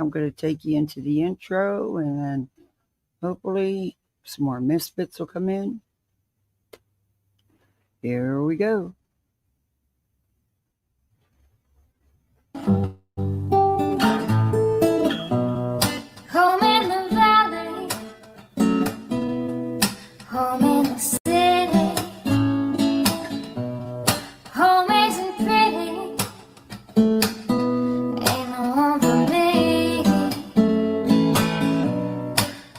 I'm going to take you into the intro, and then hopefully some more misfits will come in. Here we go. Home in the valley, home in the city, home isn't pretty, ain't no home for me.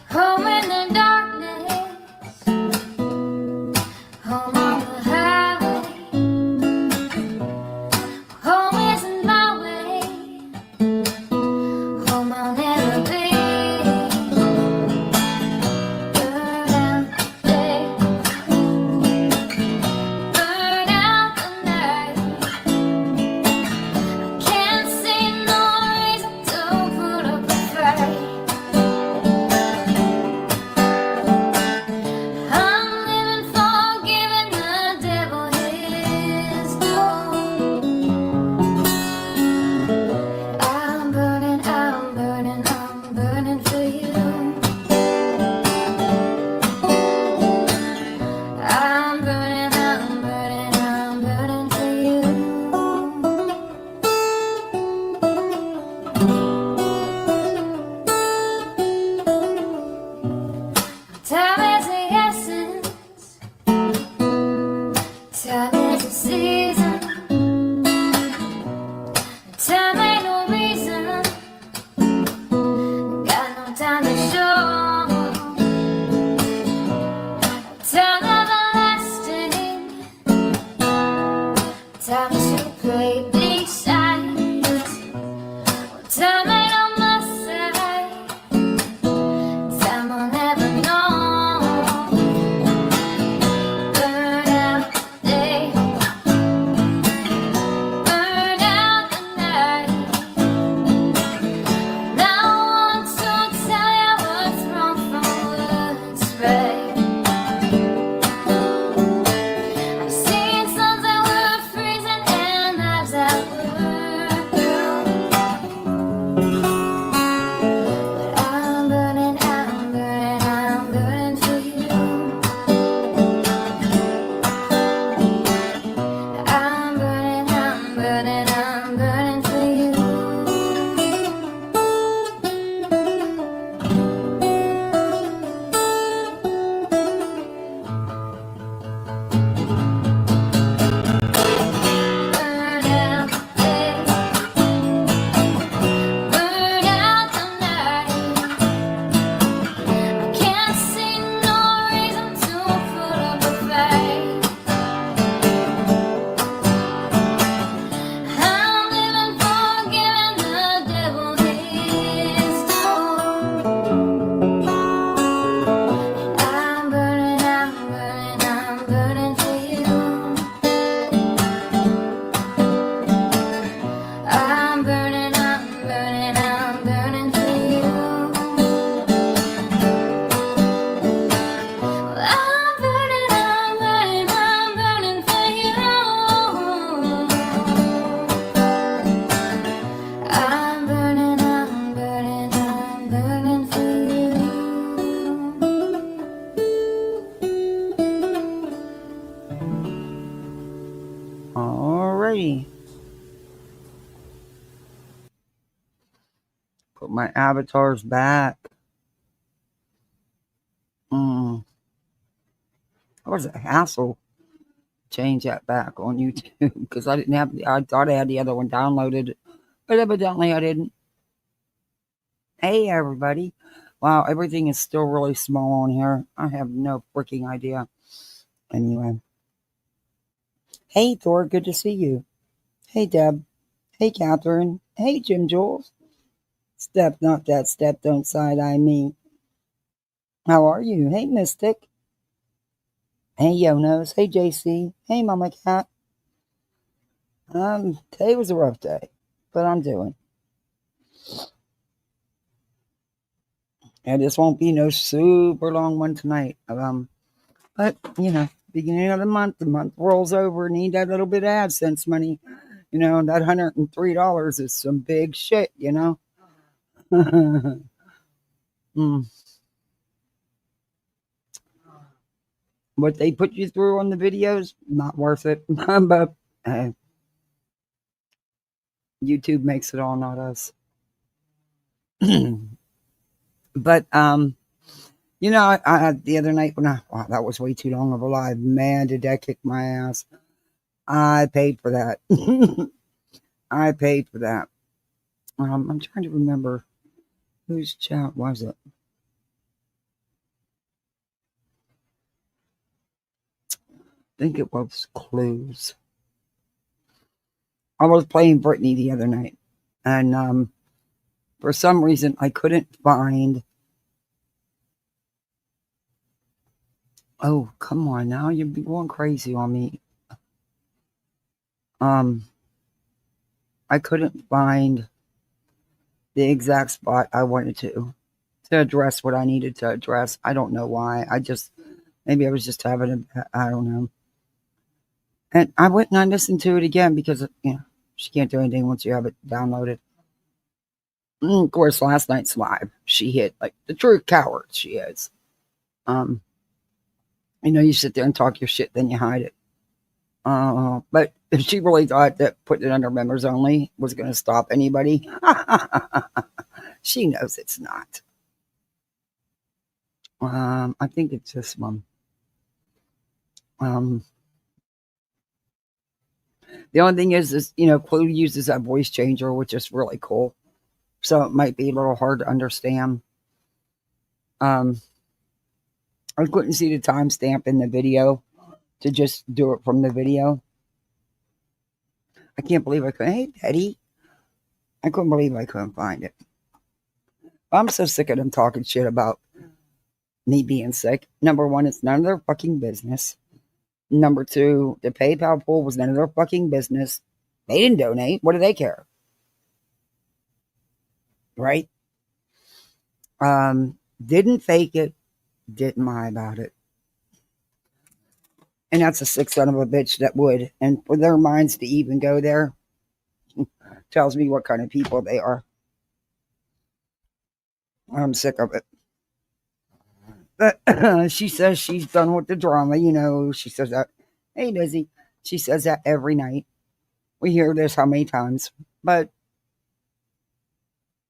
Home in the darkness, home on the highway, home isn't my way, home I'll never be. Burn out the day, burn out the night. I can't see no reason to put up a fight. I'm living for giving the devil his due. I'm burning, I'm burning, I'm burning for you. I'm burning, I'm burning, I'm burning for you. Time is the essence, time is the season, time ain't no reason, got no time to show, time everlasting, time to play these sides, time ain't on my side, time I'll never know. Burn out the day, burn out the night. Now I want to tell you what's wrong from what's right. I've seen suns that were freezing and lives that were blue. But I'm burning, I'm burning, I'm burning for you. I'm burning, I'm burning, I'm burning for you. Burn out the day, burn out the night. I can't see no reason to put up a fight. I'm living for giving the devil his due. I'm burning, I'm burning, I'm burning for you. I'm burning, I'm burning, I'm burning for you. I'm burning, I'm burning, I'm burning for you. I'm burning, I'm burning, I'm burning for you. Alrighty. Put my avatars back. That was a hassle. Change that back on YouTube because I thought I had the other one downloaded, but evidently I didn't. Hey everybody. Wow, everything is still really small on here. I have no freaking idea. Anyway. Hey Thor, good to see you. Hey Deb. Hey Catherine. Hey Jim Jules. Step, not that step, don't side-eye me. How are you? Hey Mystic. Hey Yonos. Hey JC. Hey Mama Cat. Today was a rough day, but I'm doing. And this won't be no super long one tonight. But you know, beginning of the month rolls over. Need that little bit of AdSense money. You know, that $103 is some big shit. You know. Mm. What they put you through on the videos, not worth it. But uh, YouTube makes it all, not us. But the other night when wow, that was way too long of a live. Man, did that kick my ass. I paid for that. I paid for that. I'm trying to remember whose chat was it. I think it was Clues. I was playing Britney the other night, and for some reason I couldn't find. Oh, come on now, you're going crazy on me. Um, I couldn't find the exact spot I wanted to address what I needed to address. I don't know why. Maybe I was just having I don't know. And I went and I listened to it again because she can't do anything once you have it downloaded. Of course, last night's live, she hit like the true coward she is. Um, you sit there and talk your shit, then you hide it. But if she really thought that putting it under members only was going to stop anybody, she knows it's not. I think it's this one. The only thing is Clue uses that voice changer, which is really cool. So it might be a little hard to understand. I couldn't see the timestamp in the video to just do it from the video. I can't believe I couldn't. Hey, Betty. I couldn't believe I couldn't find it. I'm so sick of them talking shit about me being sick. Number one, it's none of their fucking business. Number two, the PayPal pool was none of their fucking business. They didn't donate. What do they care? Right? Didn't fake it. Didn't lie about it. And that's a sick son of a bitch that would. And for their minds to even go there tells me what kind of people they are. I'm sick of it. But she says she's done with the drama. She says that. Hey, Lizzie. She says that every night. We hear this how many times. But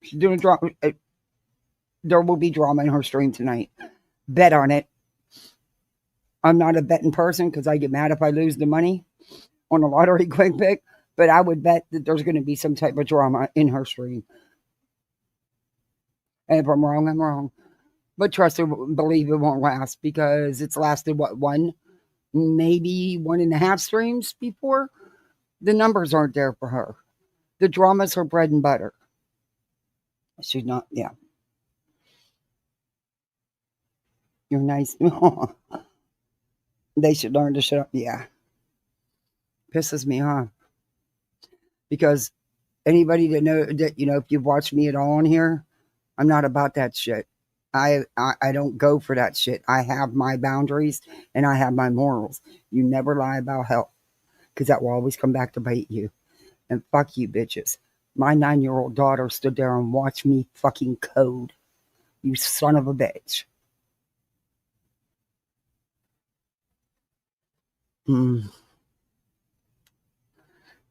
she's doing drama. There will be drama in her stream tonight. Bet on it. I'm not a betting person because I get mad if I lose the money on a lottery quick pick. But I would bet that there's going to be some type of drama in her stream. And if I'm wrong, I'm wrong. But trust her, believe it won't last because it's lasted, maybe 1.5 streams before? The numbers aren't there for her. The drama's her bread and butter. She's not, yeah. You're nice. They should learn to shut up. Yeah. Pisses me off. Because anybody that know that, if you've watched me at all on here, I'm not about that shit. I don't go for that shit. I have my boundaries and I have my morals. You never lie about health because that will always come back to bite you. And fuck you, bitches. My 9-year-old daughter stood there and watched me fucking code. You son of a bitch.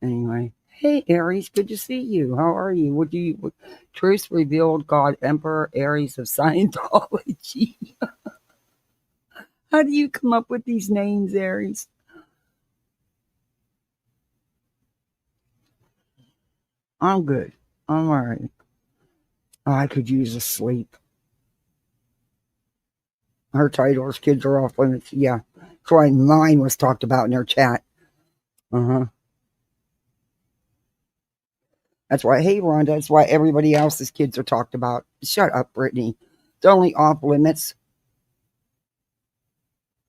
Anyway. Hey, Aries, good to see you. How are you? Truth revealed God, Emperor Aries of Scientology. How do you come up with these names, Aries? I'm good. I'm all right. Oh, I could use a sleep. Her titles, kids are off limits. Yeah. That's why mine was talked about in their chat. Uh-huh. That's why, hey, Rhonda, that's why everybody else's kids are talked about. Shut up, Brittany. It's only off limits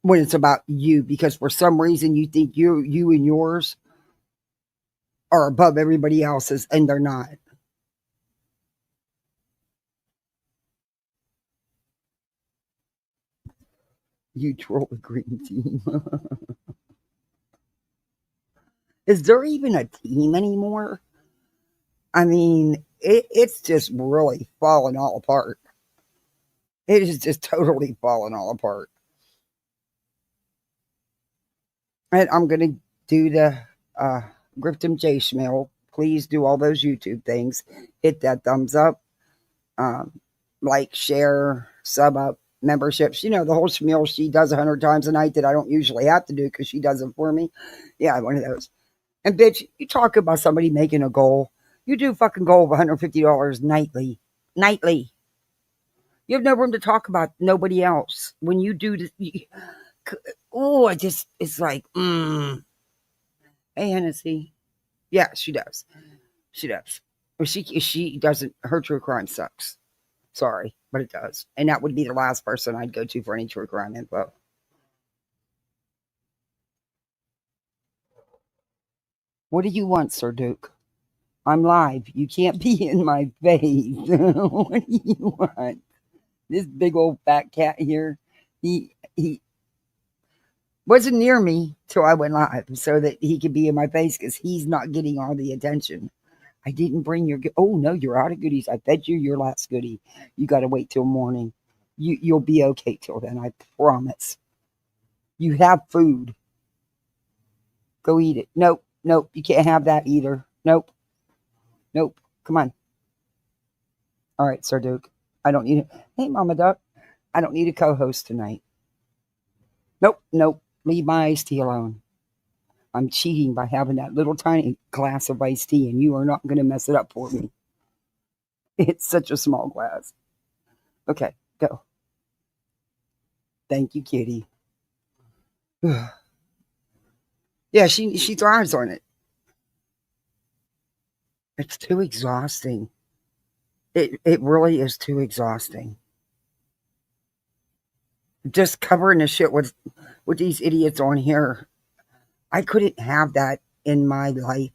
when it's about you because for some reason you think you and yours are above everybody else's and they're not. You troll the green team. Is there even a team anymore? I mean, it's just really falling all apart. It is just totally falling all apart. And I'm gonna do the uh Grifton J Schmill. Please do all those YouTube things. Hit that thumbs up, um, like, share, sub up, memberships. You know, the whole schmeal she does 100 times a night that I don't usually have to do because she does it for me. Yeah, one of those. And bitch, you talk about somebody making a goal. You do fucking goal of $150 nightly. Nightly. You have no room to talk about nobody else. When you do this, oh, it's like, hey, Hennessy. Yeah, she does. She does. Well, she doesn't, her true crime sucks. Sorry, but it does. And that would be the last person I'd go to for any true crime info. What do you want, Sir Duke? I'm live. You can't be in my face. What do you want? This big old fat cat here, he wasn't near me till I went live so that he could be in my face because he's not getting all the attention. I didn't bring your. Oh no, you're out of goodies. I fed you your last goodie. You got to wait till morning. You'll be okay till then. I promise. You have food. Go eat it. Nope, nope. You can't have that either. Nope, nope. Come on. All right, Sir Duke. I don't need it. Hey, Mama Duck. I don't need a co-host tonight. Nope, nope. Leave my iced tea alone. I'm cheating by having that little tiny glass of iced tea, and you are not going to mess it up for me. It's such a small glass. Okay, go. Thank you, kitty. Yeah, she thrives on it. It's too exhausting. It really is too exhausting. Just covering the shit with these idiots on here. I couldn't have that in my life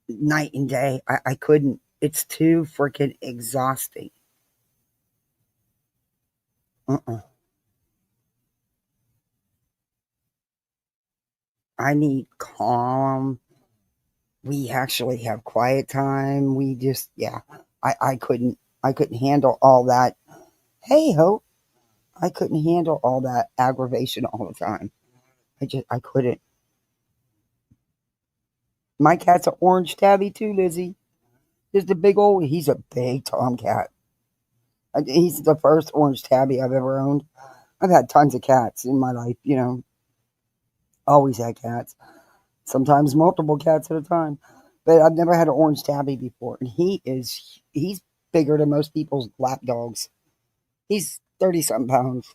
night and day. I couldn't. It's too freaking exhausting. Uh-uh. I need calm. We actually have quiet time. We just, yeah. I couldn't handle all that. Hey, Hope. I couldn't handle all that aggravation all the time. I couldn't. My cat's an orange tabby too, Lizzie. Just a big old, he's a big tomcat. He's the first orange tabby I've ever owned. I've had tons of cats in my life, always had cats. Sometimes multiple cats at a time. But I've never had an orange tabby before. And he's bigger than most people's lap dogs. He's 30 something pounds.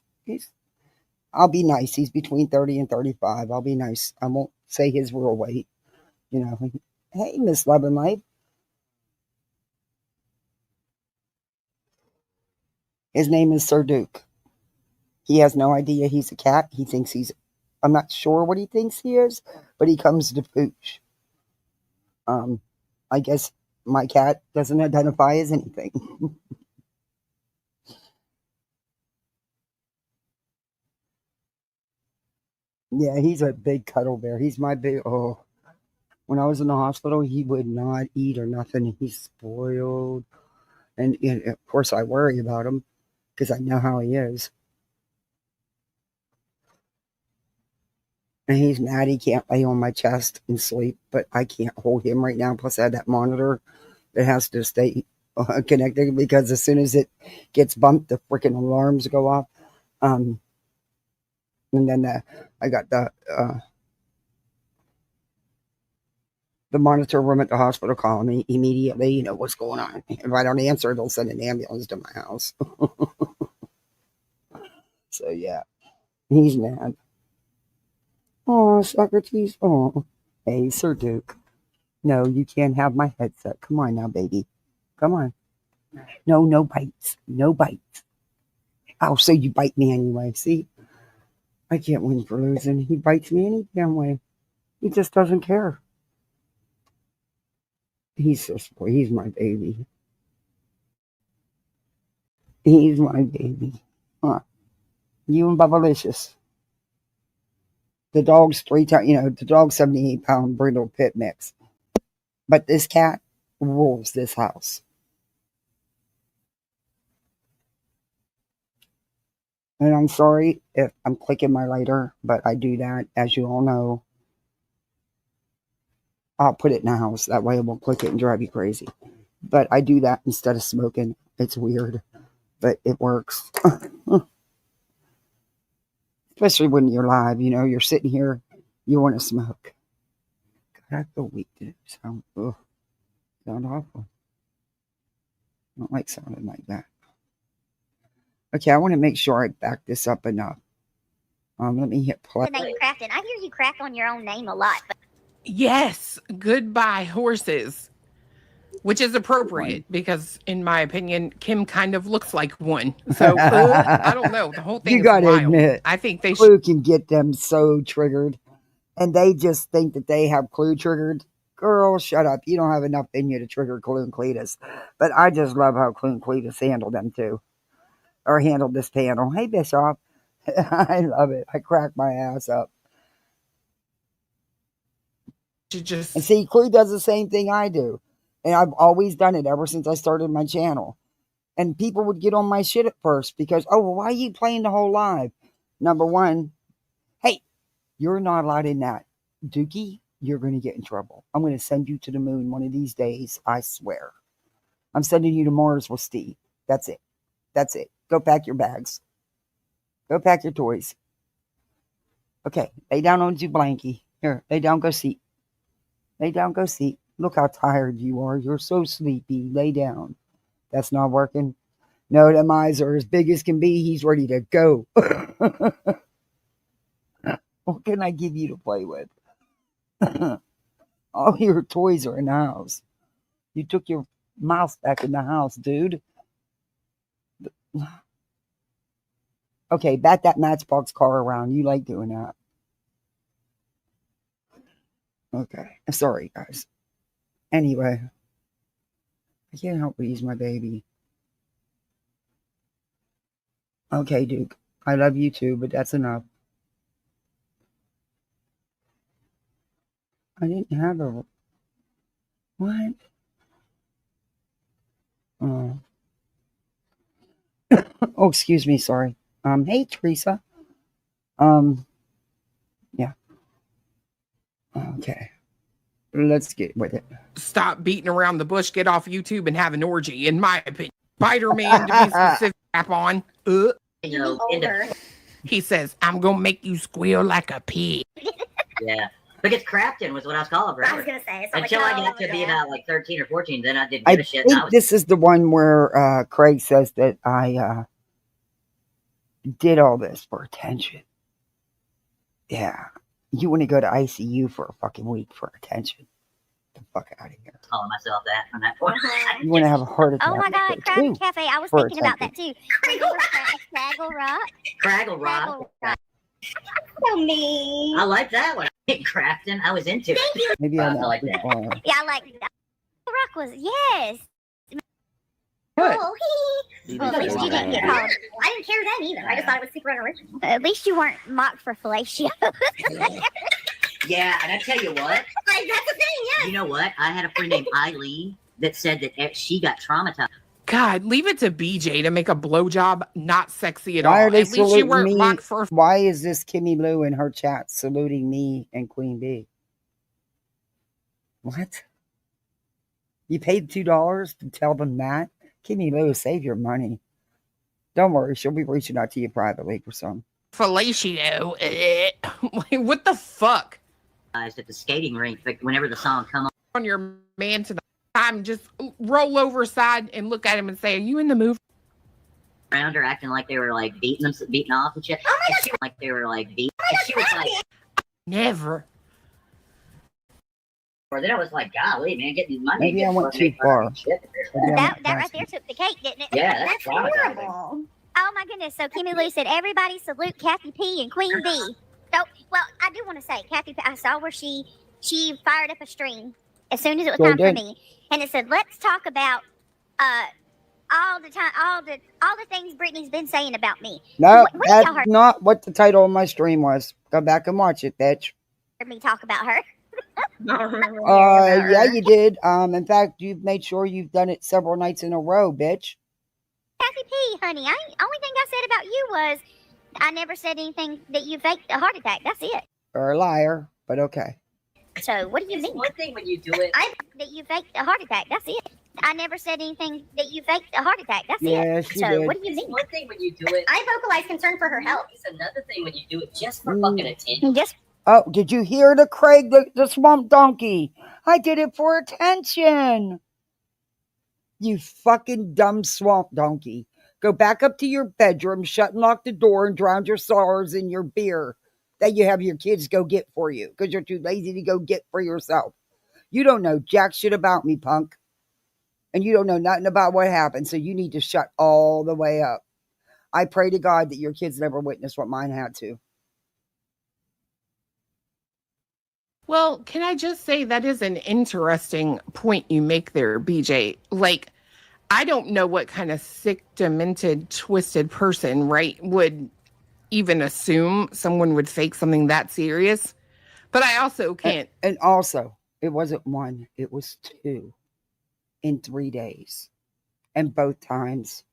I'll be nice. He's between 30 and 35. I'll be nice. I won't say his real weight. Hey, Miss Love and Life. His name is Sir Duke. He has no idea he's a cat. He thinks I'm not sure what he thinks he is, but he comes to pooch. I guess my cat doesn't identify as anything. Yeah, he's a big cuddle bear. He's my big, oh. When I was in the hospital, he would not eat or nothing. He's spoiled. And of course, I worry about him because I know how he is. And he's mad he can't lay on my chest and sleep, but I can't hold him right now. Plus, I have that monitor that has to stay connected because as soon as it gets bumped, the freaking alarms go off. And then I got the monitor room at the hospital calling me immediately. What's going on? If I don't answer, they'll send an ambulance to my house. So yeah, he's mad. Oh, Socrates. Oh, hey, Sir Duke. No, you can't have my headset. Come on now, baby. Come on. No, no bites. No bites. Oh, so you bite me anyway. See, I can't win for losing. He bites me any damn way. He just doesn't care. He's he's my baby. He's my baby. Huh. You and Bubblicious. The dog's 3 times, the dog's 78-pound brindle pit mix. But this cat, rules this house. And I'm sorry if I'm clicking my lighter, but I do that, as you all know. I'll put it in the house. That way it won't click it and drive you crazy. But I do that instead of smoking. It's weird, but it works. Especially when you're live, you know, you're sitting here, you want to smoke. God, I feel weak to sound awful. I don't like sounding like that. Okay, I want to make sure I back this up enough. Let me hit play. The name Crafton. I hear you crack on your own name a lot. But Yes, goodbye horses. Which is appropriate because, in my opinion, Kim kind of looks like one. So, I don't know. The whole thing You is gotta wild. admit, I think they Clue can get them so triggered. And they just think that they have Clue triggered. Girl, shut up. You don't have enough in you to trigger Clue and Cletus. But I just love how Clue and Cletus handled them, too. Or handled this panel. Hey, Bishop. I love it. I crack my ass up. just. And see, Clue does the same thing I do. And I've always done it ever since I started my channel. And people would get on my shit at first because, oh, well, why are you playing the whole live? Number one, hey, you're not allowed in that. Dookie, you're going to get in trouble. I'm going to send you to the moon one of these days, I swear. I'm sending you to Mars with Steve. That's it. That's it. Go pack your bags. Go pack your toys. Okay, lay down on your blankie. Here, lay down, go seat. Lay down, go seat. Look how tired you are. You're so sleepy. Lay down. That's not working. No, them eyes are as big as can be. He's ready to go. What can I give you to play with? All your toys are in the house. You took your mouse back in the house, dude. Okay, bat that Matchbox car around. You like doing that. Okay. Sorry, guys. Anyway. I can't help but use my baby. Okay, Duke. I love you too, but that's enough. I didn't have a... What? Oh. Oh, excuse me, sorry. Hey, Teresa. Yeah. Okay. Let's get with it. Stop beating around the bush, get off YouTube, and have an orgy, in my opinion. Spider-Man, to be specific, rap on. He says, I'm going to make you squeal like a pig. Yeah. Because Crafton was what I was calling forever. I was gonna say Until I got to be about like 13 or 14, then I didn't give a shit. I think this is the one where Craig says that I did all this for attention. Yeah. You want to go to ICU for a fucking week for attention. Get the fuck out of here. Calling myself that from that point. You want to have a heart attack. Oh my God, Crab Cafe. I was for thinking about that too. Craggle Rock. Craggle Rock. So mean. I like that one. Crafton, I was into it. Maybe I'm I not like too that. far. Yeah, I like that. Rock was, yes. What? Oh, well, at least you didn't get called. I didn't care then either. I just thought it was super unoriginal. At least you weren't mocked for fellatio. Yeah, and I tell you what. Like, that's the thing, yeah. You know what? I had a friend named Eileen that said that she got traumatized. God, leave it to BJ to make a blowjob not sexy at Why all. are they At least you saluting weren't me? mocked for. Why is this Kimmy Lou in her chat saluting me and Queen Bee? What? You paid $2 to tell them that? Kimmy Lou, save your money. Don't worry, she'll be reaching out to you privately for some. Fellatio. Like, what the fuck? At the skating rink, but whenever the song come On your man to the time, just roll over side and look at him and say, are you in the movie? around her, acting like they were like beating off and shit. Oh my and she, like they were like beating. And she was like, Never. or then I was like, golly, man, getting money. Maybe I went too far. That right there took the cake, didn't it? Yeah, that's traumatizing. horrible. Oh my goodness. So Kimmy Lou said, everybody salute Kathy P and Queen B. So, well, I do want to say, Kathy P, I saw where she fired up a stream as soon as it was Sure time for did. me. And it said, let's talk about all the things Brittany's been saying about me. No, What did that's y'all heard not what the title of my stream was. Go back and watch it, bitch. me talk about her? I don't remember hearing about Yeah, her. you did. In fact, you've made sure you've done it several nights in a row, bitch. Kathy P, honey, only thing I said about you was I never said anything that you faked a heart attack. That's it. Or a liar, but okay. So what do you It's mean? one thing when you do it. That you faked a heart attack. That's it. I never said anything that you faked a heart attack. That's Yes, it. you So did. what do you It's mean? one thing when you do it. I vocalize concern for her health. It's another thing when you do it just for Mm. fucking attention. Just Oh, did you hear the Craig, the swamp donkey? I did it for attention. You fucking dumb swamp donkey. Go back up to your bedroom, shut and lock the door, and drown your sorrows in your beer that you have your kids go get for you because you're too lazy to go get for yourself. You don't know jack shit about me, punk. And you don't know nothing about what happened, so you need to shut all the way up. I pray to God that your kids never witness what mine had to. Well, can I just say that is an interesting point you make there, BJ? Like, I don't know what kind of sick, demented, twisted person, right, would even assume someone would fake something that serious. But I also can't. And also, it wasn't one, it was 2 in 3 days. And both times,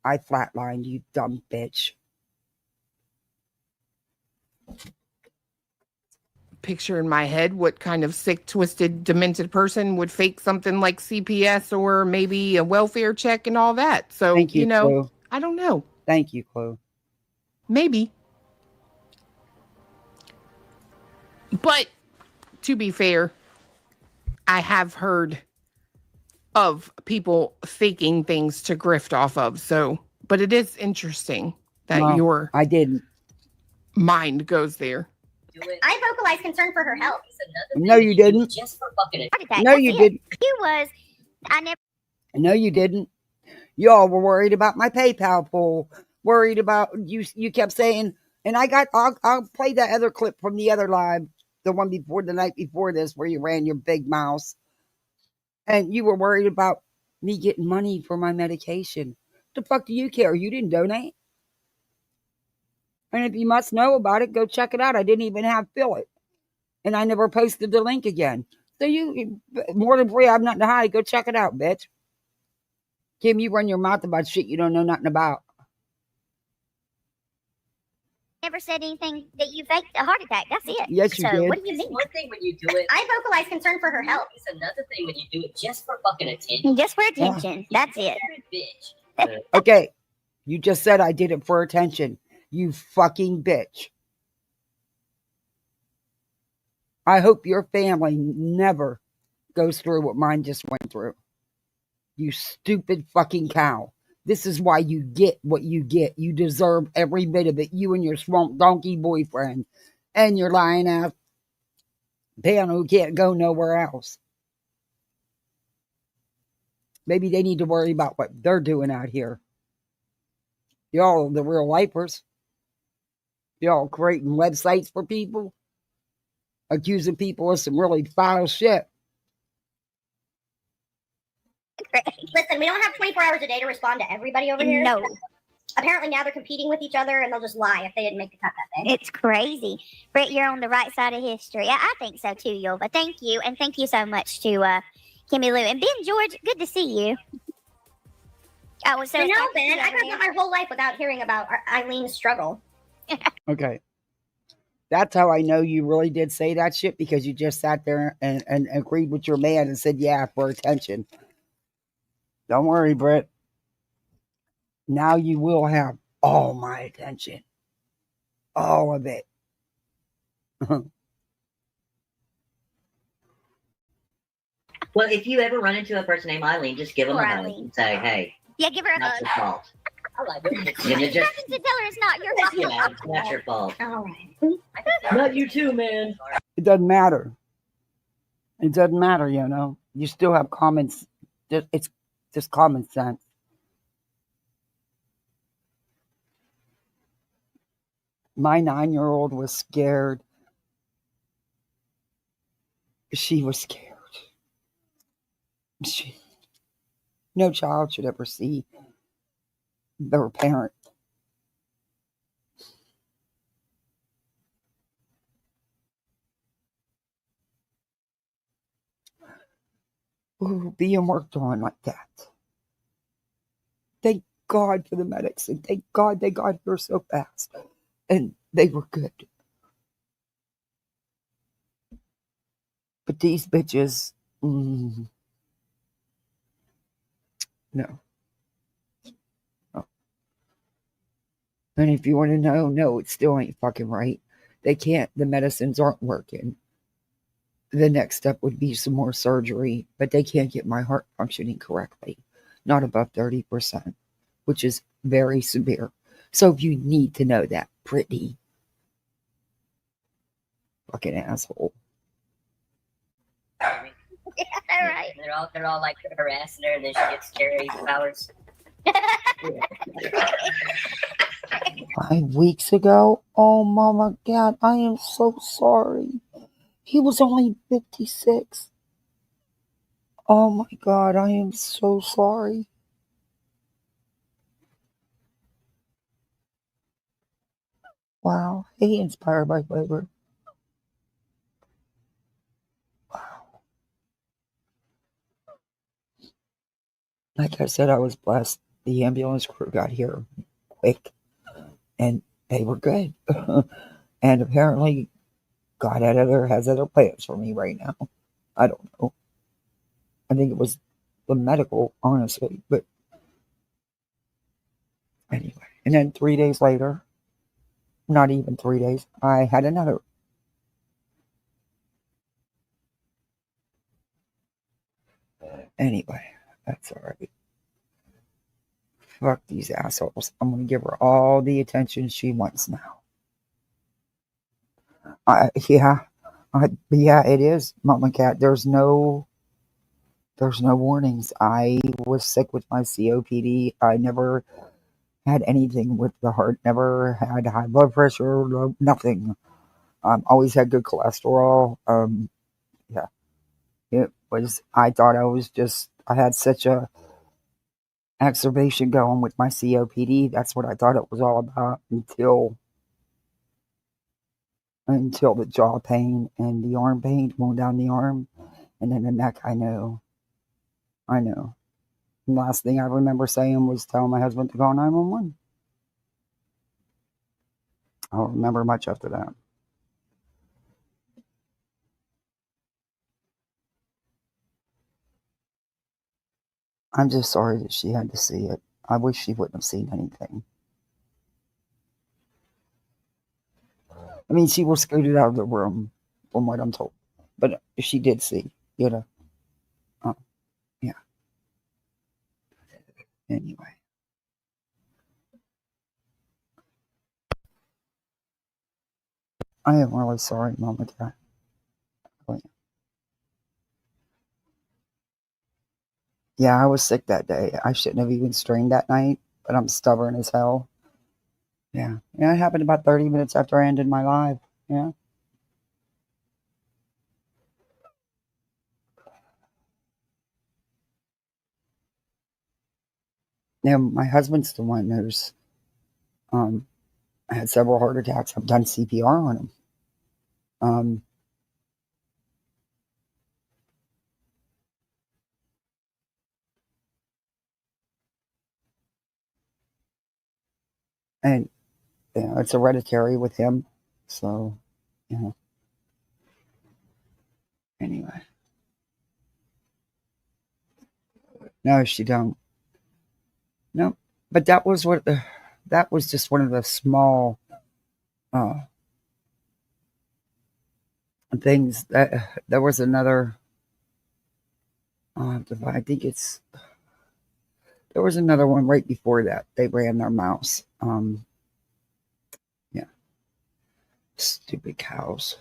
I flatlined, you dumb bitch. Picture in my head what kind of sick, twisted, demented person would fake something like CPS or maybe a welfare check and all that. So, Thank you, Chloe. I don't know. Thank you, Chloe. Maybe. But to be fair, I have heard of people faking things to grift off of. So, but it is interesting that No, your I didn't. mind goes there. Do it. I vocalize concern for her health. It's another thing No, when you do it didn't. just for fucking attention. Heart attack. No, That's you it. didn't. You was I never. No, you didn't. Y'all were worried about my PayPal pool. Worried about you. You kept saying, and I'll play that other clip from the other live, the one before the night before this, where you ran your big mouse, and you were worried about me getting money for my medication. The fuck do you care? You didn't donate. And if you must know about it, go check it out. I didn't even have fill it. And I never posted the link again. So you, more than free, I have nothing to hide. Go check it out, bitch. Kim, you run your mouth about shit you don't know nothing about. Never said anything that you faked a heart attack. That's it. Yes, you so did. what do you It's mean? one thing when you do it. I vocalize concern for her health. It's another thing when you do it just for fucking attention. Just for attention. That's it. Bitch. Okay, you just said I did it for attention. You fucking bitch. I hope your family never goes through what mine just went through. You stupid fucking cow. This is why you get what you get. You deserve every bit of it. You and your swamp donkey boyfriend and your lying ass pan who can't go nowhere else. Maybe they need to worry about what they're doing out here. Y'all are the real lifers. Y'all creating websites for people, accusing people of some really foul shit. Listen, we don't have 24 hours a day to respond to everybody over here. No, Apparently now they're competing with each other and they'll just lie if they didn't make the cut that day. it's crazy. Brett, you're on the right side of history. I think so too, Yulva. Thank you. And thank you so much to Kimmy Lou. And Ben George, good to see you. Oh, so You know, it's Ben, I over could here. have went my whole life without hearing about Eileen's struggle. Okay. That's how I know you really did say that shit, because you just sat there and agreed with your man and said, yeah, for attention. Don't worry, Britt. Now you will have all my attention. All of it. Well, if you ever run into a person named Eileen, just give them Poor a hug Eileen. and say, hey, Yeah, give her a not hug. your fault. I like it. Nothing to tell her it's not your fault. Yeah, it's not your fault. All right. Not you too, man. It doesn't matter. It doesn't matter, you know. You still have comments. It's just common sense. My 9-year-old was scared. She was scared. No child should ever see their parent being worked on like that. Thank God for the medics, and thank God they got here so fast. And they were good. But these bitches, no. No. And if you want to know, no, it still ain't fucking right. They can't, the medicines aren't working. The next step would be some more surgery, but they can't get my heart functioning correctly. Not above 30%, which is very severe. So if you need to know that, Brittany, fucking asshole. All right. They're all like harassing her, and then she gets scary powers. 5 weeks ago? Oh, mama, God, I am so sorry. He was only 56. Oh my God, I am so sorry. Wow. He inspired by labor. Wow. Like I said, I was blessed. The ambulance crew got here quick and they were good. And apparently God has other plans for me right now. I don't know. I think it was the medical, honestly. But anyway. And then 3 days later, not even 3 days, I had another. Anyway, that's all right. Fuck these assholes. I'm going to give her all the attention she wants now. Yeah, it is, Mama Cat. There's no warnings. I was sick with my COPD. I never had anything with the heart. Never had high blood pressure. Nothing. Always had good cholesterol. Yeah, it was. I thought I had such a exacerbation going with my COPD. That's what I thought it was all about until the jaw pain and the arm pain going down the arm, and then the neck. I know. And the last thing I remember saying was telling my husband to call 911. I don't remember much after that. I'm just sorry that she had to see it. I wish she wouldn't have seen anything. I mean, she was scooted out of the room, from what I'm told. But she did see, yeah. Anyway. I am really sorry, Mama Cat. Yeah, I was sick that day. I shouldn't have even strained that night, but I'm stubborn as hell. Yeah. Yeah, it happened about 30 minutes after I ended my live. Yeah. Yeah, my husband's the one who's had several heart attacks. I've done CPR on him. And it's hereditary with him. So, anyway. No, she don't. No, but that was just one of the small things. That there was another. I think there was another one right before that. They ran their mouse. Yeah, stupid cows.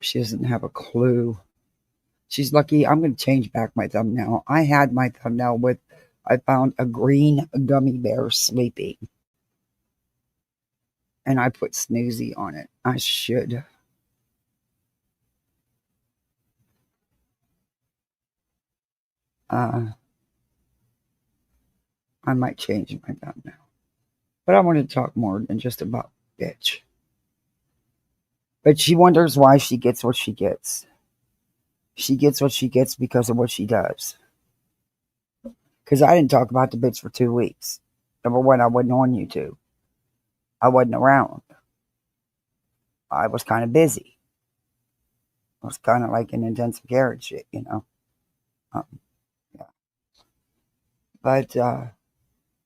She doesn't have a clue. She's lucky. I'm going to change back my thumbnail. I had my thumbnail with, I found a green gummy bear sleeping. And I put Snoozy on it. I should. I might change my thumbnail. But I want to talk more than just about bitch. But she wonders why she gets what she gets. She gets what she gets because of what she does. Because I didn't talk about the bitch for 2 weeks. Number one, I wasn't on YouTube. I wasn't around. I was kind of busy. It was kind of like an intensive care and shit, you know. Yeah. But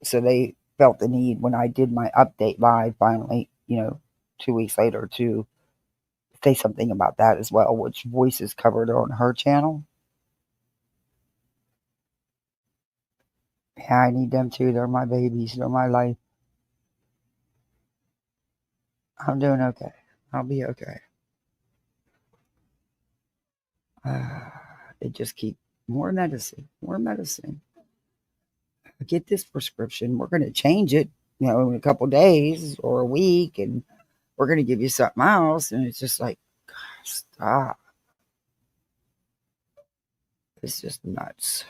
so they felt the need when I did my update live finally, 2 weeks later to say something about that as well, which Voices covered on her channel. Yeah, I need them too. They're my babies. They're my life. I'm doing okay. I'll be okay. They just keep more medicine, more medicine. Get this prescription. We're going to change it, in a couple days or a week, and we're going to give you something else. And it's just like, gosh, stop. It's just nuts.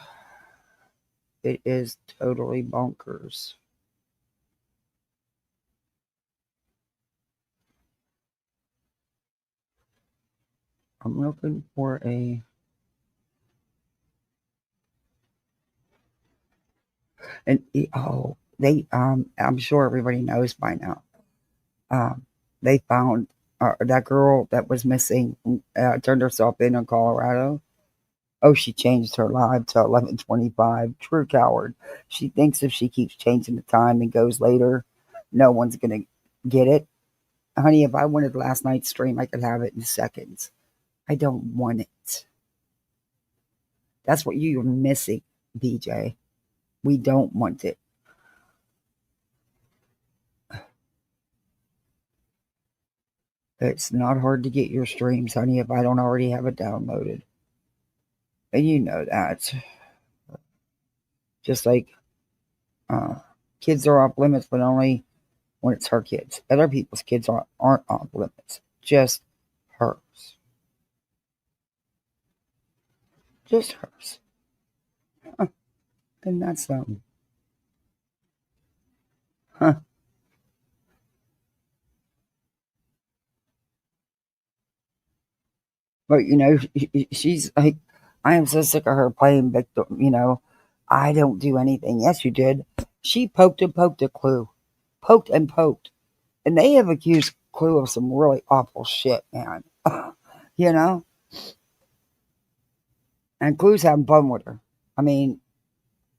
It is totally bonkers. I'm looking for a. And I'm sure everybody knows by now. They found that girl that was missing, turned herself in Colorado. Oh, she changed her live to 11:25. True coward. She thinks if she keeps changing the time and goes later, no one's gonna get it. Honey, if I wanted last night's stream, I could have it in seconds. I don't want it. That's what you're missing, BJ. We don't want it. It's not hard to get your streams, honey, if I don't already have it downloaded. And you know that. Just like kids are off limits, but only when it's her kids. Other people's kids aren't off limits. Just hers. Just hers. Huh. And that's something. Huh. But she's like, I am so sick of her playing victim. I don't do anything. Yes, you did. She poked and poked at Clue. Poked and poked. And they have accused Clue of some really awful shit, man. you know? And Clue's having fun with her. I mean,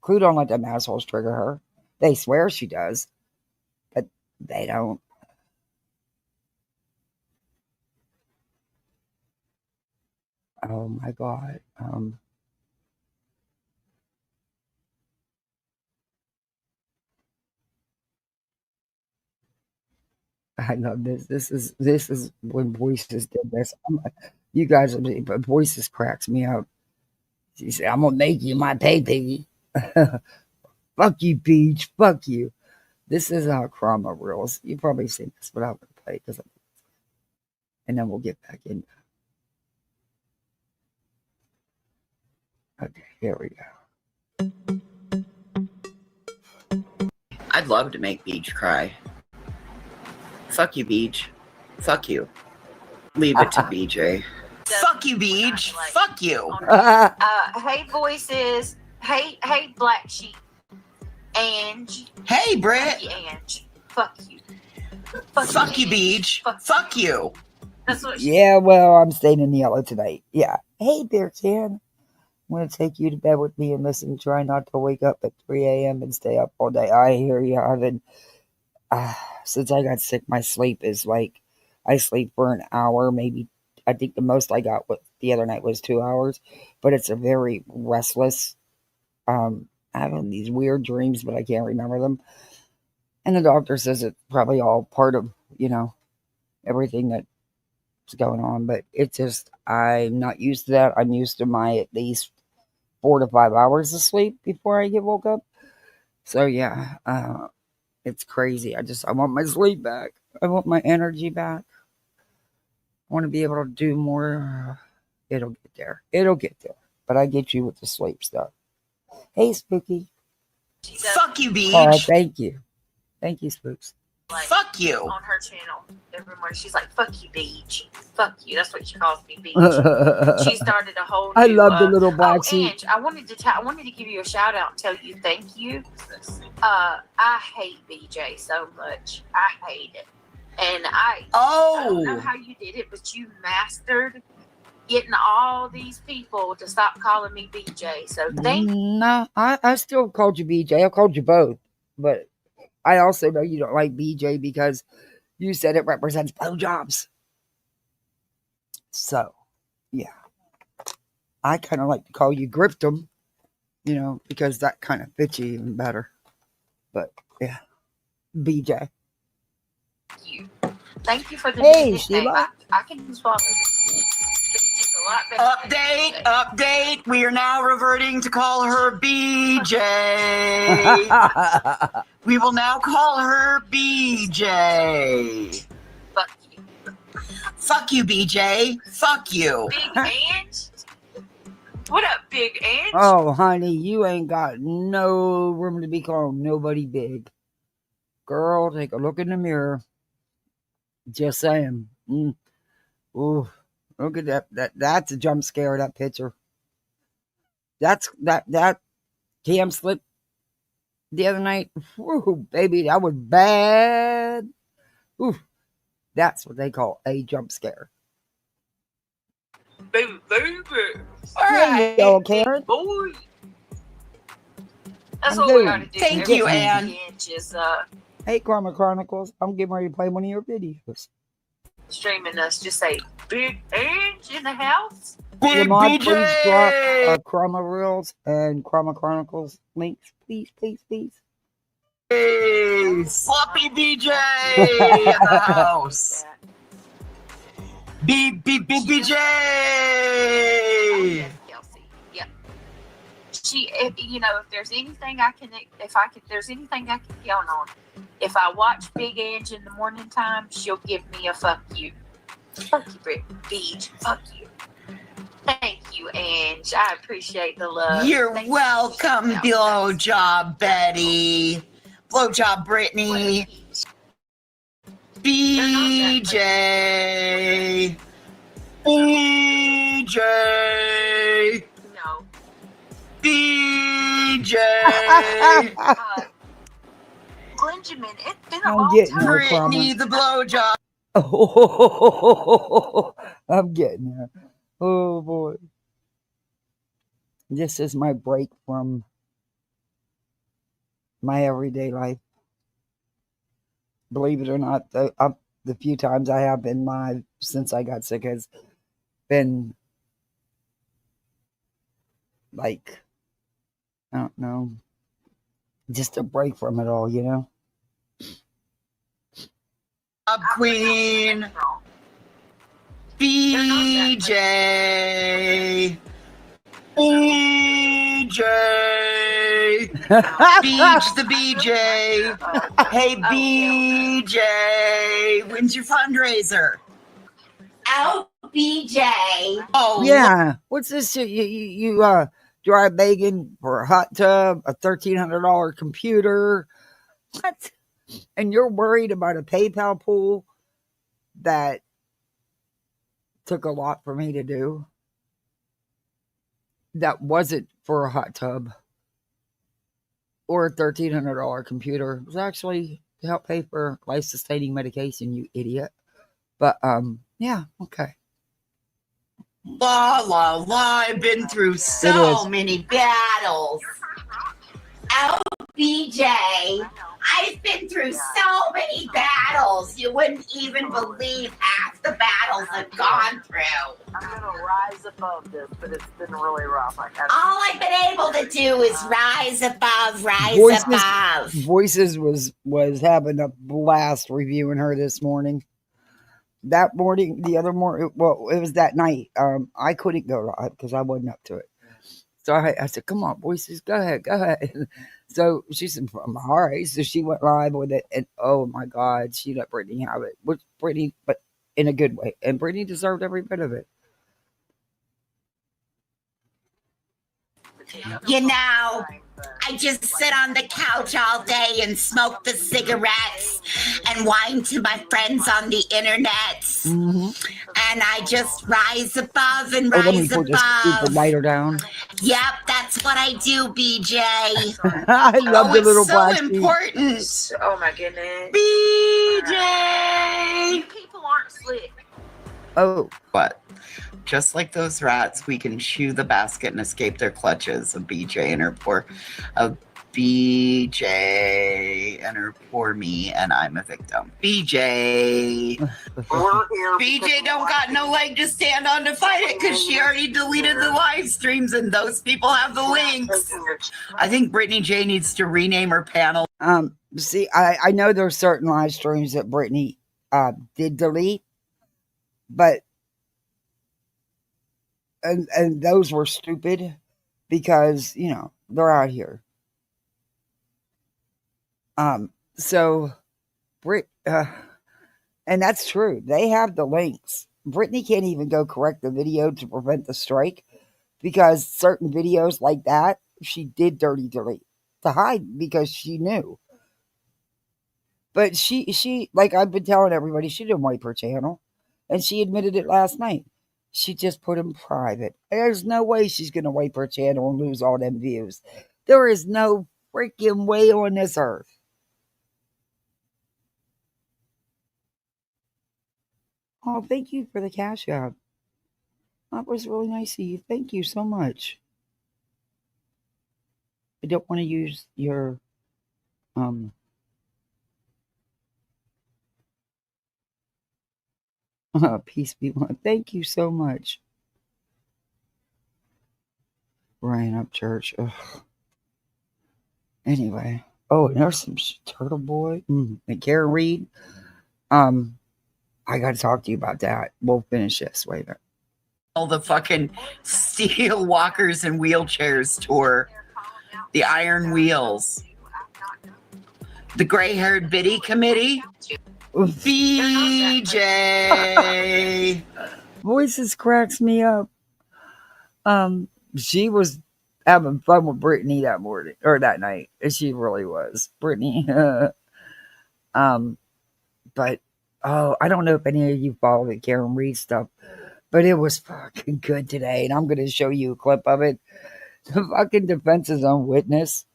Clue don't let them assholes trigger her. They swear she does. But they don't. Oh my God. I love this. This is when Voices did this. You guys, but Voices cracks me up. She said, "I'm gonna make you my baby." Fuck you, Peach. Fuck you. This is our Chroma rules. You've probably seen this, but I'm gonna play it and then we'll get back in. Okay, here we go. I'd love to make Beach cry. Fuck you, Beach. Fuck you. Leave it to BJ. Fuck you, Beach. Fuck you. Hey, Voices. Hey, Black Sheep. Ange. Hey, Britt. Fuck you, Ange. Fuck you. Fuck you, Beach. Fuck you. That's what Yeah, well, I'm staying in yellow tonight. Yeah. Hey, Bear Chan. I'm going to take you to bed with me and listen. Try not to wake up at 3 a.m. and stay up all day. I hear you, Ivan. Since I got sick, my sleep is like, I sleep for an hour, maybe. I think the most I got the other night was 2 hours, but it's a very restless. Having these weird dreams, but I can't remember them. And the doctor says it's probably all part of, everything that's going on. But it's just, I'm not used to that. I'm used to my at least 4 to 5 hours of sleep before I get woke up. So yeah, it's crazy. I want my sleep back. I want my energy back. I want to be able to do more. It'll get there. It'll get there. But I get you with the sleep stuff. Hey, Spooky. Fuck you, Beach. Oh, thank you. Thank you, Spooks. like, Fuck you. on her channel every morning. She's like, "Fuck you, Beach. Fuck you." That's what she calls me, Beach. She started a whole new. I love the little black sheep. Ange, I wanted to give you a shout out and tell you thank you. I hate BJ so much. I hate it, and I don't know how you did it, but you mastered getting all these people to stop calling me BJ. So thank you. No, I still called you BJ. I called you both, but I also know you don't like BJ because you said it represents blowjobs. So, yeah. I kind of like to call you Griftum, you know, because that kind of fits you even better. But, yeah. BJ. Thank you for the Hey, nickname. Sheila. I can swallow this. It's a lot better. Update. We are now reverting to call her BJ. We will now call her BJ. Fuck you. Fuck you, BJ. Fuck you. Big Ange? What up, Big Ange? Oh, honey, you ain't got no room to be called nobody big. Girl, take a look in the mirror. Just saying. Ooh, look at that. That's a jump scare, that picture. That cam slip the other night. Ooh, baby, that was bad. Ooh, that's what they call a jump scare. Baby. All right. Yo, Karen. Boy. That's I'm what good. we gotta do. Thank every you, Ann. Inch is Hey, Karma Chronicles. I'm getting ready to play one of your videos. streaming us. Just say Big Ange in the house. Big Lamont, please drop BJ. Karma Reels and Karma Chronicles links. Please. Sloppy BJ in the house. BJ. Kelsey. Yep. If there's anything I can count on. If I watch Big Ange in the morning time, she'll give me a fuck you. Fuck you, Beach. Fuck you. Thank you, Ange. I appreciate the love. You're Thank welcome, you. blowjob Betty. Blowjob Brittany. BJ. BJ. No. BJ. Benjamin, it's been a I'm long getting time. her, Brittany the blowjob. Oh, I'm getting her. Oh boy. This is my break from my everyday life. Believe it or not, the few times I have been live since I got sick has been like, I don't know, just a break from it all, you know? Queen. BJ. BJ. Beach the BJ. Hey BJ. When's your fundraiser? Oh, BJ. Oh Yeah. What's this shit? You dry begging for a hot tub, a $1,300 computer. What? And you're worried about a PayPal pool that took a lot for me to do. That wasn't for a hot tub or a $1,300 computer. It was actually to help pay for life-sustaining medication, you idiot. But yeah, okay. la la la. I've been through so many battles. Oh, BJ. I've been through so many battles. You wouldn't even believe half the battles I've gone through. I'm gonna rise above this, but it's been really rough. All I've been able to do is rise above. Voices was having a blast reviewing her this morning. That morning, the other morning, well, it was that night. I couldn't go live because I wasn't up to it. So I said, "Come on, Voices, go ahead." So she said, "All right." So she went live with it, and oh my God, she let Brittany have it. Which Brittany, but in a good way, and Brittany deserved every bit of it. You know, I just sit on the couch all day and smoke the cigarettes and whine to my friends on the internet. Mm-hmm. And I just rise above and Oh, let me rise put this stupid above. lighter down. Yep, that's what I do, BJ. I love the it's little so black sheep. important. Oh my goodness. BJ! You people aren't slick. Oh, What? Just like those rats, we can chew the basket and escape their clutches. Of BJ and her poor, of BJ and her poor me, and I'm a victim. BJ. BJ don't got no leg to stand on to fight it because she already deleted the live streams and those people have the links. I think Brittany J needs to rename her panel. see, I know there's certain live streams that Brittany did delete, but and those were stupid because, you know, they're out here. So and that's true. They have the links. Brittany can't even go correct the video to prevent the strike because certain videos like that, she did dirty delete to hide because she knew. But she, like I've been telling everybody, she didn't wipe her channel. And she admitted it last night. She just put him private. There's no way she's going to wipe her channel and lose all them views. There is no freaking way on this earth. Oh, thank you for the cash out. That was really nice of you. Thank you so much. I don't want to use your peace be one. Thank you so much. Ryan up church. Ugh. Anyway. Oh, and there's some Turtle Boy and Karen Reed. I got to talk to you about that. We'll finish this later. All the fucking steel walkers and wheelchairs tour. The Iron Wheels. The Gray-Haired Biddy Committee. BJ. Voices cracks me up. She was having fun with Brittany that morning or that night. She really was. Brittany. But I don't know if any of you follow the Karen Reed stuff, but it was fucking good today, and I'm gonna show you a clip of it. The fucking defense's own witness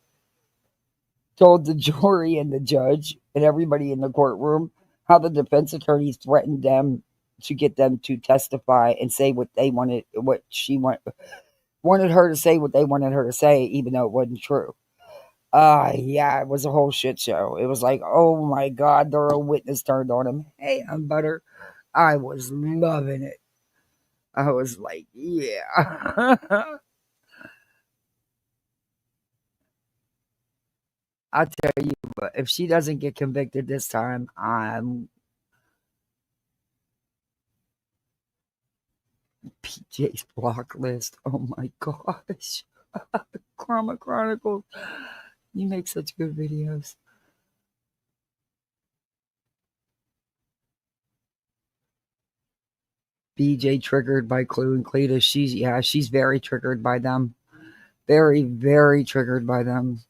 told the jury and the judge and everybody in the courtroom how the defense attorneys threatened them to get them to testify and say what they wanted, what she wanted her to say, what they wanted her to say, even though it wasn't true. Yeah, it was a whole shit show. It was like, oh my God, their own witness turned on him. Hey, I'm Butter. I was loving it. I was like, yeah. I'll tell you, but if she doesn't get convicted this time, I'm PJ's block list. Oh my gosh. Karma Chronicles. You make such good videos. BJ triggered by Clue and Cleta. She's very triggered by them. Very, very triggered by them.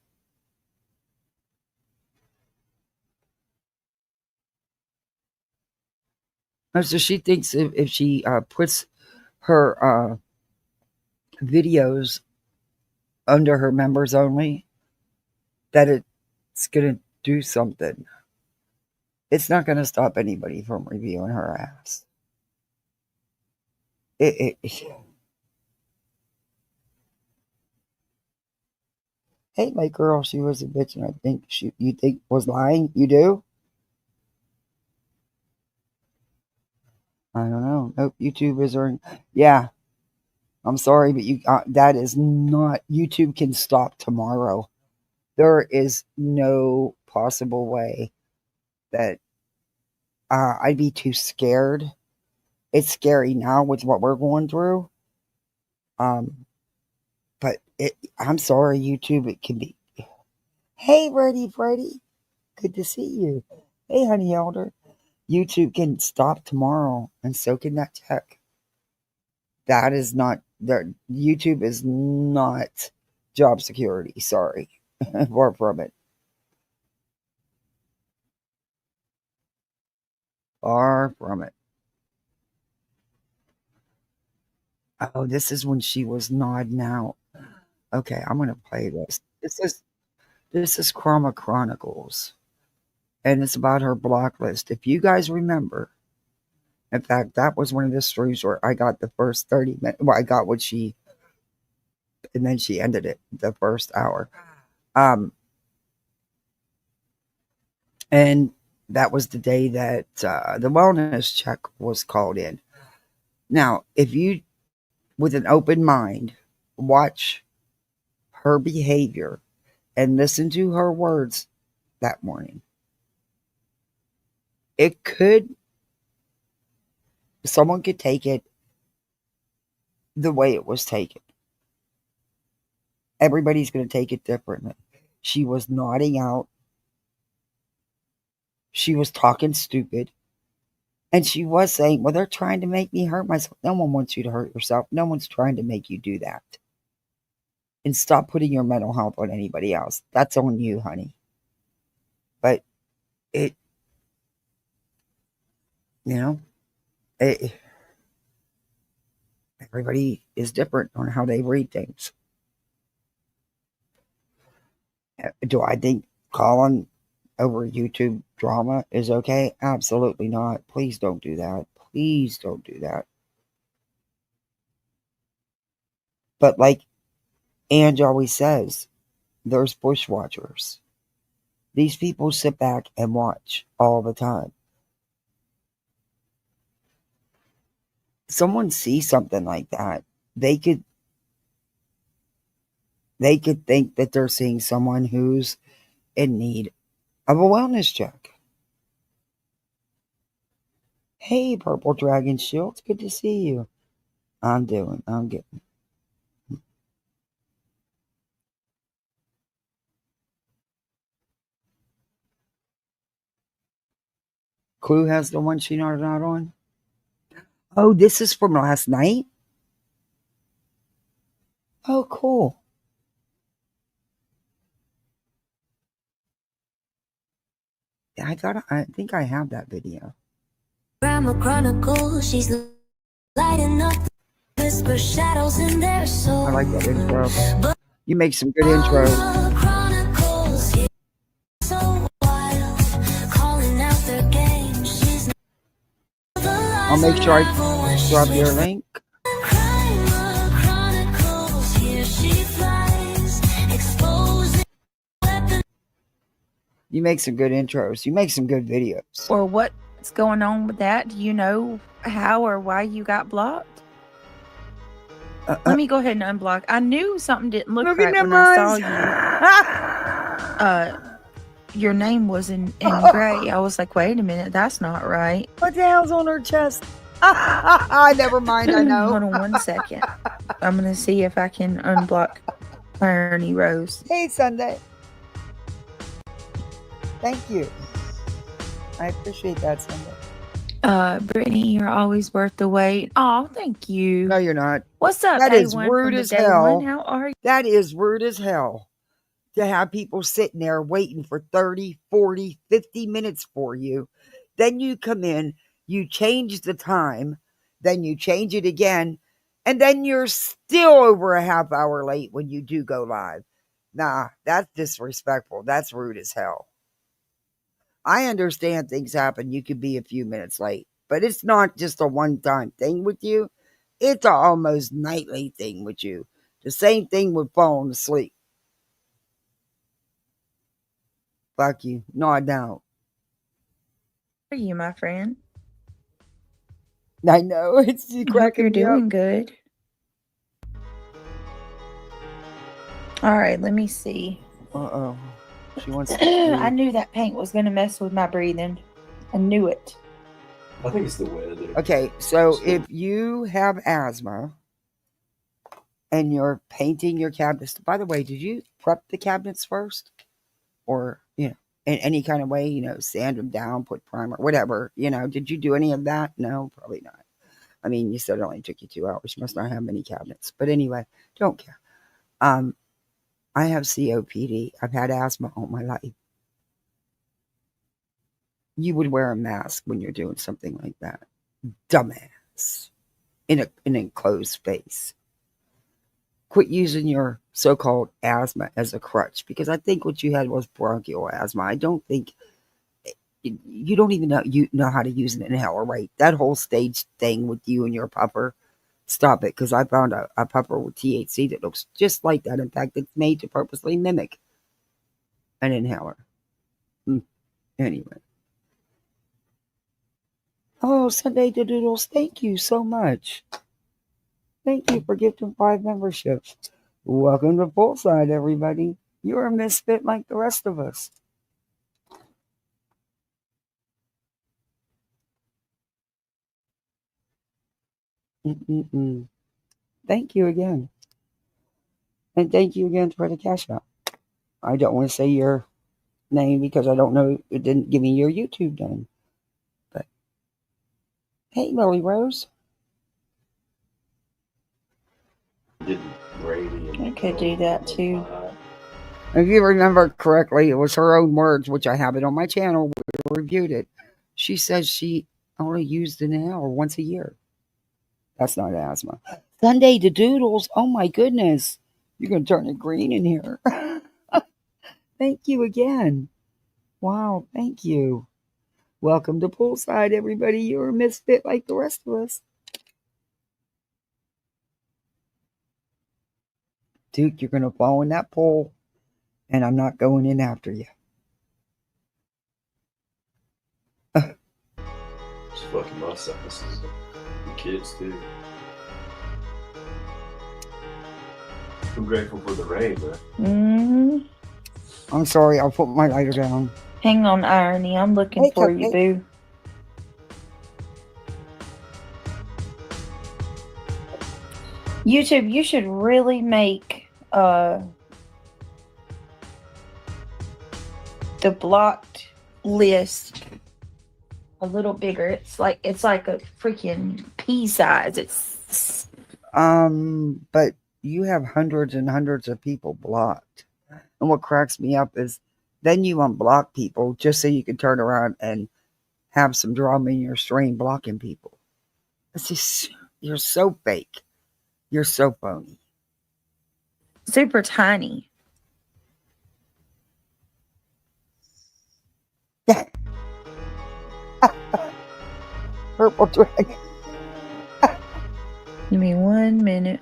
So she thinks if she puts her videos under her members only, that it's going to do something. It's not going to stop anybody from reviewing her ass. Hey, my girl, she was a bitch, and I think you think was lying. You do? I don't know. Nope. YouTube is earning. Yeah. I'm sorry, but that is not. YouTube can stop tomorrow. There is no possible way that I'd be too scared. It's scary now with what we're going through. But I'm sorry, YouTube. It can be. Hey, Freddy. Good to see you. Hey, honey elder. YouTube can stop tomorrow, and so can that tech. That is not. YouTube is not job security. Sorry. Far from it. Far from it. Oh, this is when she was nodding out. Okay, I'm gonna play this. This is Chroma Chronicles, and it's about her block list. If you guys remember, in fact, that was one of the stories where I got the first 30 minutes. Well, I got what she, and then she ended it the first hour. And that was the day that the wellness check was called in. Now, if you, with an open mind, watch her behavior and listen to her words that morning, someone could take it the way it was taken. Everybody's going to take it differently. She was nodding out. She was talking stupid. And she was saying, well, they're trying to make me hurt myself. No one wants you to hurt yourself. No one's trying to make you do that. And stop putting your mental health on anybody else. That's on you, honey. But everybody is different on how they read things. Do I think calling over YouTube drama is okay? Absolutely not. Please don't do that. Please don't do that. But like Ange always says, there's bushwatchers. These people sit back and watch all the time. Someone sees something like that, they could think that they're seeing someone who's in need of a wellness check. Hey, Purple Dragon Shields, good to see you. I'm getting. Clue has the one she nodded out on. Oh, this is from last night? Oh, cool. I think I have that video. Grandma Chronicle, she's lighting up whisper shadows in their soul. I like that intro. You make some good intros. I'll make sure I drop your link. You make some good intros. You make some good videos. Or what's going on with that? Do you know how or why you got blocked? Let me go ahead and unblock. I knew something didn't look right when I saw you. Your name was in gray. I was like, wait a minute, that's not right. What the hell's on her chest? Never mind, I know. Hold on 1 second. I'm going to see if I can unblock Ernie Rose. Hey, Sunday. Thank you. I appreciate that, Sunday. Brittany, you're always worth the wait. Oh, thank you. No, you're not. What's up? That is A1 rude from the as day hell. one? How are you? That is rude as hell to have people sitting there waiting for 30, 40, 50 minutes for you. Then you come in, you change the time, then you change it again, and then you're still over a half hour late when you do go live. Nah, that's disrespectful. That's rude as hell. I understand things happen. You could be a few minutes late, but it's not just a one-time thing with you. It's an almost nightly thing with you. The same thing with falling asleep. Fuck you. No, I don't. How are you, my friend? I know. It's I hope cracking you're me up. doing good. All right, let me see. Uh-oh. She wants I knew that paint was going to mess with my breathing. I knew it. I think it's the weather. Okay, so if you have asthma and you're painting your cabinets, by the way, did you prep the cabinets first? Or, in any kind of way, sand them down, put primer, whatever, did you do any of that? No, probably not. I mean, you said it only took you 2 hours. You must not have many cabinets. But anyway, don't care. I have COPD. I've had asthma all my life. You would wear a mask when you're doing something like that. Dumbass. In an enclosed space. Quit using your so-called asthma as a crutch, because I think what you had was bronchial asthma. I don't think you don't even know how to use an inhaler, right? That whole stage thing with you and your pupper. Stop it, because I found a pupper with THC that looks just like that. In fact, it's made to purposely mimic an inhaler. Anyway. Oh, Sunday the Doodles, thank you so much. Thank you for gifting 5 memberships. Welcome to Poolside, everybody. You're a misfit like the rest of us. Thank you again. And thank you again for the cash out. I don't want to say your name because I don't know. It didn't give me your YouTube name. But hey, Lily Rose. I could do that too. If you remember correctly, it was her own words, which I have it on my channel. We reviewed it. She says she only used an inhaler once a year. That's not asthma. Sunday the Doodles. Oh my goodness. You're going to turn it green in here. Thank you again. Wow. Thank you. Welcome to Poolside, everybody. You're a misfit like the rest of us. Duke, you're going to fall in that pool, and I'm not going in after you. It's fucking my size. The kids, too. I'm grateful for the rain, man. I'm sorry. I'll put my lighter down. Hang on, Irony. I'm looking for you, boo. YouTube, you should really make the blocked list a little bigger. It's like a freaking pea size. But you have hundreds and hundreds of people blocked. And what cracks me up is then you unblock people just so you can turn around and have some drama in your stream blocking people. It's just, you're so fake. You're so phony. Super tiny. Purple dragon. Give me 1 minute.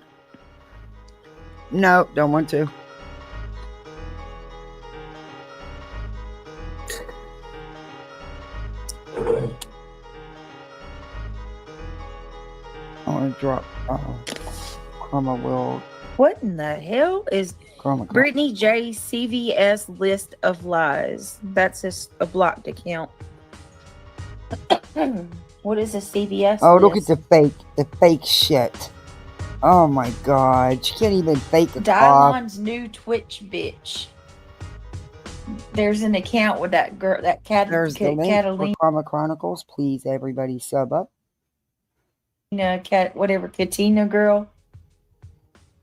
No, don't want to. I want to drop Chroma will. What in the hell is Chroma Brittany J CVS list of lies? That's just a blocked account. What is a CVS? Oh, list? look at the fake shit. Oh my God, she can't even fake a Dylon's new Twitch bitch. There's an account with that girl, that cat. There's the link Catalina. for Chroma Chronicles. Please, everybody, sub up. Whatever, Katina girl.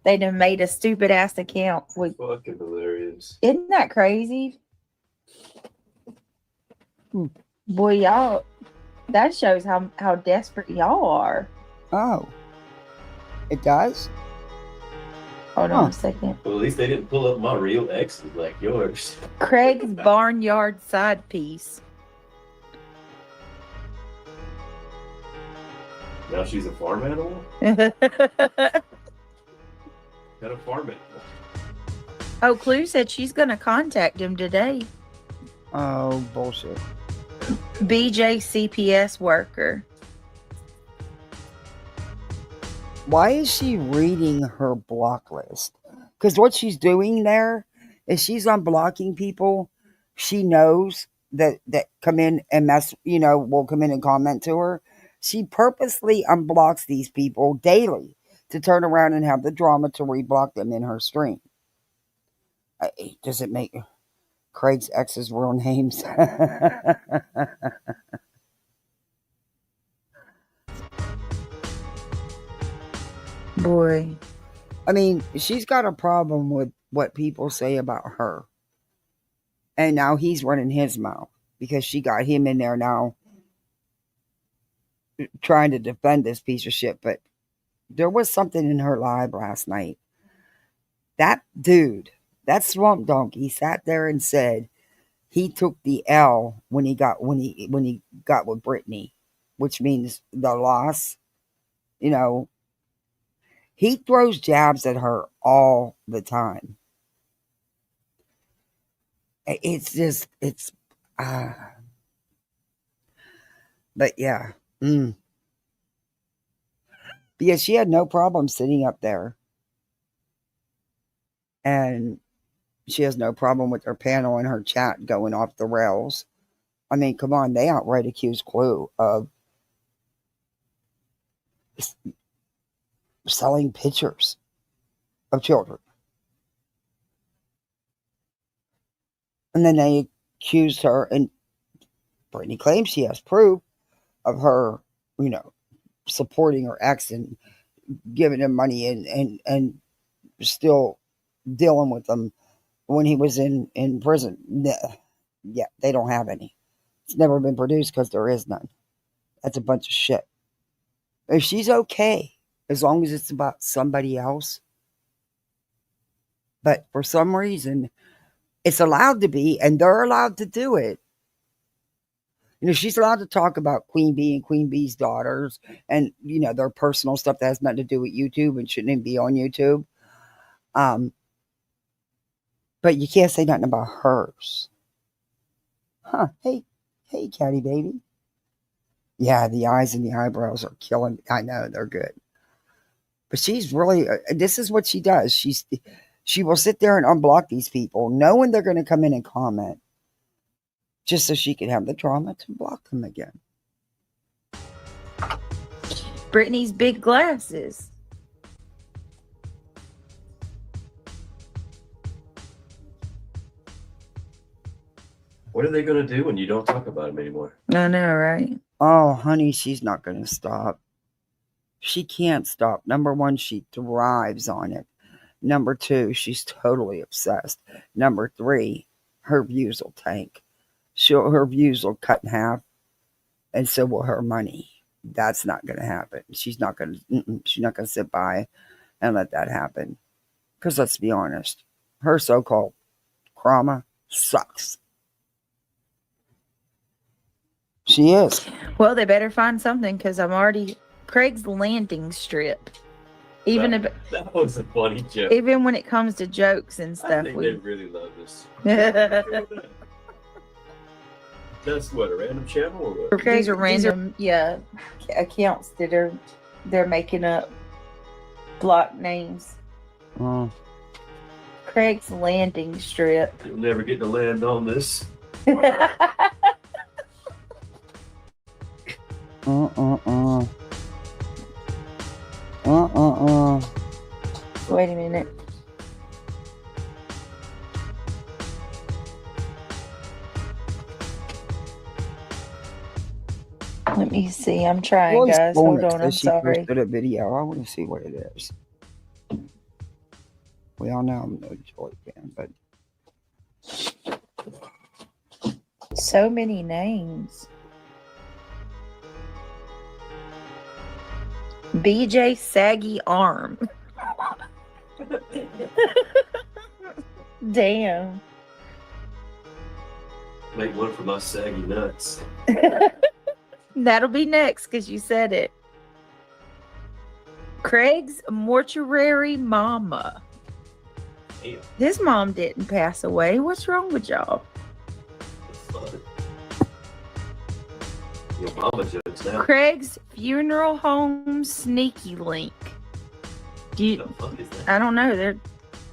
They done made a stupid ass account. Fucking hilarious. Isn't that crazy? Boy, y'all, that shows how desperate y'all are. Oh. It does? Hold on a second. Well, at least they didn't pull up my real exes like yours. Craig's barnyard side piece. Now she's a farm animal? What kind of farm animal? Oh, Clue said she's going to contact him today. Oh, bullshit. BJ CPS worker. Why is she reading her block list? Because what she's doing there is she's unblocking people she knows that come in and will come in and comment to her. She purposely unblocks these people daily to turn around and have the drama to reblock them in her stream. Does it make Craig's ex's real names? Boy. I mean, she's got a problem with what people say about her. And now he's running his mouth because she got him in there now trying to defend this piece of shit. But there was something in her live last night. That dude, that swamp donkey, sat there and said he took the L when he got with Brittany, which means the loss. You know, he throws jabs at her all the time. It's just, but yeah. Because she had no problem sitting up there. And she has no problem with her panel and her chat going off the rails. I mean, come on, they outright accused Clue of selling pictures of children. And then they accused her, and Brittany claims she has proof of her, you know, supporting her ex and giving him money and still dealing with him when he was in prison. Yeah, they don't have any. It's never been produced because there is none. That's a bunch of shit. If she's okay, as long as it's about somebody else. But for some reason, it's allowed to be, and they're allowed to do it. You know, she's allowed to talk about Queen Bee and Queen Bee's daughters and, you know, their personal stuff that has nothing to do with YouTube and shouldn't even be on YouTube. But you can't say nothing about hers. Huh. Hey, catty baby. Yeah, the eyes and the eyebrows are killing. I know, they're good. But she's really, this is what she does. She will sit there and unblock these people, knowing they're going to come in and comment, just so she can have the drama to block them again. Brittany's big glasses. What are they going to do when you don't talk about them anymore? I know, right? Oh, honey, she's not going to stop. She can't stop. Number one, she thrives on it. Number two, she's totally obsessed. Number three, her views will tank. Her views will cut in half, and so will her money. That's not going to happen. She's not going to sit by and let that happen. Because let's be honest, her so-called karma sucks. She is. Well, they better find something because I'm already Craig's Landing strip. Even that was a funny joke. Even when it comes to jokes and stuff, I think they really love this. That's what, a random channel or what? These are random, accounts that they're making up block names. Craig's Landing strip. You'll never get to land on this. Wait a minute. Let me see. I'm trying, guys. Hold on. I'm sorry. Posted a video. I want to see what it is. We all know I'm no Joy fan, but so many names. BJ Saggy Arm. Damn. Make one for my saggy nuts. That'll be next because you said it. Craig's Mortuary Mama. Damn. His mom didn't pass away. What's wrong with y'all? Your mama jokes now. Craig's Funeral Home Sneaky Link. The fuck is that? I don't know. They're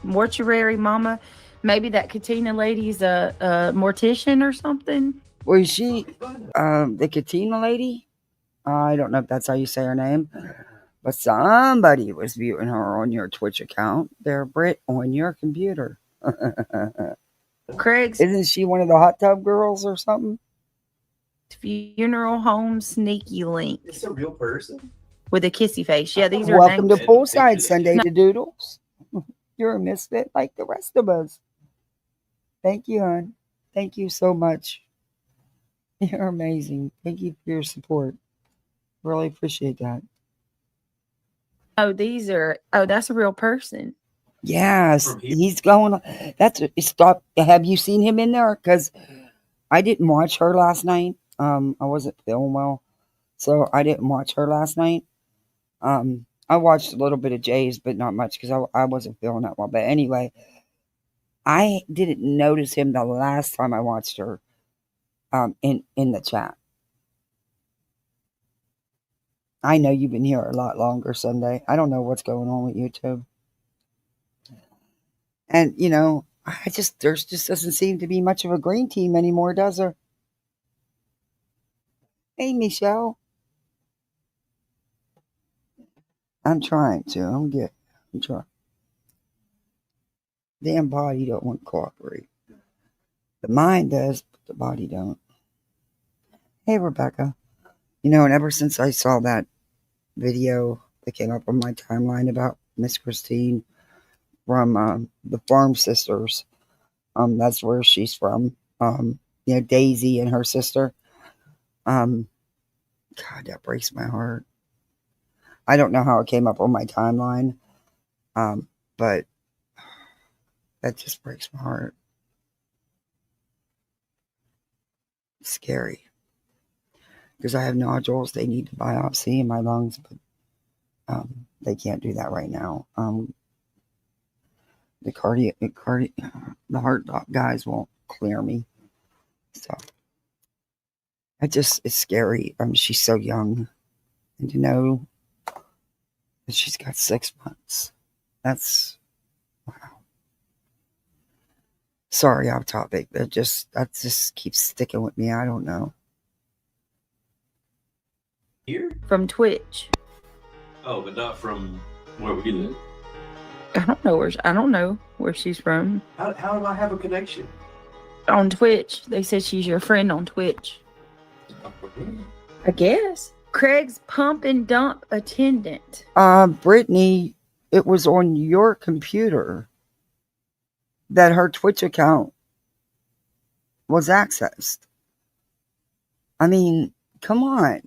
Mortuary Mama. Maybe that Katina lady's a mortician or something. Was she the Katina lady? I don't know if that's how you say her name. But somebody was viewing her on your Twitch account. There, Britt, on your computer. Craig's. Isn't she one of the hot tub girls or something? Funeral Home Sneaky Link. It's a real person? With a kissy face. Yeah, these are Welcome names. to Poolside Sunday to Doodles. You're a misfit like the rest of us. Thank you, hon. Thank you so much. You're amazing. Thank you for your support. Really appreciate that. Oh, that's a real person. Yes, he's going. Stop. Have you seen him in there? Because I didn't watch her last night. I wasn't feeling well, so I didn't watch her last night. I watched a little bit of Jay's, but not much because I wasn't feeling that well. But anyway, I didn't notice him the last time I watched her. In the chat. I know you've been here a lot longer, Sunday. I don't know what's going on with YouTube. And, there's just doesn't seem to be much of a green team anymore, does there? Hey, Michelle. I'm trying to. I'm trying. Damn body don't want to cooperate. The mind does, but the body don't. Hey, Rebecca. And ever since I saw that video that came up on my timeline about Miss Christine from the Farm Sisters, that's where she's from. Daisy and her sister. God, that breaks my heart. I don't know how it came up on my timeline, but that just breaks my heart. It's scary. Because I have nodules, they need to biopsy in my lungs, but they can't do that right now. The heart doc guys won't clear me. So it's scary. She's so young, and to know that she's got 6 months. That's wow. Sorry, off topic. That just keeps sticking with me. I don't know. Here? From Twitch. Oh, but not from where we live. I don't know where she's from. How do I have a connection? On Twitch. They said she's your friend on Twitch. I guess. Craig's pump and dump attendant. Brittany, it was on your computer that her Twitch account was accessed. I mean, come on.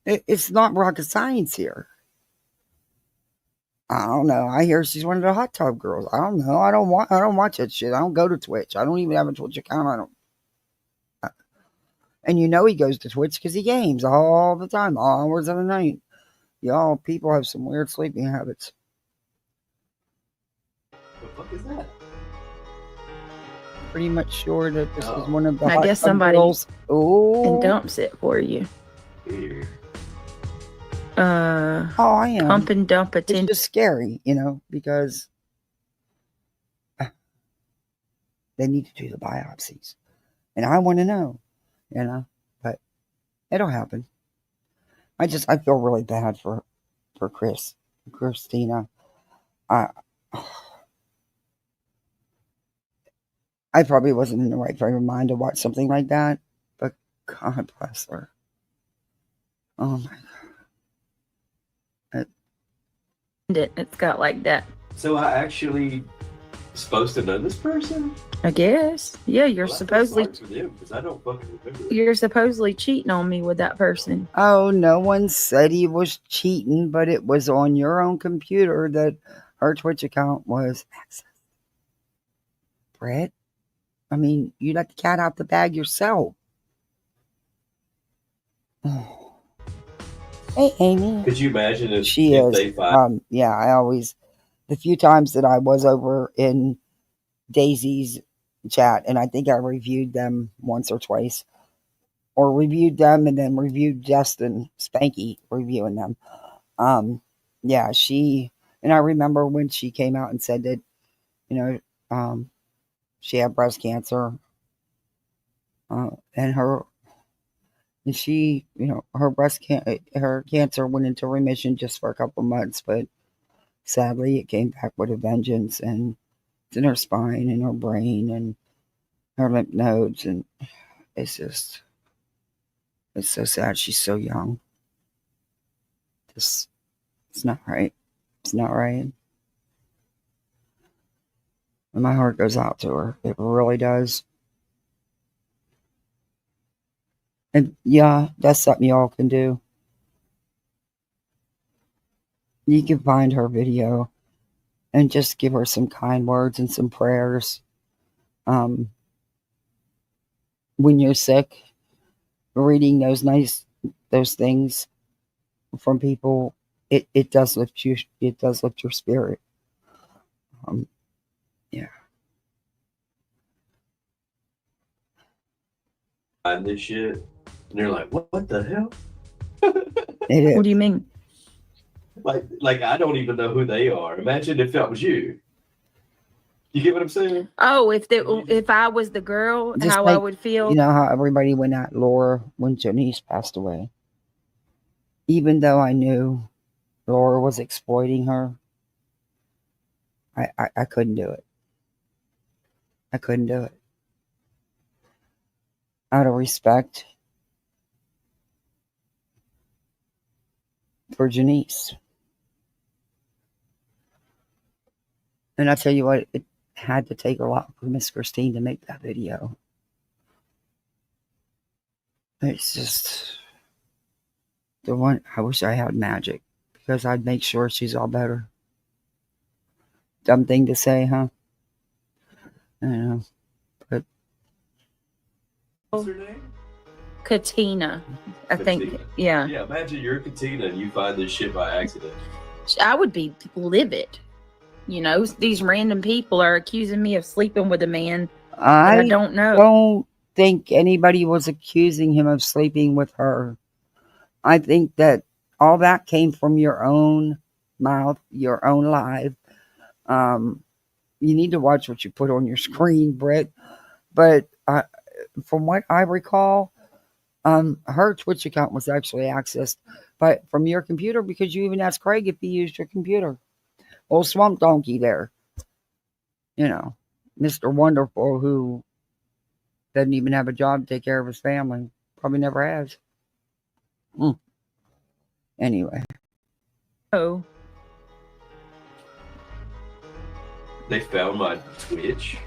It's not rocket science here. I don't know. I hear she's one of the hot tub girls. I don't know. I don't watch that shit. I don't go to Twitch. I don't even have a Twitch account. And he goes to Twitch because he games all the time, all hours of the night. Y'all, people have some weird sleeping habits. The fuck is that? Pretty much sure that this is one of the I hot guess tub somebody girls. and dumps it for you. Here. I am. Pump and dump It's attendant. just scary, because they need to do the biopsies. And I want to know, but it'll happen. I feel really bad for Christina. I probably wasn't in the right frame of mind to watch something like that, but God bless her. Oh my God. It's got like that. So I actually supposed to know this person? I guess. Yeah, you're supposedly because I don't fucking remember. you're supposedly cheating on me with that person. Oh, no one said he was cheating, but it was on your own computer that her Twitch account was accessed. Brett, I mean, you let the cat out the bag yourself. Oh. Hey, Amy. Could you imagine if they find? Yeah, the few times that I was over in Daisy's chat, and I think I reviewed them once or twice, or reviewed them and then reviewed Justin Spanky reviewing them. Yeah, and I remember when she came out and said that, she had breast cancer, and she, her cancer went into remission just for a couple months, but sadly it came back with a vengeance, and it's in her spine and her brain and her lymph nodes, and it's so sad. She's so young. It's not right. It's not right. And my heart goes out to her. It really does. And yeah, that's something y'all can do. You can find her video and just give her some kind words and some prayers. When you're sick, reading those things from people, it does lift you. It does lift your spirit. Yeah. Find this shit, and they're like, "What the hell?" What do you mean? Like I don't even know who they are. Imagine if that was you. You get what I'm saying? Oh, if I was the girl, Just how like, I would feel. You know how everybody went at Laura when Janice passed away. Even though I knew Laura was exploiting her, I couldn't do it. I couldn't do it. Out of respect for Janice. And I tell you what, it had to take a lot for Miss Christine to make that video. It's just the one. I wish I had magic, because I'd make sure she's all better. Dumb thing to say, huh? I know. But What's her name? Katina, I think. Katina. Yeah. Yeah, imagine you're Katina and you find this shit by accident. I would be livid. You know, these random people are accusing me of sleeping with a man that I don't know. Don't think anybody was accusing him of sleeping with her. I think that all that came from your own mouth, your own live. You need to watch what you put on your screen, Britt. But from what I recall, her Twitch account was actually accessed from your computer, because you even asked Craig if he used your computer. Old Swamp Donkey there. You know, Mr. Wonderful, who doesn't even have a job to take care of his family. Probably never has. Anyway. Oh. They found my Twitch.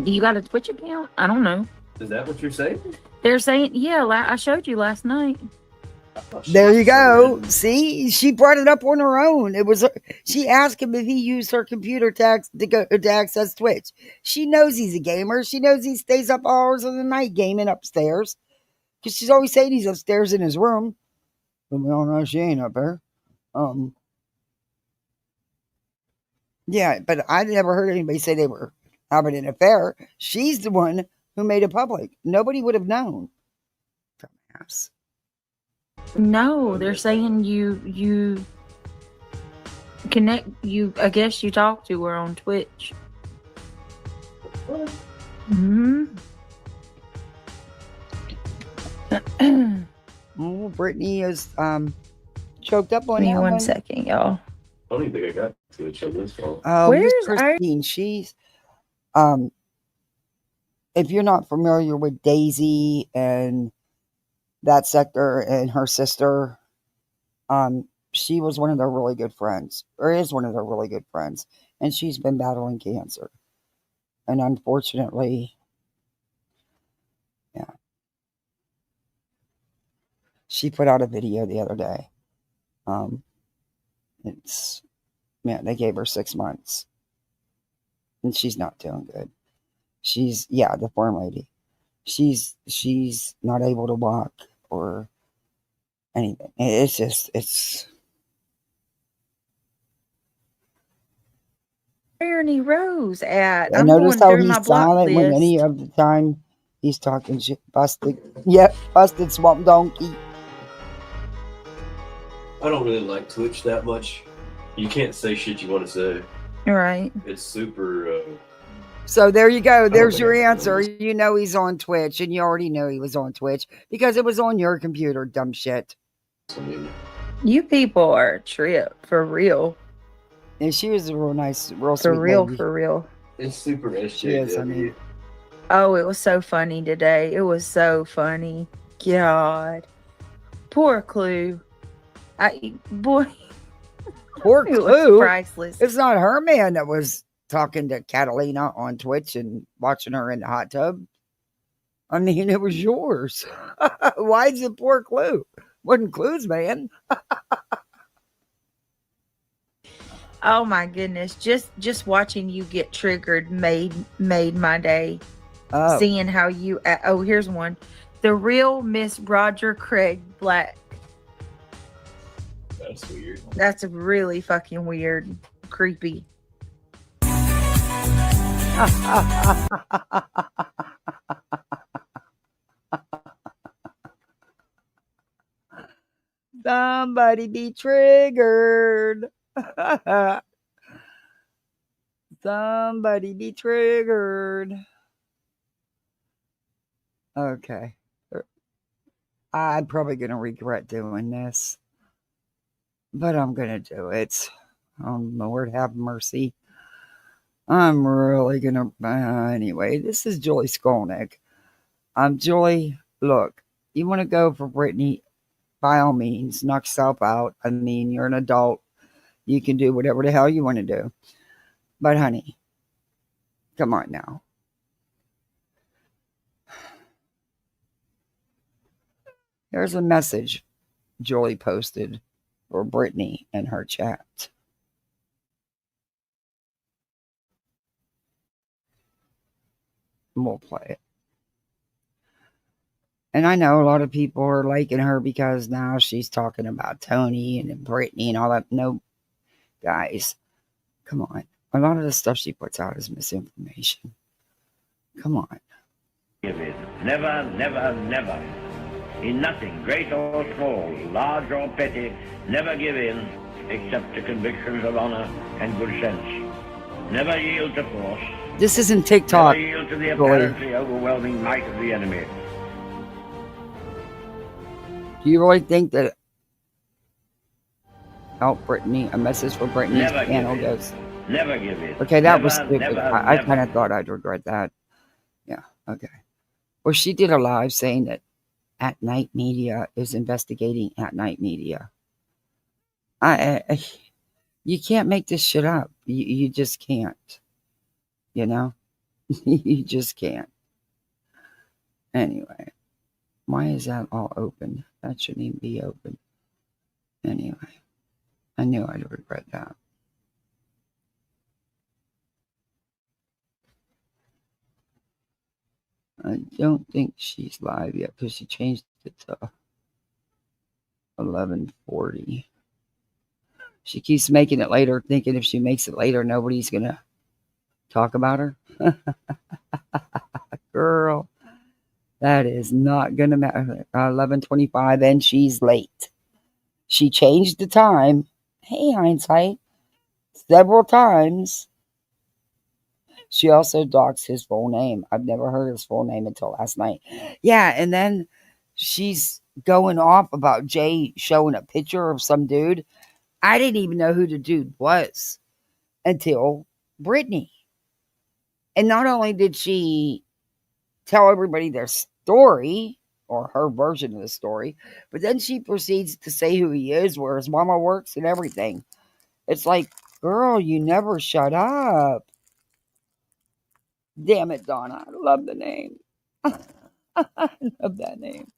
You got a Twitch account? I don't know. Is that what you're saying? They're saying, yeah, I showed you last night. There you go. See, she brought it up on her own. She asked him if he used her computer to access Twitch. She knows he's a gamer. She knows he stays up hours of the night gaming upstairs, because she's always saying he's upstairs in his room. But we all know she ain't up there. Yeah, but I never heard anybody say they were having an affair. She's the one who made it public. Nobody would have known. Dumbass. No, they're saying you connect. I guess you talked to her on Twitch. Hmm. Oh, Brittany is choked up on Give me that one second, y'all. I don't even think I got Twitch on this phone. Where's Christine? She's if you're not familiar with Daisy and that sector and her sister, she was one of their really good friends, or is one of their really good friends, and she's been battling cancer. And unfortunately, yeah, she put out a video the other day. They gave her 6 months, and she's not doing good. She's the farm lady. She's not able to walk or anything. It's Ernie Rose at. I I'm noticed going how through my he's block silent when list. any of the time he's talking shit. Busted. Yep, busted Swamp Donkey. I don't really like Twitch that much. You can't say shit you want to say. Right. It's super. So there you go. There's your answer. You know he's on Twitch, and you already knew he was on Twitch because it was on your computer, dumb shit. You people are a trip, for real. And she was a real nice, real sweet For real, lady. for real. It's super SJW. She is, I mean. Oh, it was so funny today. It was so funny. God. Poor Clue. Boy. Poor It was Clue. priceless. It's not her man that was talking to Catalina on Twitch and watching her in the hot tub. I mean, it was yours. Why is it poor Clue? Wasn't Clue's, man. Oh my goodness. Just watching you get triggered made my day. Oh, Seeing how you here's one. The real Miss Roger Craig Black. That's weird. That's really fucking weird. Creepy. Somebody be triggered. Somebody be triggered. Okay. I'm probably going to regret doing this, but I'm going to do it. Oh, Lord have mercy. I'm really going to. Anyway, this is Julie Skolnick. Julie, look, you want to go for Brittany? By all means, knock yourself out. I mean, you're an adult. You can do whatever the hell you want to do. But, honey, come on now. There's a message Julie posted for Brittany in her chat. We'll play it. And I know a lot of people are liking her because now she's talking about Tony and Brittany and all that. No, guys, come on. A lot of the stuff she puts out is misinformation. Come on. Never, never, never. In nothing, great or small, large or petty, never give in except to convictions of honor and good sense. Never yield to force. This isn't TikTok. Never yield to the apparently overwhelming might of the enemy. Do you really think that Brittany, a message for Brittany's Never panel goes? Never give in. Okay, that never, was stupid. Never, I never. kind of thought I'd regret that. Yeah, okay. Well, she did a live saying that At Night Media is investigating At Night Media. You can't make this shit up. You just can't. You know? You just can't. Anyway. Why is that all open? That shouldn't even be open. Anyway. I knew I'd regret that. I don't think she's live yet because she changed it to 11:40. She keeps making it later, thinking if she makes it later, nobody's going to talk about her. Girl, that is not going to matter. 11:25 and she's late. She changed the time. Hey, hindsight. Several times. She also doxed his full name. I've never heard his full name until last night. Yeah, and then she's going off about Jay showing a picture of some dude. I didn't even know who the dude was until Brittany. And not only did she tell everybody their story, or her version of the story, but then she proceeds to say who he is, where his mama works, and everything. It's like, girl, you never shut up. Damn it, Donna. I love the name. I love that name.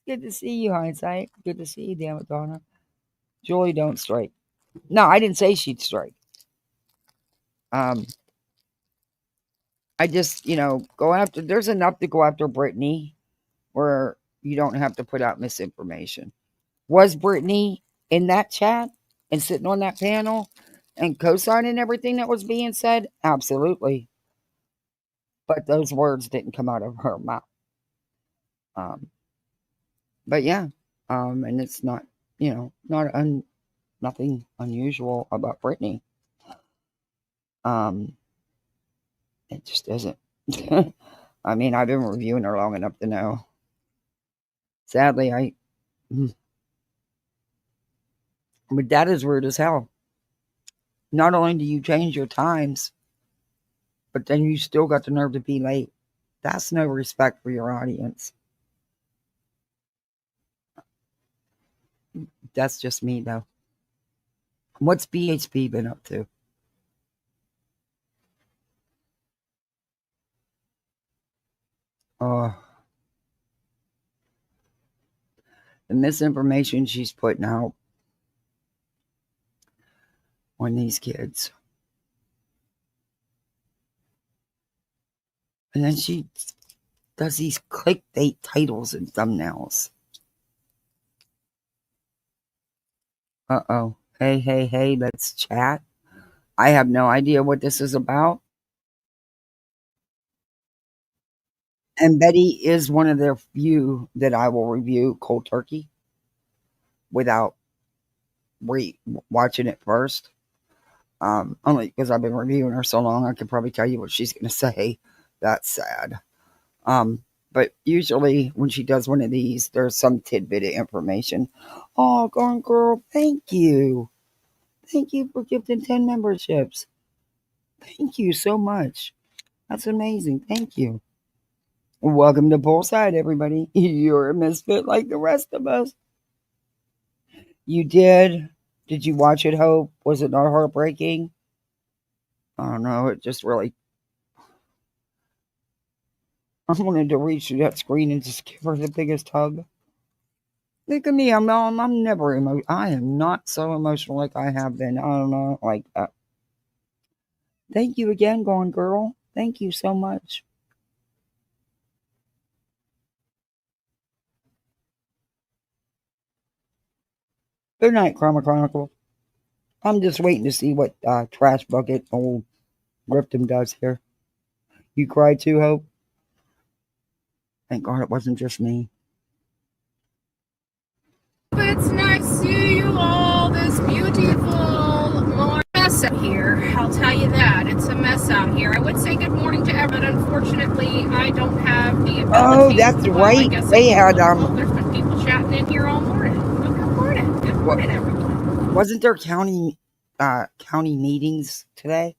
Good to see you, hindsight. Good to see you, damn it, Donna. Julie, don't strike. No, I didn't say she'd strike. I just, go after, there's enough to go after Brittany where you don't have to put out misinformation. Was Brittany in that chat and sitting on that panel and co-signing everything that was being said? Absolutely. But those words didn't come out of her mouth. But yeah, and it's not, nothing unusual about Brittany. It just isn't. I mean, I've been reviewing her long enough to know. Sadly, but that is weird as hell. Not only do you change your times, but then you still got the nerve to be late. That's no respect for your audience. That's just me, though. What's BHP been up to? The misinformation she's putting out on these kids. And then she does these clickbait titles and thumbnails. Uh-oh. Hey, let's chat. I have no idea what this is about. And Betty is one of their few that I will review cold turkey without watching it first. Only because I've been reviewing her so long, I could probably tell you what she's going to say. That's sad. But usually when she does one of these, there's some tidbit of information. Oh, Gone Girl, thank you. Thank you for gifting 10 memberships. Thank you so much. That's amazing. Thank you. Welcome to Poolside, everybody. You're a misfit like the rest of us. You did? Did you watch it, Hope? Was it not heartbreaking? I don't know. It just really... I wanted to reach through that screen and just give her the biggest hug. Look at me. I'm never emotional. I am not so emotional like I have been. I don't know. Like that. Thank you again, Gone Girl. Thank you so much. Good night, Chroma Chronicle. I'm just waiting to see what trash bucket old Ripton does here. You cried too, Hope? Thank God it wasn't just me. It's nice to see you all this beautiful morning. Mess out here, I'll tell you that. It's a mess out here. I would say good morning to everyone. Unfortunately, I don't have the ability. Oh, that's right. They had there's been people chatting in here all morning. Well, good morning. Good morning, everyone. Wasn't there county meetings today?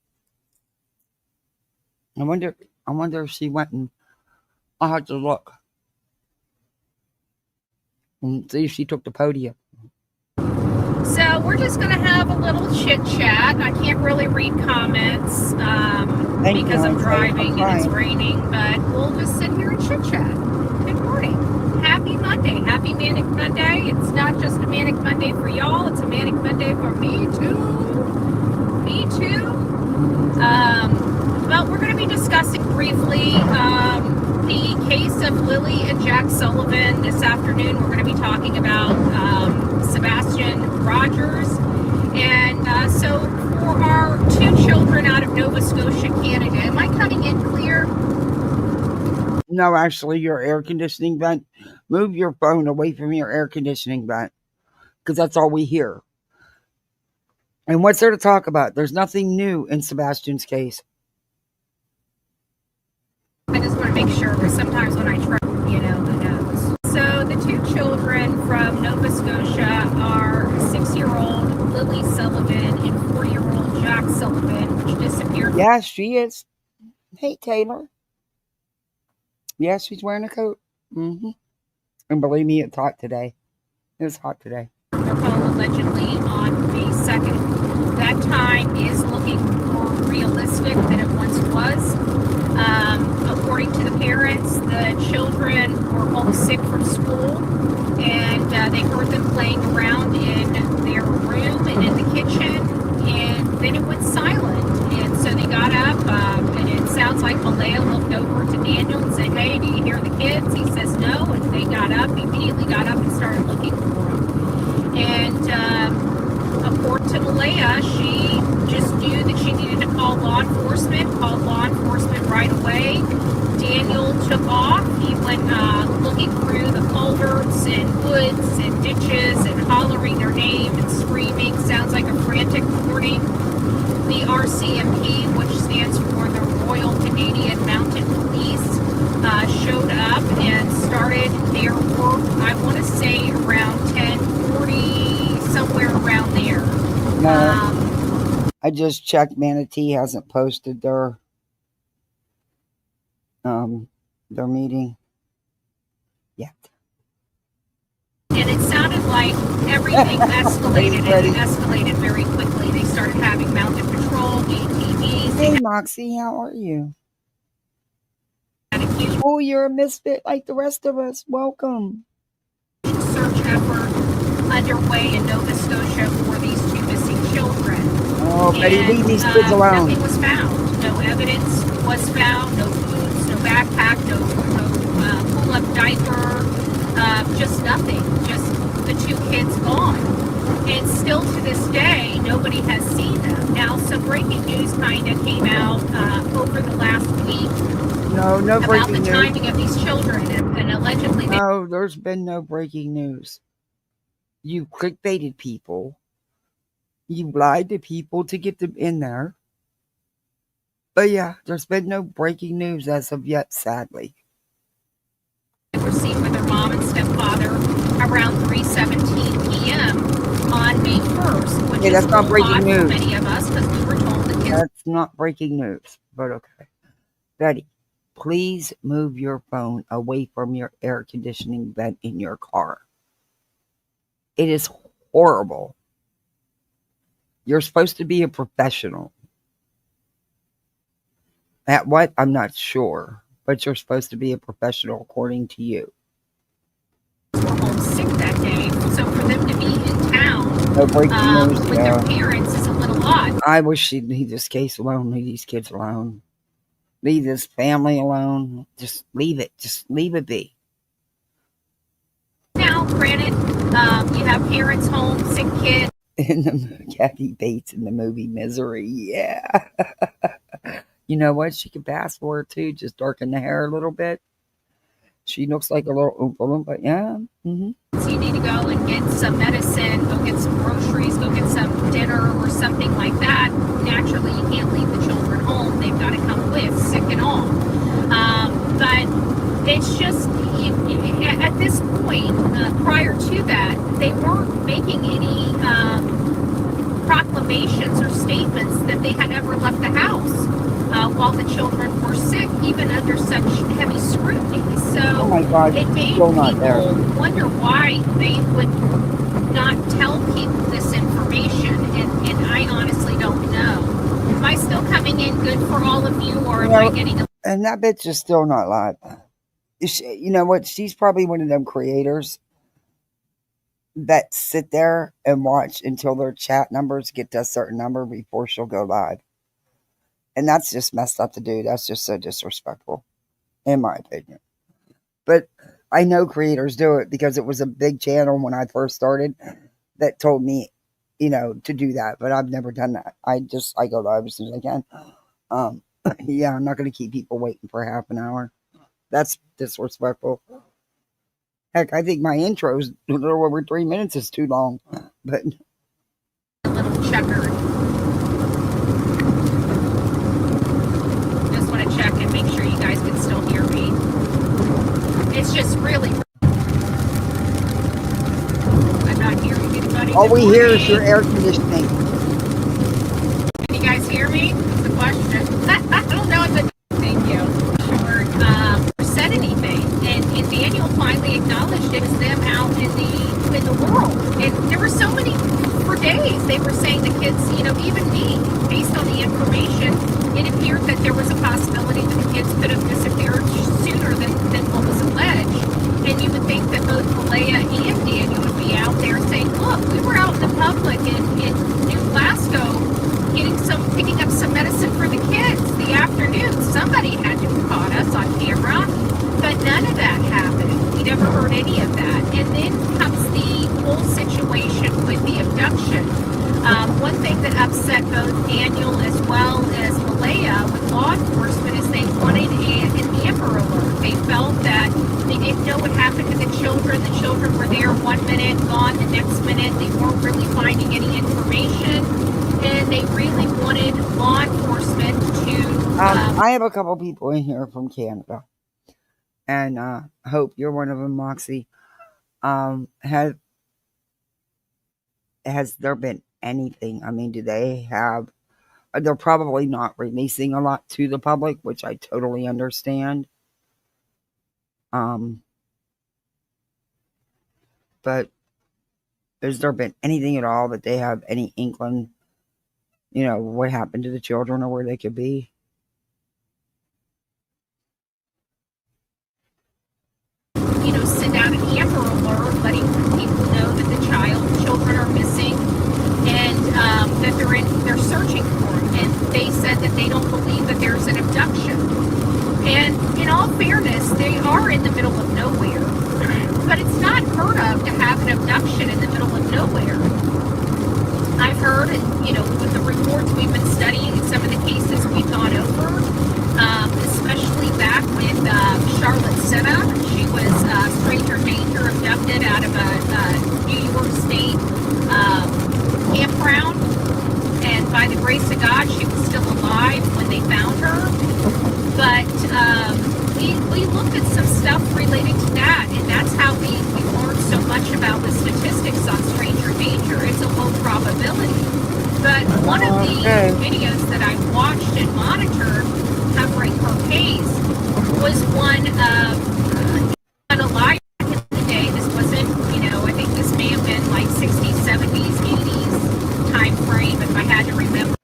I wonder if she went and I'll have to look and see if she took the podium. So we're just going to have a little chit chat. I can't really read comments because I'm driving and it's raining, but we'll just sit here and chit chat. Good morning. Happy Monday. Happy Manic Monday. It's not just a Manic Monday for y'all. It's a Manic Monday for me too. Me too. But we're going to be discussing briefly the case of Lily and Jack Sullivan this afternoon. We're going to be talking about Sebastian Rogers. And so for our 2 children out of Nova Scotia, Canada, am I coming in clear? No, actually, your air conditioning vent. Move your phone away from your air conditioning vent because that's all we hear. And what's there to talk about? There's nothing new in Sebastian's case. I just want to make sure, because sometimes when I try, who knows. So the 2 children from Nova Scotia are 6-year-old Lily Sullivan and 4-year-old Jack Sullivan, which disappeared. Yeah, she is. Hey, Taylor. Yeah, she's wearing a coat. Mm-hmm. And believe me, it's hot today. It's hot today. Their phone allegedly on May 2nd. That time is looking more realistic than it once was. According to the parents, the children were homesick from school, and they heard them playing around in their room and in the kitchen, and then it went silent. And so they got up, and it sounds like Malaya looked over to Daniel and said, "Hey, do you hear the kids?" He says no, and they got up, immediately got up and started looking for them. And according to Malaya, she just knew that she needed to call law enforcement right away. Daniel took off. He went looking through the culverts and woods and ditches and hollering their name and screaming. Sounds like a frantic morning. The RCMP, which stands for the Royal Canadian Mounted Police, showed up and started their work, I want to say around 10:40, somewhere around there. I just checked. Manatee hasn't posted their meeting yet. And it sounded like everything escalated, and it escalated very quickly. They started having mounted patrol, ATVs. Hey, Moxie, how are you? Had a huge Oh, you're a misfit like the rest of us. Welcome. Search effort underway in Nova Scotia for these two missing children. Oh, Betty, leave these kids alone. Nothing was found. No evidence was found. No foods, no backpack, no pull-up diaper, just nothing. Just the two kids gone. And still to this day, nobody has seen them. Now, some breaking news kind of came out over the last week. No about breaking the news. timing of these children, and allegedly. No, there's been no breaking news. You clickbaited people. You lied to people to get them in there. But yeah, there's been no breaking news as of yet, sadly. They were seen with their mom and stepfather around 3:17 p.m. on May 1st, which is that's not breaking odd news. for many of us because we were told the kids. That's not breaking news, but okay. Betty, please move your phone away from your air conditioning vent in your car. It is horrible. You're supposed to be a professional. At what? I'm not sure. But you're supposed to be a professional according to you. Were home sick that day, so for them to be in town No breaking news, with their parents is a little odd. I wish she'd leave this case alone. Leave these kids alone. Leave this family alone. Just leave it. Just leave it be. Now, granted, you have parents home, sick kids. In the Kathy Bates in the movie Misery, yeah. You know what? She could pass for it too. Just darken the hair a little bit. She looks like a little Oompa Loompa, yeah. Mm-hmm. So you need to go and get some medicine, go get some groceries, go get some dinner or something like that. Naturally, you can't leave the children home. They've got to come with, sick and all. But it's just, at this point, prior to that, they weren't making any proclamations or statements that they had ever left the house while the children were sick, even under such heavy scrutiny. So oh my God, it made still people not there. wonder why they would not tell people this information, and I honestly don't know. Am I still coming in good for all of you, or am I getting a... And that bitch is still not live. You know what? She's probably one of them creators that sit there and watch until their chat numbers get to a certain number before she'll go live. And that's just messed up to do. That's just so disrespectful, in my opinion. But I know creators do it because it was a big channel when I first started that told me, to do that. But I've never done that. I go live as soon as I can. Yeah, I'm not going to keep people waiting for half an hour. That's disrespectful. Heck, I think my intro's a little over 3 minutes is too long. But a little checkered. Just want to check and make sure you guys can still hear me. It's just really... I'm not hearing anybody. All we hear is your air conditioning. Can you guys hear me? That's the question. I don't know if it... Thank you. Or said anything. And Daniel finally acknowledged it was them out in the world. And there were so many... For days, they were saying the kids, even me, based on the information, it appeared that there was a possibility that the kids could have disappeared sooner than what was alleged. And you would think that both Malaya and Daniel would be out there saying, look, we were out in the public in New Glasgow picking up some medicine for the kids the afternoon. Somebody had to have caught us on camera, but none of that happened. We never heard any of that. And then comes the whole situation with the abduction. One thing that upset both Daniel as well as Malaya with law enforcement is they wanted an Amber Alert. They felt that they didn't know what happened to the children. The children were there 1 minute, gone the next minute. They weren't really finding any information. And they really wanted law enforcement to... I have a couple people in here from Canada. And Hope, you're one of them, Moxie. Has there been anything? I mean, do they have... They're probably not releasing a lot to the public, which I totally understand. But has there been anything at all that they have any inkling, what happened to the children or where they could be? searching for him, and they said that they don't believe that there's an abduction. And in all fairness, they are in the middle of nowhere, but it's not heard of to have an abduction in the middle of nowhere. I've heard, and with the reports we've been studying and some of the cases we've gone over, especially back with Charlotte Senna, she was stranger danger abducted out of a New York State campground, and by the grace of God, she was still alive when they found her. But we looked at some stuff related to that, and that's how we learned so much about the statistics on stranger danger. It's a low probability. But one of the videos that I watched and monitored covering her case was one of unalive back in the day. This wasn't, I think this may have been like 60s, 70s, 80s time frame, if I had to remember.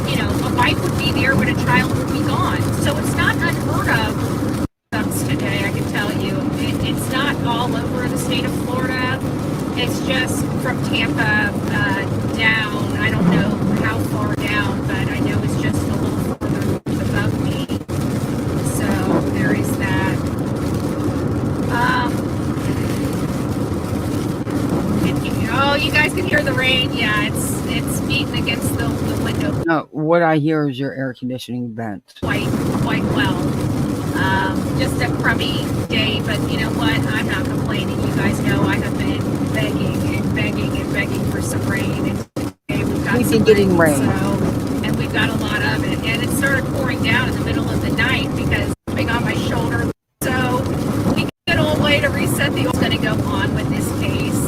A wife would be there, but a child would be gone. So it's not unheard of today, I can tell you. It's not all over the state of Florida. It's just from Tampa down. I don't know how far down, but I know it's just a little further above me. So there is that. You guys can hear the rain. Yeah, it's beating against the window. No, what I hear is your air conditioning vent. Quite well. Just a crummy day, but you know what? I'm not complaining. You guys know I have been begging for some rain. And today we've been getting rain. And we've got a lot of it. And it started pouring down in the middle of the night because it's coming on my shoulder. So we get all the way to reset the what's going to go on with this case.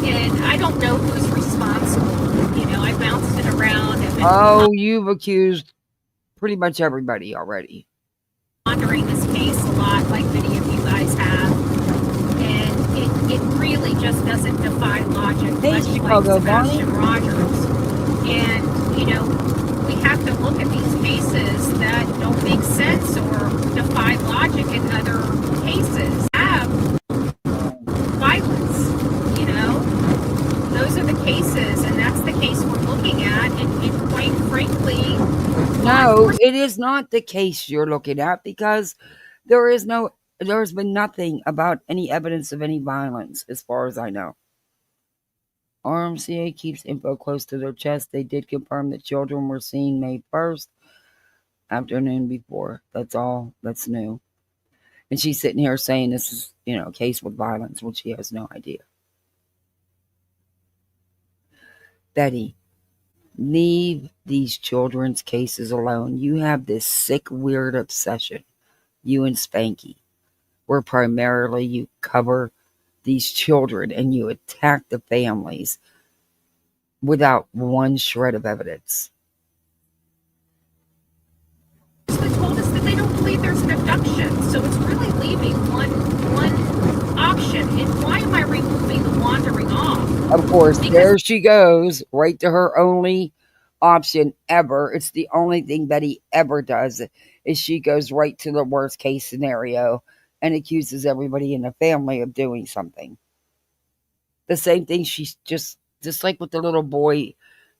And I don't know who's responsible. I bounced it around. You've accused pretty much everybody already. Pondering this case a lot, like many of you guys have, and it really just doesn't defy logic, much like Sebastian Rogers. And we have to look at these cases that don't make sense or defy logic in other cases. Have violence, those are the cases, and that's the case we're looking at. And quite frankly, no, it is not the case you're looking at, because there's been nothing about any evidence of any violence as far as I know. RMCA keeps info close to their chest. They did confirm that children were seen May 1st, afternoon before. That's all that's new. And she's sitting here saying this is, a case with violence, when she has no idea. Betty, leave these children's cases alone. You have this sick, weird obsession, you and Spanky, where primarily you cover these children and you attack the families without one shred of evidence. They told us that they don't believe there's an abduction, so it's really leaving one option. And why am I removing the wandering off? Of course, there she goes, right to her only option ever. It's the only thing Betty ever does, is she goes right to the worst case scenario and accuses everybody in the family of doing something. The same thing she's just like with the little boy,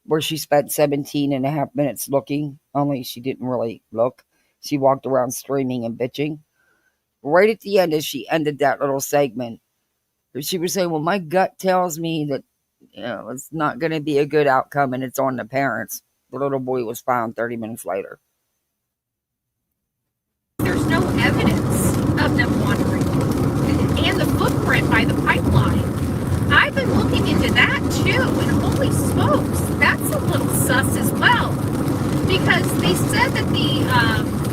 where she spent 17 and a half minutes looking, only she didn't really look. She walked around screaming and bitching. Right at the end, as she ended that little segment, she was saying, well, my gut tells me that it's not going to be a good outcome, and it's on the parents. The little boy was found 30 minutes later. There's no evidence of them wandering, and the footprint by the pipeline. I've been looking into that too, and holy smokes, that's a little sus as well, because they said that the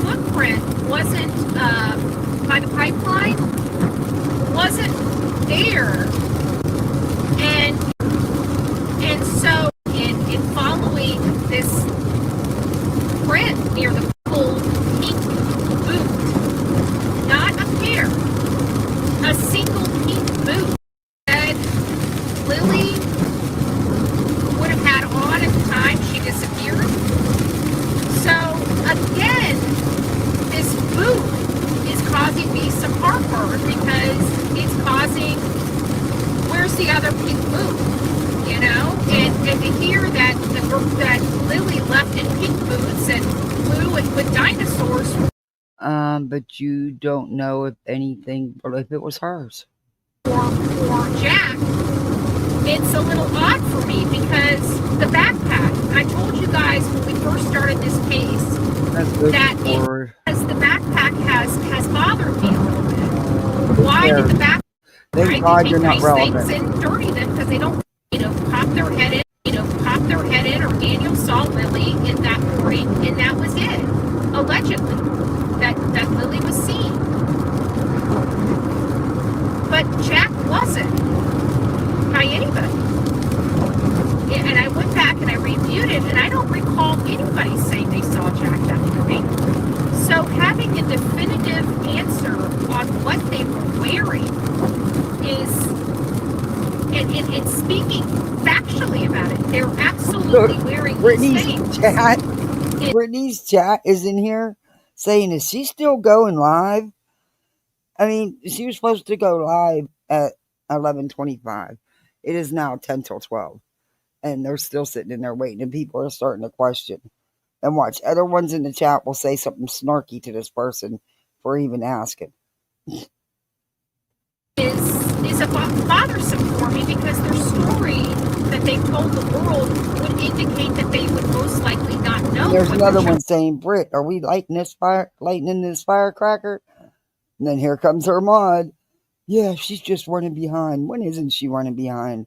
footprint wasn't by the pipeline wasn't there, and so in following this print near the full pink boot, not a pair, a single pink boot that Lily would have had on at the time she disappeared. So again, this boot is causing me some heartburn, because it's causing, where's the other pink boot? And to hear that with dinosaurs. But you don't know if it was hers. Or Jack. It's a little odd for me because the backpack, I told you guys when we first started this case the backpack has bothered me a little bit. Why did the backpack Thank God you're not relevant. and dirty them because they don't, pop their head in, or Daniel saw Lily in that morning and that was it. Allegedly. That Lily was seen. But Jack wasn't by anybody. And I went back and I reviewed it, and I don't recall anybody saying they saw Jack that morning. So having a definitive answer on what they were wearing is, and speaking factually about it, they're absolutely wearing these things. Brittany's chat is in here saying, is she still going live? I mean, she was supposed to go live at 11:25. It is now 10 till 12. And they're still sitting in there waiting, and people are starting to question. And watch, other ones in the chat will say something snarky to this person for even asking. Is bothersome for me because their story that they told the world would indicate that they would most likely not know. There's another one saying, Britt, are we lighting this firecracker? And then here comes her mod. Yeah, she's just running behind. When isn't she running behind?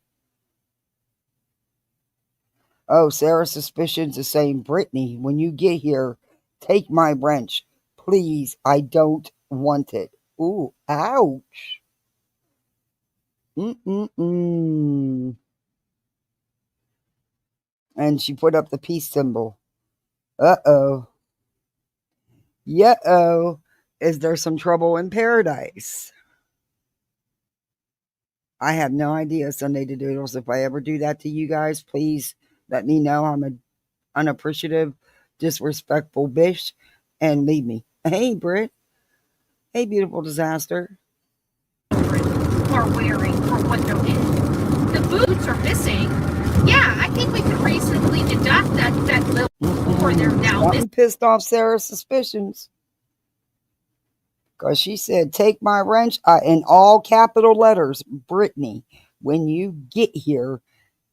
Oh, Sarah's suspicions is saying, Brittany, when you get here, take my wrench. Please, I don't want it. Ooh, ouch. And she put up the peace symbol. Uh-oh. Yeah-oh. Is there some trouble in paradise? I have no idea, Sunday to Doodles. If I ever do that to you guys, please let me know. I'm an unappreciative, disrespectful bitch, and leave me. Hey, Britt. Hey, beautiful disaster. Are wearing or what they're in. The boots are missing. Yeah, I think we can reasonably deduct that little or they're now missing. Pissed off Sarah's suspicions. Because she said, take my wrench, in all capital letters, Brittany, when you get here,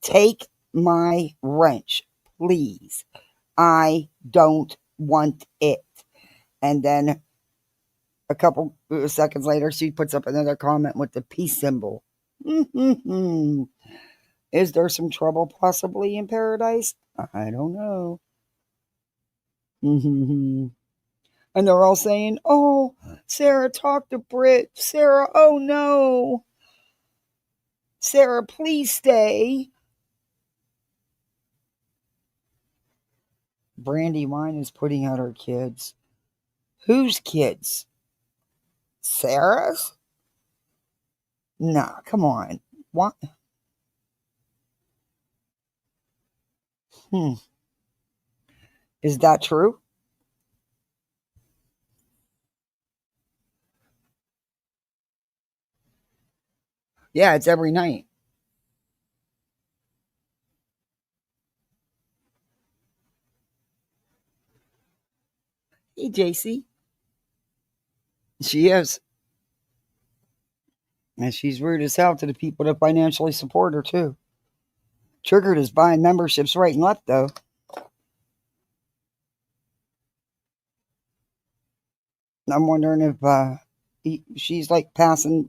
take my wrench, please. I don't want it. And then a couple seconds later, she puts up another comment with the peace symbol. Is there some trouble possibly in paradise? I don't know. And they're all saying, oh, Sarah, talk to Britt. Sarah, oh no. Sarah, please stay. Brandywine is putting out her kids. Whose kids? Sarah's? Nah, come on. What? Is that true? Yeah, it's every night. Hey, JC. She is. And she's rude as hell to the people that financially support her, too. Triggered is buying memberships right and left, though. I'm wondering if she's like passing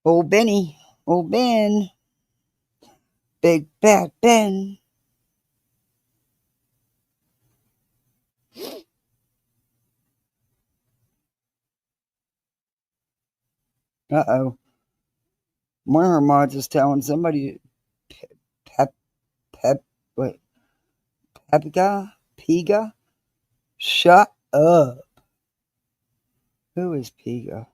old Benny, old Ben, Big Bad Ben. Uh-oh. One of her mods is telling somebody Pega? Shut up. Who is Pega?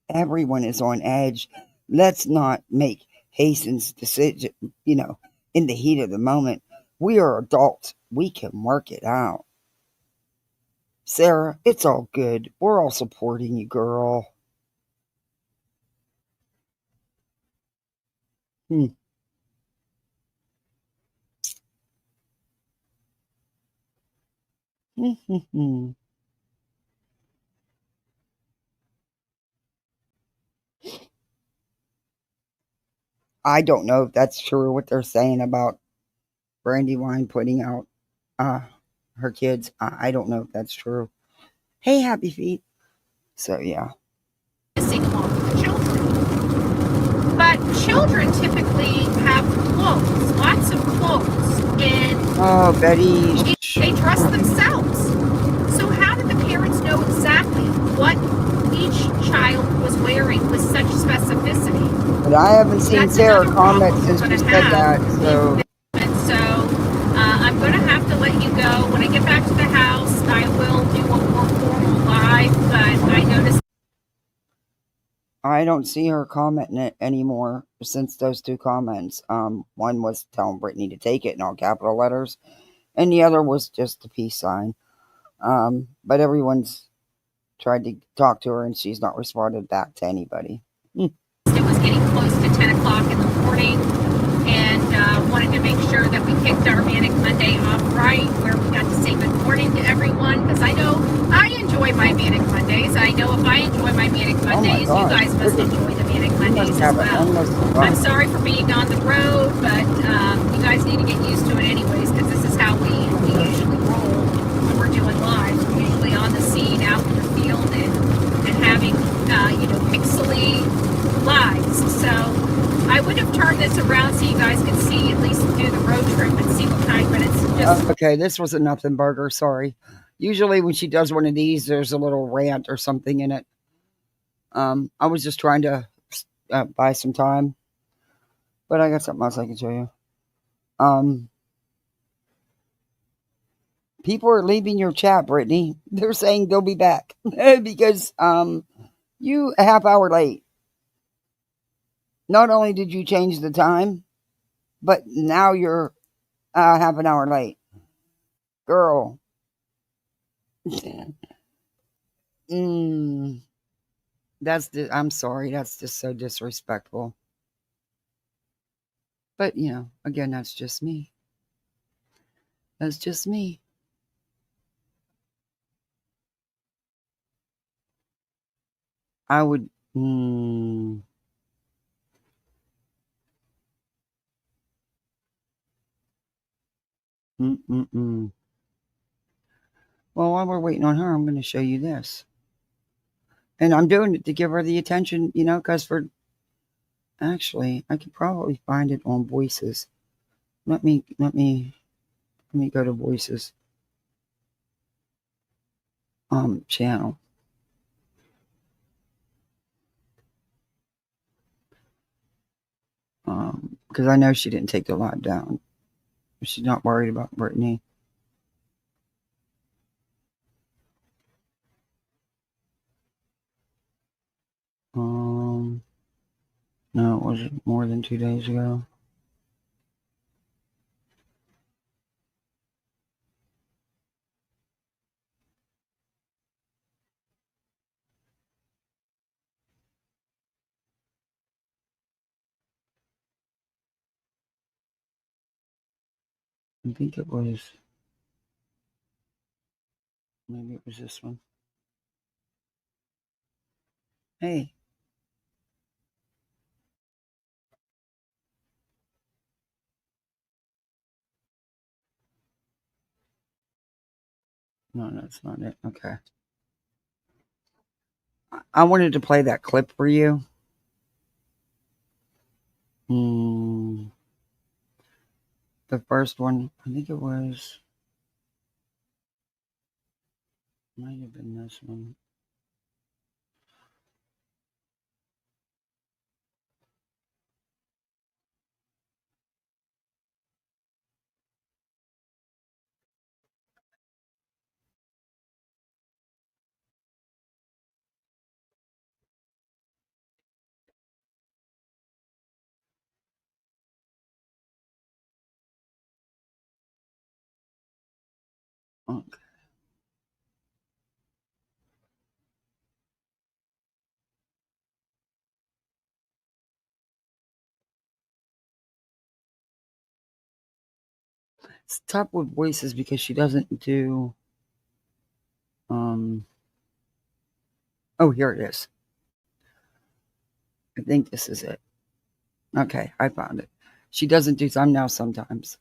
Everyone is on edge. Let's not make Hastings' decision, in the heat of the moment. We are adults. We can work it out. Sarah, it's all good. We're all supporting you, girl. Hmm. I don't know if that's true what they're saying about Brandywine putting out uh, her kids. I don't know if that's true. Hey, Happy Feet. So yeah. Sing along with the children. But children typically have clothes, lots of clothes, and Oh, Betty. they dress themselves. So how did the parents know exactly what each child was wearing with such specificity? But I haven't seen That's Sarah another comment problem since we're you going to said have. that. So And so I'm going to have to let you go. When I get back to the house, I will do a more formal live, but I noticed. I don't see her commenting it anymore since those two comments. One was telling Brittany to take it in all capital letters, and the other was just a peace sign. But everyone's tried to talk to her, and she's not responded back to anybody. It was getting close to 10 o'clock in the morning, and wanted to make sure that we kicked our Manic Monday off right, where we got to say good morning to everyone, because I know I enjoy my Manic Mondays. I know if I enjoy my Manic Mondays, you guys must enjoy the Manic Mondays as well. I'm sorry for being on the road, but you guys need to get used to it anyways, because this is how we usually roll when we're doing live. We're usually on the scene, out in the field, and having, pixely lives. So I would have turned this around so you guys could see, at least do the road trip and see what kind, but it's just... Okay, this was a nothing burger, sorry. Usually when she does one of these, there's a little rant or something in it. I was just trying to buy some time, but I got something else I can show you. People are leaving your chat, Brittany. They're saying they'll be back because you a half hour late. Not only did you change the time, but now you're half an hour late. Girl. I'm sorry. That's just so disrespectful. But, again, that's just me. That's just me. I would. Well, while we're waiting on her, I'm going to show you this. And I'm doing it to give her the attention, because actually, I could probably find it on Voices. Let me go to Voices channel. Because I know she didn't take the live down. She's not worried about Brittany. No, it was more than 2 days ago. I think it was. Maybe it was this one. Hey. No, that's not it. Okay. I wanted to play that clip for you. The first one, I think it was. Might have been this one. Okay. It's tough with voices because she doesn't do. Oh, here it is. I think this is it. Okay, I found it. She doesn't do thumbnails sometimes.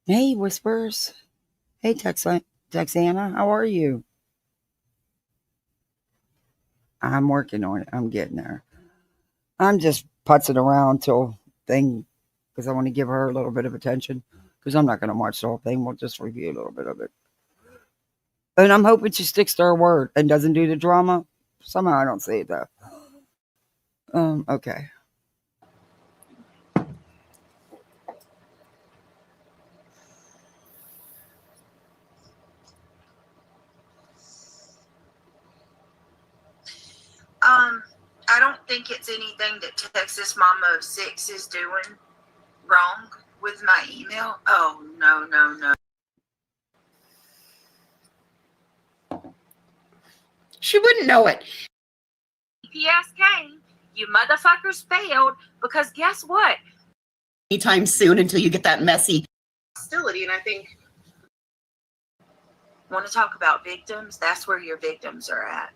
Hey, Whispers. Hey, Texana, how are you? I'm working on it. I'm getting there. I'm just putzing around till thing because I want to give her a little bit of attention because I'm not going to watch the whole thing. We'll just review a little bit of it. And I'm hoping she sticks to her word and doesn't do the drama. Somehow I don't see it though. Okay. I don't think it's anything that Texas Mama 06 is doing wrong with my email. Oh, no. She wouldn't know it. GPS came. You motherfuckers failed because guess what? Anytime soon until you get that messy Hostility, and I think want to talk about victims? That's where your victims are at.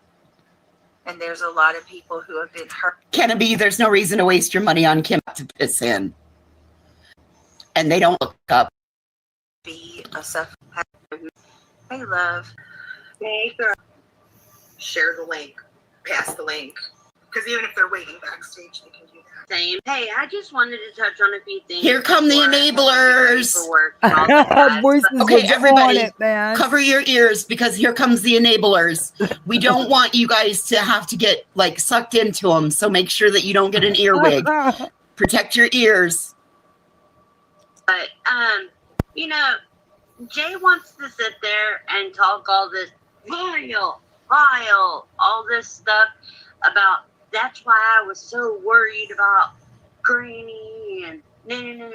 And there's a lot of people who have been hurt. Kennedy, there's no reason to waste your money on Kim to piss in. And they don't look up. Be a suffer. Hey, love. Hey, girl. Share the link. Pass the link. Because even if they're waiting backstage, they can do that. Same. Hey, I just wanted to touch on a few things. Here come the enablers. Okay, everybody, it, man. Cover your ears because here comes the enablers. We don't want you guys to have to get like sucked into them. So make sure that you don't get an earwig. Protect your ears. But you know, Jay wants to sit there and talk all this vile, all this stuff about. That's why I was so worried about Granny and nah.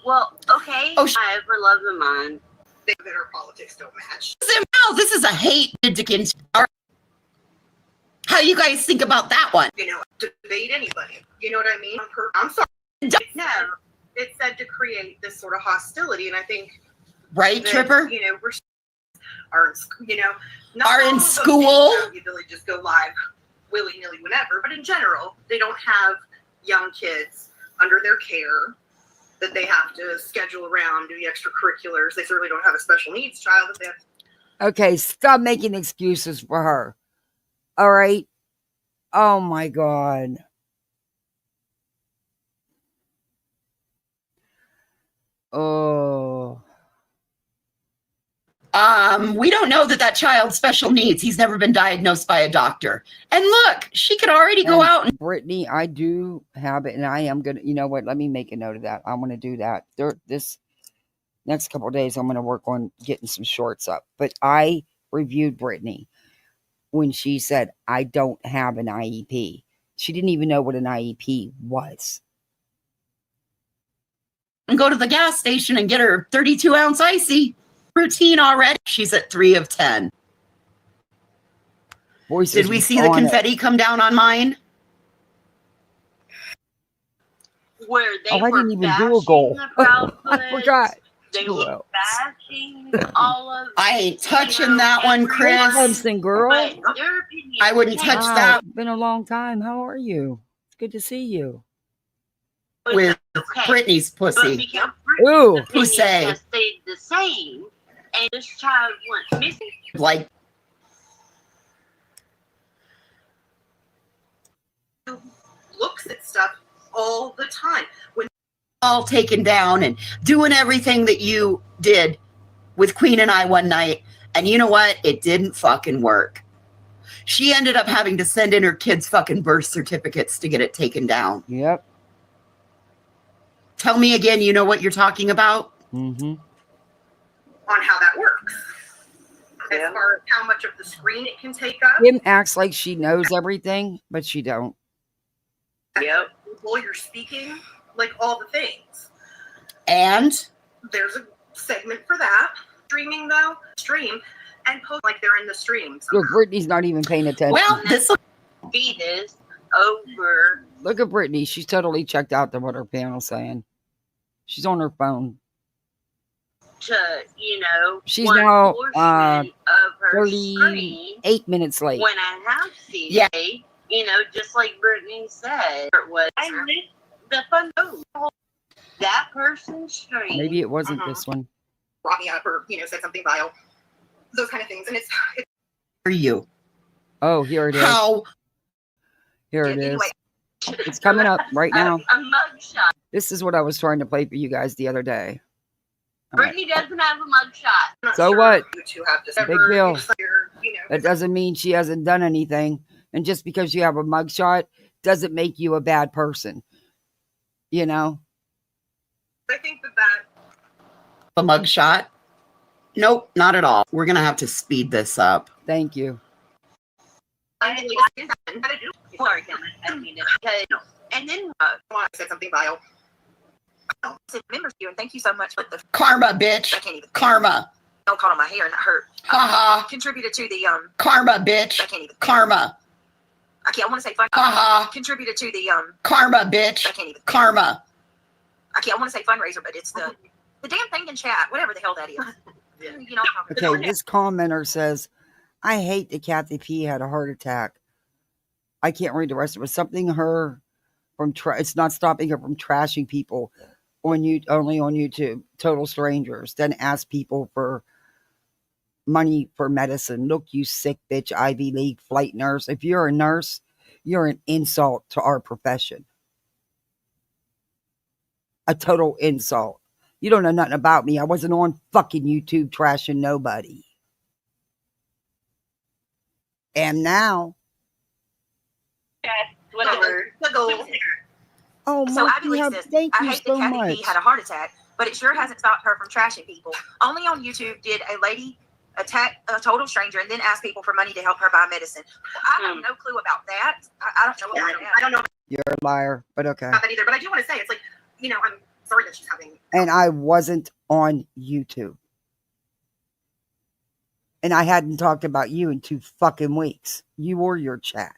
Well, okay, I ever love the mind. That our politics don't match. Wow, this is a hate against. How you guys think about that one? You know, debate anybody. You know what I mean? I'm sorry. No, it said to create this sort of hostility, and I think right, that, Tripper. You know, are in school. You really just go live willy-nilly whenever, but in general, they don't have young kids under their care that they have to schedule around, do the extracurriculars. They certainly don't have a special needs child that they have to. Okay, stop making excuses for her. All right? Oh my God. Oh. We don't know that child's special needs. He's never been diagnosed by a doctor. And look, she could already go out. Brittany, I do have it, and I am going to, you know what? Let me make a note of that. I'm going to do that. This next couple of days, I'm going to work on getting some shorts up. But I reviewed Brittany when she said, I don't have an IEP. She didn't even know what an IEP was. And go to the gas station and get her 32-ounce icy. Routine already. She's at 3 of 10. Did we see the confetti come down on mine? Where they I didn't even do a goal. I forgot. They were bashing all of. I ain't touching that one, Chris. Clemson girl. I wouldn't touch that. It's been a long time. How are you? It's good to see you. With Brittany's pussy. Ooh. Who say? Has stayed the same. And this child went missing. Like, looks at stuff all the time. When all taken down and doing everything that you did with Queen and I one night. And you know what? It didn't fucking work. She ended up having to send in her kids' fucking birth certificates to get it taken down. Yep. Tell me again, you know what you're talking about? Mm-hmm. On how that works. As far as how much of the screen it can take up. Kim acts like she knows everything, but she don't. Yep. While you're speaking, like all the things. And? There's a segment for that. Streaming though, stream and post like they're in the stream. Look, Brittany's not even paying attention. Well, this fetus over. Look at Brittany. She's totally checked out to what her panel's saying. She's on her phone. To, you know, She's one now portion of her screen 38 minutes late. when I have CJ, Yeah. you know, just like Brittany said, it was I missed the fun. That person's screen. Maybe it wasn't this one. Brought me up or, said something vile. Those kind of things. And it's For you. Oh, here it is. How? Here it is. It's coming up right now. A mugshot. This is what I was trying to play for you guys the other day. All right. Brittany doesn't have a mugshot. So what? you two have It's a big December, deal. That That doesn't mean she hasn't done anything. And just because you have a mugshot doesn't make you a bad person. You know? I think that A mugshot? Nope, not at all. We're going to have to speed this up. Thank you. Sorry, Cameron. I didn't mean it. And then said something vile. I remember you, and thank you so much for the Karma, bitch. I can't even Karma. don't call on my hair and that hurt. Haha. Contributed to the Karma, bitch. I can't even Karma. I want to say fun. Haha. Contributed to the Karma, bitch. I can't even Karma. I want to say fundraiser, but it's the damn thing in chat, whatever the hell that is. You know. Okay, this commenter says, I hate that Kathy P had a heart attack. I can't read the rest of it. Something her from it's not stopping her from trashing people only on YouTube, total strangers, then ask people for money for medicine. Look, you sick bitch, Ivy League flight nurse. If you're a nurse, you're an insult to our profession. A total insult. You don't know nothing about me. I wasn't on fucking YouTube trashing nobody. Am now. whatever. Oh, So I Marky, believe this. thank I you hate so that Kathy much. P had a heart attack, but it sure hasn't stopped her from trashing people. Only on YouTube did a lady attack a total stranger and then ask people for money to help her buy medicine. I have no clue about that. I don't know about that. I don't know You're a liar, but okay. about that either. But I do want to say, it's like, I'm sorry that she's having. And I wasn't on YouTube. And I hadn't talked about you in 2 fucking weeks. You or your chat.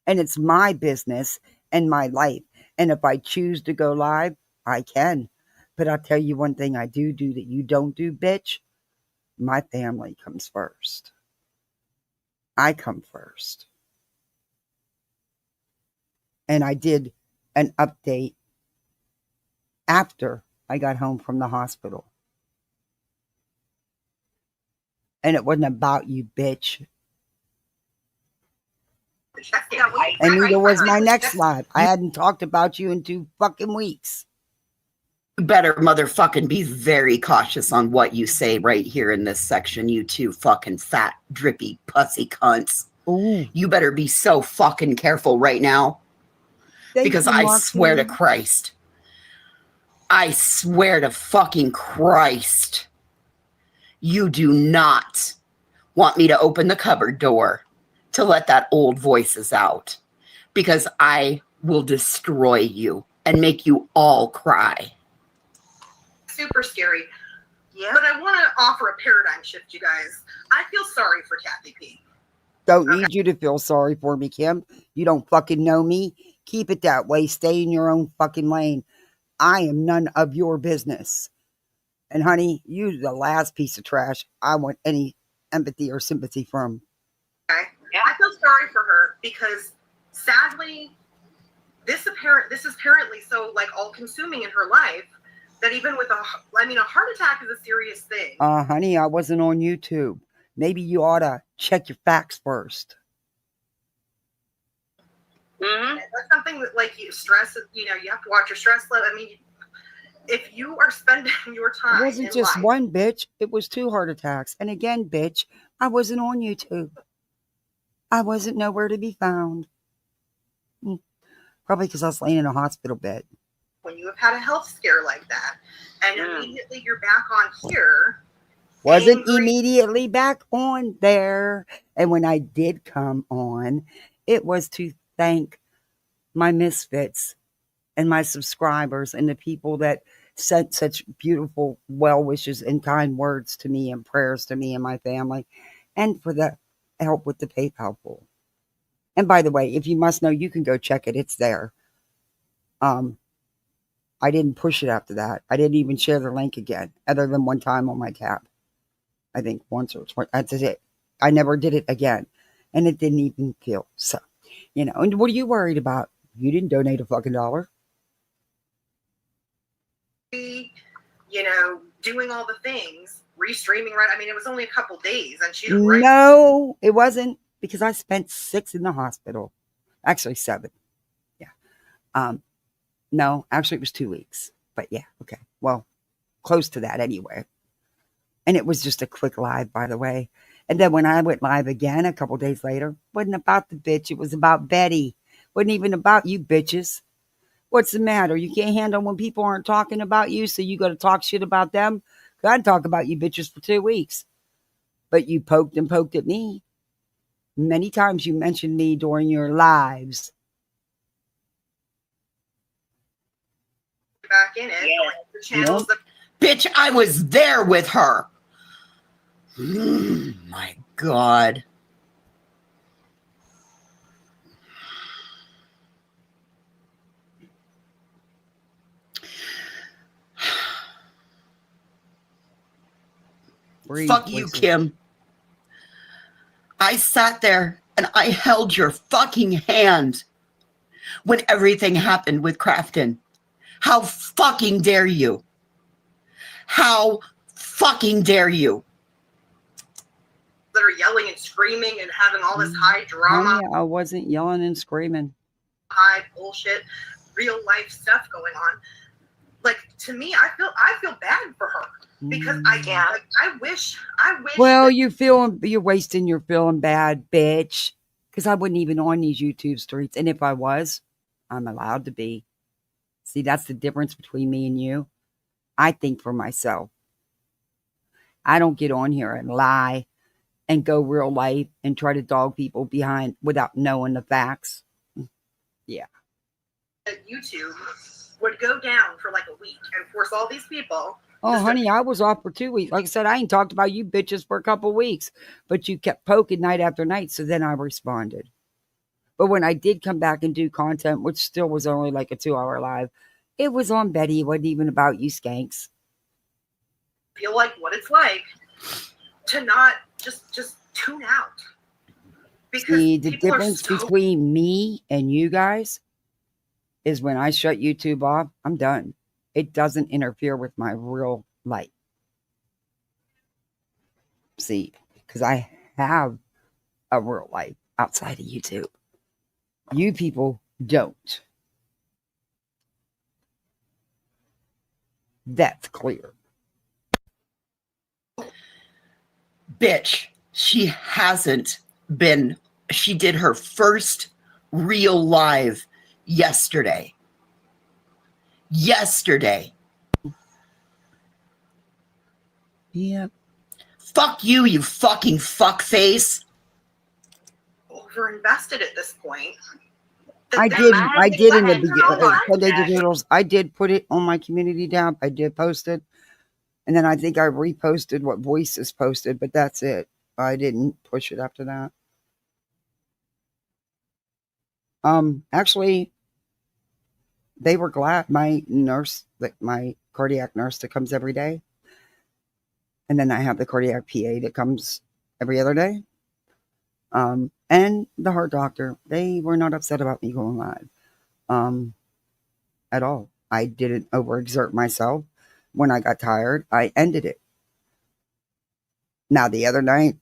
And it's my business and my life. And if I choose to go live, I can. But I'll tell you one thing I do that you don't do, bitch. My family comes first. I come first. And I did an update after I got home from the hospital. And it wasn't about you, bitch. And neither was my next live. I hadn't talked about you in 2 fucking weeks. You better motherfucking be very cautious on what you say right here in this section, you 2 fucking fat, drippy, pussy cunts. Ooh. You better be so fucking careful right now. Because I swear to Christ. I swear to fucking Christ. You do not want me to open the cupboard door to let that old voices out. Because I will destroy you and make you all cry. Super scary. Yeah. But I want to offer a paradigm shift, you guys. I feel sorry for Kathy P. Don't need you to feel sorry for me, Kim. You don't fucking know me. Keep it that way. Stay in your own fucking lane. I am none of your business. And honey, you're the last piece of trash I want any empathy or sympathy from. Okay? Yeah. I feel sorry for her because sadly, this is apparently so all-consuming in her life that even with a heart attack is a serious thing. Honey, I wasn't on YouTube. Maybe you ought to check your facts first. Mm-hmm. That's something that, you stress, you have to watch your stress level. If you are spending your time, It wasn't just one, bitch. It was 2 heart attacks. And again, bitch, I wasn't on YouTube. I wasn't nowhere to be found. Probably because I was laying in a hospital bed. When you have had a health scare like that, and immediately you're back on here. Wasn't immediately back on there. And when I did come on, it was to thank my misfits and my subscribers and the people that sent such beautiful well wishes and kind words to me and prayers to me and my family, and for the help with the PayPal pool. And by the way, if you must know, you can go check it. It's there. I I didn't push it after that. I didn't even share the link again, other than one time on my tab. I think once or twice. That's it. I never did it again. And it didn't even feel so. You know, and what are you worried about? You didn't donate a fucking dollar. You know, doing all the things, restreaming, right? I mean, it was only a couple days, and she didn't write. No, it wasn't, because I spent 6 in the hospital. Actually, 7. Yeah. No, actually, it was 2 weeks. But yeah, okay. Well, close to that anyway. And it was just a quick live, by the way. And then when I went live again a couple days later, wasn't about the bitch. It was about Betty. Wasn't even about you bitches. What's the matter? You can't handle when people aren't talking about you, so you got to talk shit about them? I'd talk about you bitches for 2 weeks. But you poked and poked at me. Many times you mentioned me during your lives. Back in it. Yeah. The channels that Bitch, I was there with her. My God. Breathe, Fuck you, Lisa. Kim. I sat there and I held your fucking hand when everything happened with Crafton. How fucking dare you? How fucking dare you? that are yelling and screaming and having all this high drama, Honey, I wasn't yelling and screaming. high bullshit, real life stuff going on. Like, to me, I feel bad for her because I wish. Well, you're wasting your feeling bad, bitch. Because I wasn't even on these YouTube streets, and if I was, I'm allowed to be. See, that's the difference between me and you. I think for myself. I don't get on here and lie and go real life and try to dog people behind without knowing the facts. Yeah. YouTube would go down for like a week and force all these people. Oh, honey, I was off for 2 weeks. Like I said, I ain't talked about you bitches for a couple of weeks, but you kept poking night after night. So then I responded. But when I did come back and do content, which still was only like a 2-hour live, it was on Betty. It wasn't even about you skanks. Feel like what it's like to not just tune out. Because See, the people are difference so- between me and you guys is when I shut YouTube off, I'm done. It doesn't interfere with my real life. See, because I have a real life outside of YouTube. You people don't. That's clear. Bitch, she hasn't been. She did her first real live yesterday. Yep. Fuck you, you fucking fuckface. Overinvested at this point. I did in the beginning. Sunday Doodles. I did put it on my community tab. I did post it. And then I think I reposted what Voices posted, but that's it. I didn't push it after that. Actually, they were glad. My nurse, like my cardiac nurse that comes every day. And then I have the cardiac PA that comes every other day. And the heart doctor, they were not upset about me going live. At all. I didn't overexert myself. When I got tired, I ended it. Now, the other night,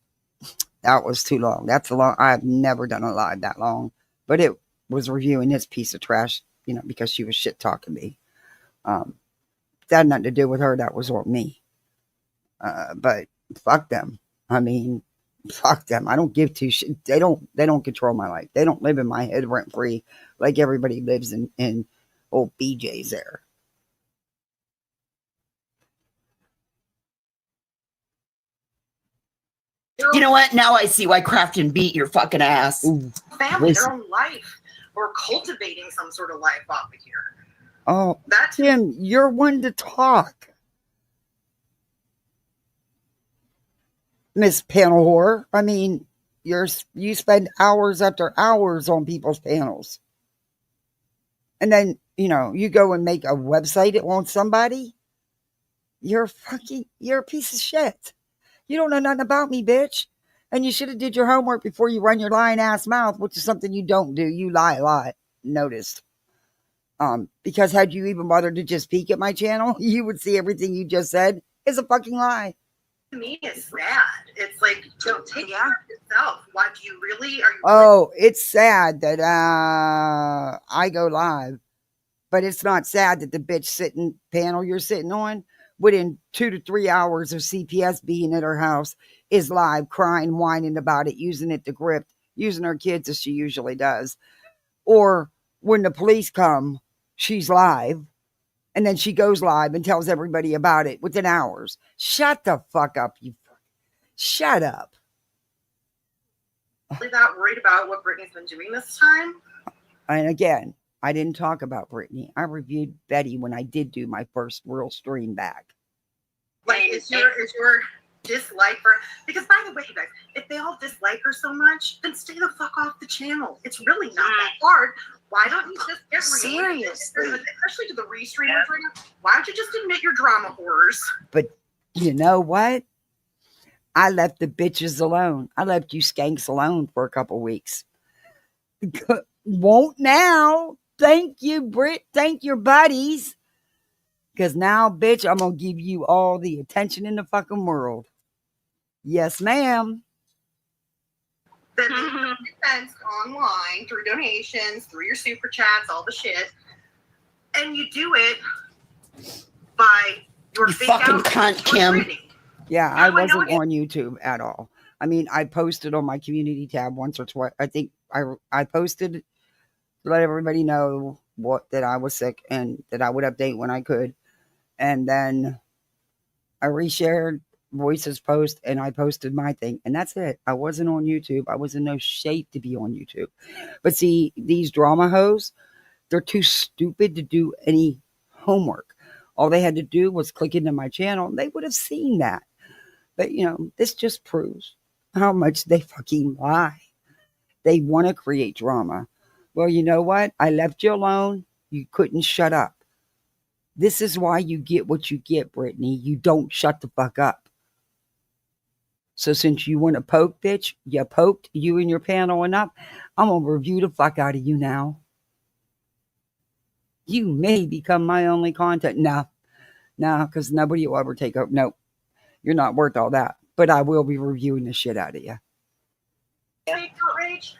that was too long. That's a long. I've never done a live that long, but it was reviewing this piece of trash, you know, because she was shit talking me. That had nothing to do with her. That was on me. But fuck them. I mean, fuck them. I don't give two shit. They don't control my life. They don't live in my head rent free like everybody lives in old BJ's there. You know what? Now I see why Crafton beat your fucking ass. Ooh, family, listen. their own life, or cultivating some sort of life off of here. Oh, That's Tim, you're one to talk. Miss Panel Whore. I mean, you spend hours after hours on people's panels. And then you go and make a website on somebody, you're a piece of shit. You don't know nothing about me, bitch. And you should have did your homework before you run your lying ass mouth, which is something you don't do. You lie a lot. Noticed. Because had you even bothered to just peek at my channel, you would see everything you just said is a fucking lie. To me, it's sad. It's like, don't take care of yourself. What do you really? Are you? Oh, it's sad that I go live, but it's not sad that the bitch panel you're sitting on within 2 to 3 hours of CPS being at her house is live, crying, whining about it, using it to grip, using her kids as she usually does. Or when the police come, she's live, and then she goes live and tells everybody about it within hours. Shut the fuck up, you. Shut up. Really that worried about what Brittany's been doing this time? And again, I didn't talk about Brittany. I reviewed Betty when I did do my first real stream back. Like, is your dislike for? Because by the way, you guys, if they all dislike her so much, then stay the fuck off the channel. It's really not that hard. Why don't you just get seriously, especially to the restreamers right now? Why don't you just admit your drama horrors? But you know what? I left the bitches alone. I left you skanks alone for a couple weeks. Won't now. Thank you, Britt. Thank your buddies. Because now, bitch, I'm going to give you all the attention in the fucking world. Yes, ma'am. That defense online through donations, through your super chats, all the shit. And you do it by your You fake fucking out cunt, Kim. Brittany. Yeah, I wasn't on YouTube at all. I mean, I posted on my community tab once or twice. I think I posted to let everybody know that I was sick and that I would update when I could. And then I reshared Voice's post and I posted my thing. And that's it. I wasn't on YouTube. I was in no shape to be on YouTube. But see, these drama hoes, they're too stupid to do any homework. All they had to do was click into my channel and they would have seen that. But, this just proves how much they fucking lie. They want to create drama. Well, you know what? I left you alone. You couldn't shut up. This is why you get what you get, Brittany. You don't shut the fuck up. So since you want to poke, bitch, you poked you and your panel enough, I'm going to review the fuck out of you now. You may become my only content. No, because nobody will ever take up. Nope. You're not worth all that. But I will be reviewing the shit out of you. Fake outrage?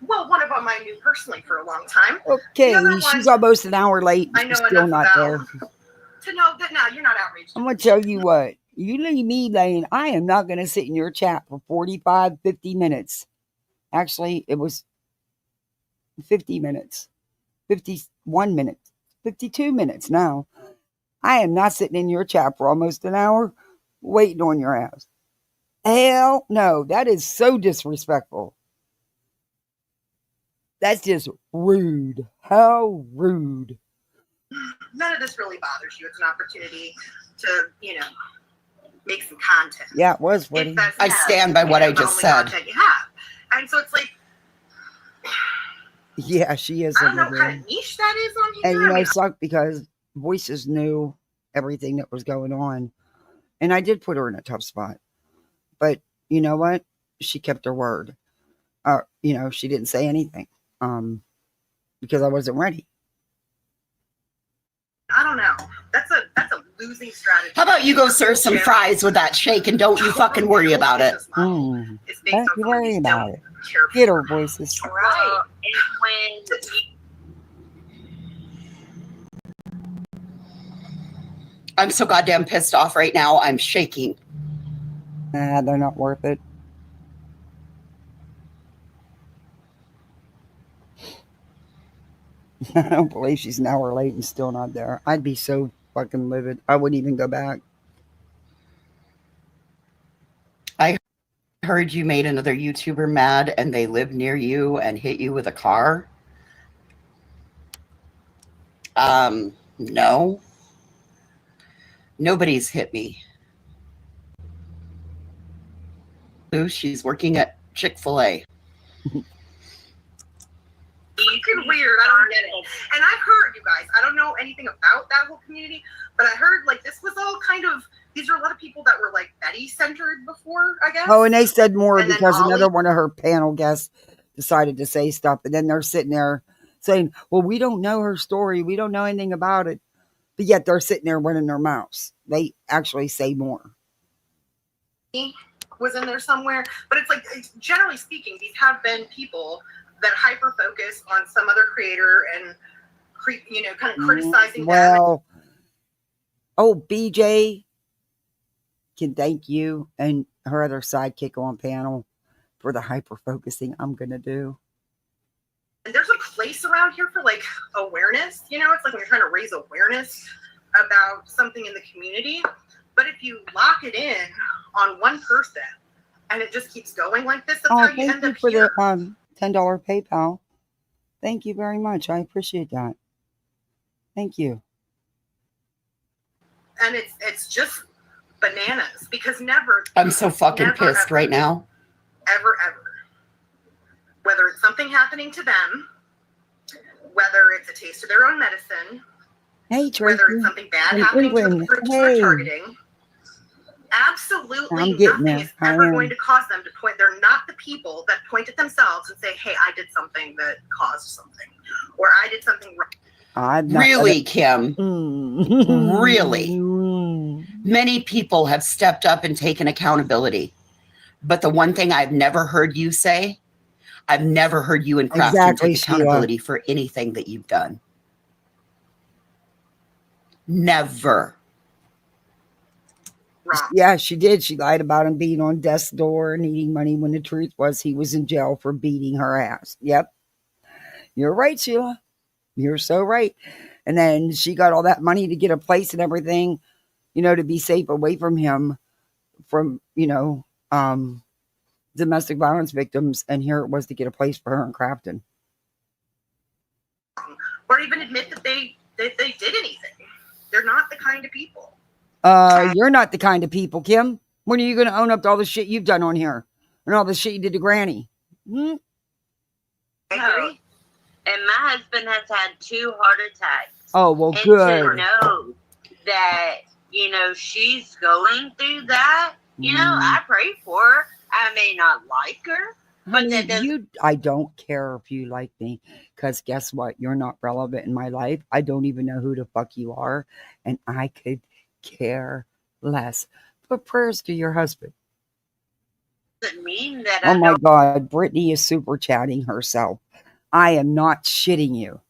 Well, one of them I knew personally for a long time. Okay, she's almost an hour late. I know She's still not there. To know that now you're not outraged. I'm going to tell you what. You leave me laying. I am not going to sit in your chat for 45, 50 minutes. Actually, it was 50 minutes. 51 minutes. 52 minutes now. I am not sitting in your chat for almost an hour waiting on your ass. Hell no. That is so disrespectful. That's just rude. How rude. None of this really bothers you. It's an opportunity to, make some content. Yeah, it was, Woody. I stand by what I just said. You have. And so it's like, yeah, she is. I don't know what kind of niche that is on here. And it sucked because Voices knew everything that was going on. And I did put her in a tough spot. But you know what? She kept her word. She didn't say anything. Because I wasn't ready. I don't know. That's a losing strategy. How about you go serve some fries with that shake and don't you fucking worry about it? Don't you worry about it. Get her, Voices. Right. And I'm so goddamn pissed off right now. I'm shaking. Nah, they're not worth it. I don't believe she's an hour late and still not there. I'd be so fucking livid. I wouldn't even go back. I heard you made another YouTuber mad and they live near you and hit you with a car. No. Nobody's hit me. She's working at Chick-fil-A. Freaking weird. I don't get it. And I've heard, you guys, I don't know anything about that whole community, but I heard like this was all kind of, these are a lot of people that were like Betty centered before, I guess. Oh, and they said more And then because Ollie- another one of her panel guests decided to say stuff. And then they're sitting there saying, well, we don't know her story. We don't know anything about it. But yet they're sitting there running their mouths. They actually say more. Was in there somewhere, but it's like, generally speaking, these have been people that hyper focus on some other creator and kind of criticizing them. Well, BJ can thank you and her other sidekick on panel for the hyper focusing I'm gonna do. And there's a place around here for like awareness, it's like when you're trying to raise awareness about something in the community. But if you lock it in on one person and it just keeps going like this, that's how you Thank end you up for here. the $10 PayPal. Thank you very much. I appreciate that. Thank you. And it's just bananas because never. I'm so fucking never, pissed ever, right now. Ever, whether it's something happening to them, whether it's a taste of their own medicine, Hey, Tracy. whether it's something bad From happening to the England. groups Hey. they're targeting, absolutely I'm getting nothing there. is I ever am. going to cause them to point. They're not the people that point at themselves and say, hey, I did something that caused something, or I did something wrong. Really, Kim? Really? Many people have stepped up and taken accountability. But the one thing I've never heard you say, I've never heard you and Crafton Exactly, take accountability for anything that you've done. Never. Yeah, she did. She lied about him being on death's door and eating money when the truth was he was in jail for beating her ass. Yep. You're right, Sheila. You're so right. And then she got all that money to get a place and everything, to be safe away from him, from, domestic violence victims. And here it was to get a place for her in Crafton. Or even admit that they did anything. They're not the kind of people. You're not the kind of people, Kim. When are you going to own up to all the shit you've done on here and all the shit you did to Granny? I agree. And my husband has had 2 heart attacks. Oh, well, and good. To know that, she's going through that, I pray for her. I may not like her, but Honey, I don't care if you like me, because guess what? You're not relevant in my life. I don't even know who the fuck you are, and I could care less. But prayers to your husband. doesn't mean that Oh my God, Brittany is super chatting herself. I am not shitting you.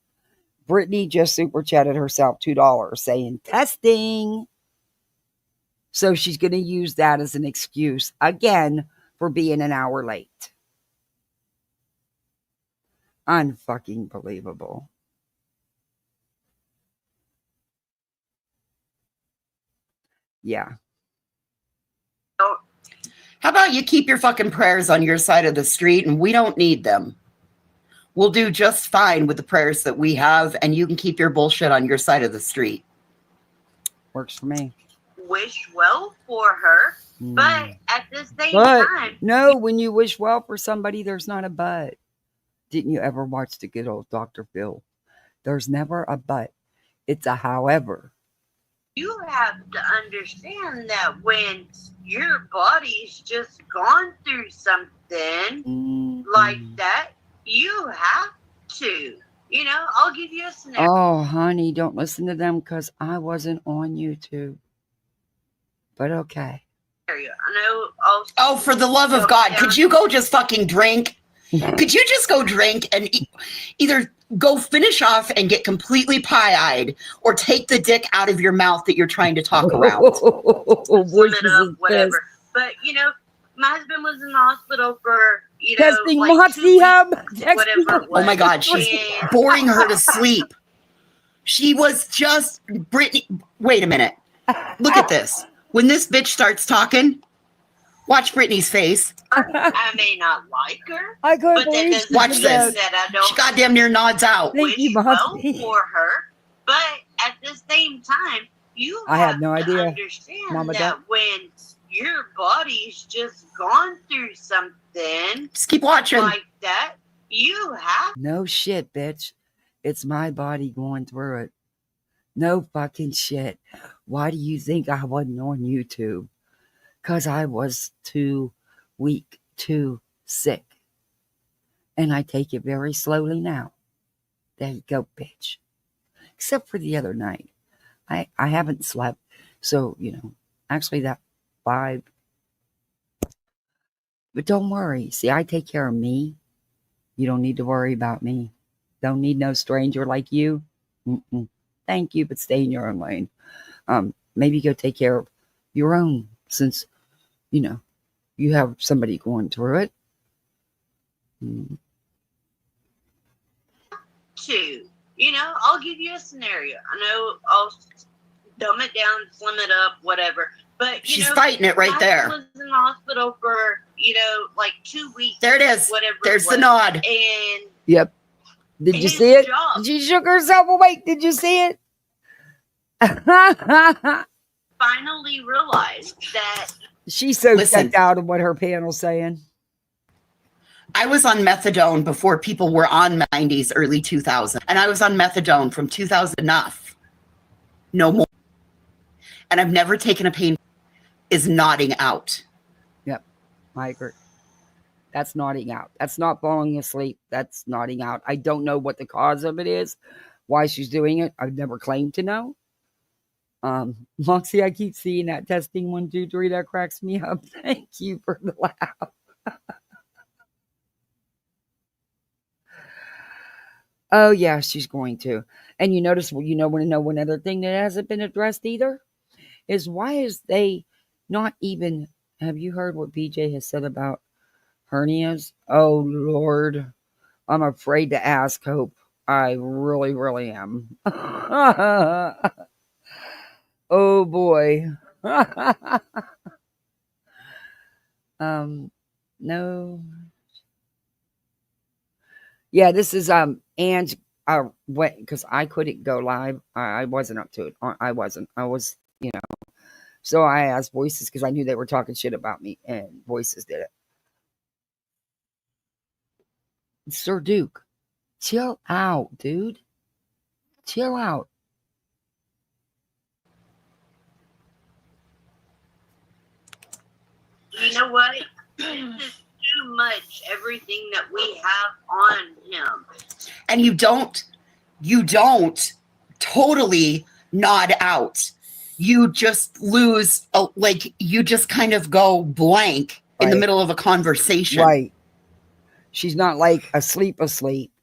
Brittany just super chatted herself $2 saying testing. So she's going to use that as an excuse again for being an hour late. Unfucking believable. Yeah. How about you keep your fucking prayers on your side of the street and we don't need them? We'll do just fine with the prayers that we have, and you can keep your bullshit on your side of the street. Works for me. wish well for her, but at the same time, no, when you wish well for somebody, there's not a but. Didn't you ever watch the good old Dr. Phil? There's never a but. It's a however. you have to understand that when your body's just gone through something like that, you have to. You know, I'll give you a scenario. Oh, honey, don't listen to them because I wasn't on YouTube. But okay. I know. Oh, for the love of God, could you go just fucking drink? Could you just go drink and either go finish off and get completely pie-eyed or take the dick out of your mouth that you're trying to talk around? Sum it up, whatever. But, you know, my husband was in the hospital for, you know, testing like Moxie Hub. whatever it was. Oh my God, she's boring her to sleep. She was just Brittany. Wait a minute. Look at this. When this bitch starts talking, watch Brittany's face. I may not like her, I couldn't but that believe doesn't Watch mean this. that I don't She goddamn near nods out. Thank you, well Moxie. for her. But at the same time, you I have had no to idea, understand Mama that Duck. when your body's just gone through something Just keep watching. like that, You have. No shit, bitch. It's my body going through it. No fucking shit. Why do you think I wasn't on YouTube? Because I was too weak, too sick. And I take it very slowly now. There you go, bitch. Except for the other night. I haven't slept. So, actually that 5. But don't worry. See, I take care of me. You don't need to worry about me. Don't need no stranger like you. Mm-mm. Thank you, but stay in your own lane. Maybe go take care of your own, since, you have somebody going through it. I'll give you a scenario. I know I'll dumb it down, slim it up, whatever. But she's fighting it right there. I was in the hospital for like 2 weeks. There it is. Whatever. There's the nod. And yep. Did you see it? She shook herself awake. Did you see it? Finally realized that she's so checked out of what her panel's saying. I was on methadone before people were on 90s, early 2000s. And I was on methadone from 2000 enough. No more. And I've never taken a pain. Is nodding out. Yep. I agree. That's nodding out. That's not falling asleep. That's nodding out. I don't know what the cause of it is, why she's doing it. I've never claimed to know. Moxie, I keep seeing that testing 1, 2, 3. That cracks me up. Thank you for the laugh. Oh yeah, she's going to. And you notice, want to know one other thing that hasn't been addressed either, is why is they not even, have you heard what BJ has said about hernias? Oh Lord, I'm afraid to ask, Hope. I really, really am. Oh boy. No. Yeah, this is Ange. Went because I couldn't go live. I wasn't up to it. I wasn't. I was, So I asked Voices because I knew they were talking shit about me, and Voices did it. Sir Duke, chill out, dude. Chill out. You know what? This is too much, everything that we have on him. And you don't totally nod out. You just lose, you just kind of go blank in the middle of a conversation. Right. She's not like asleep.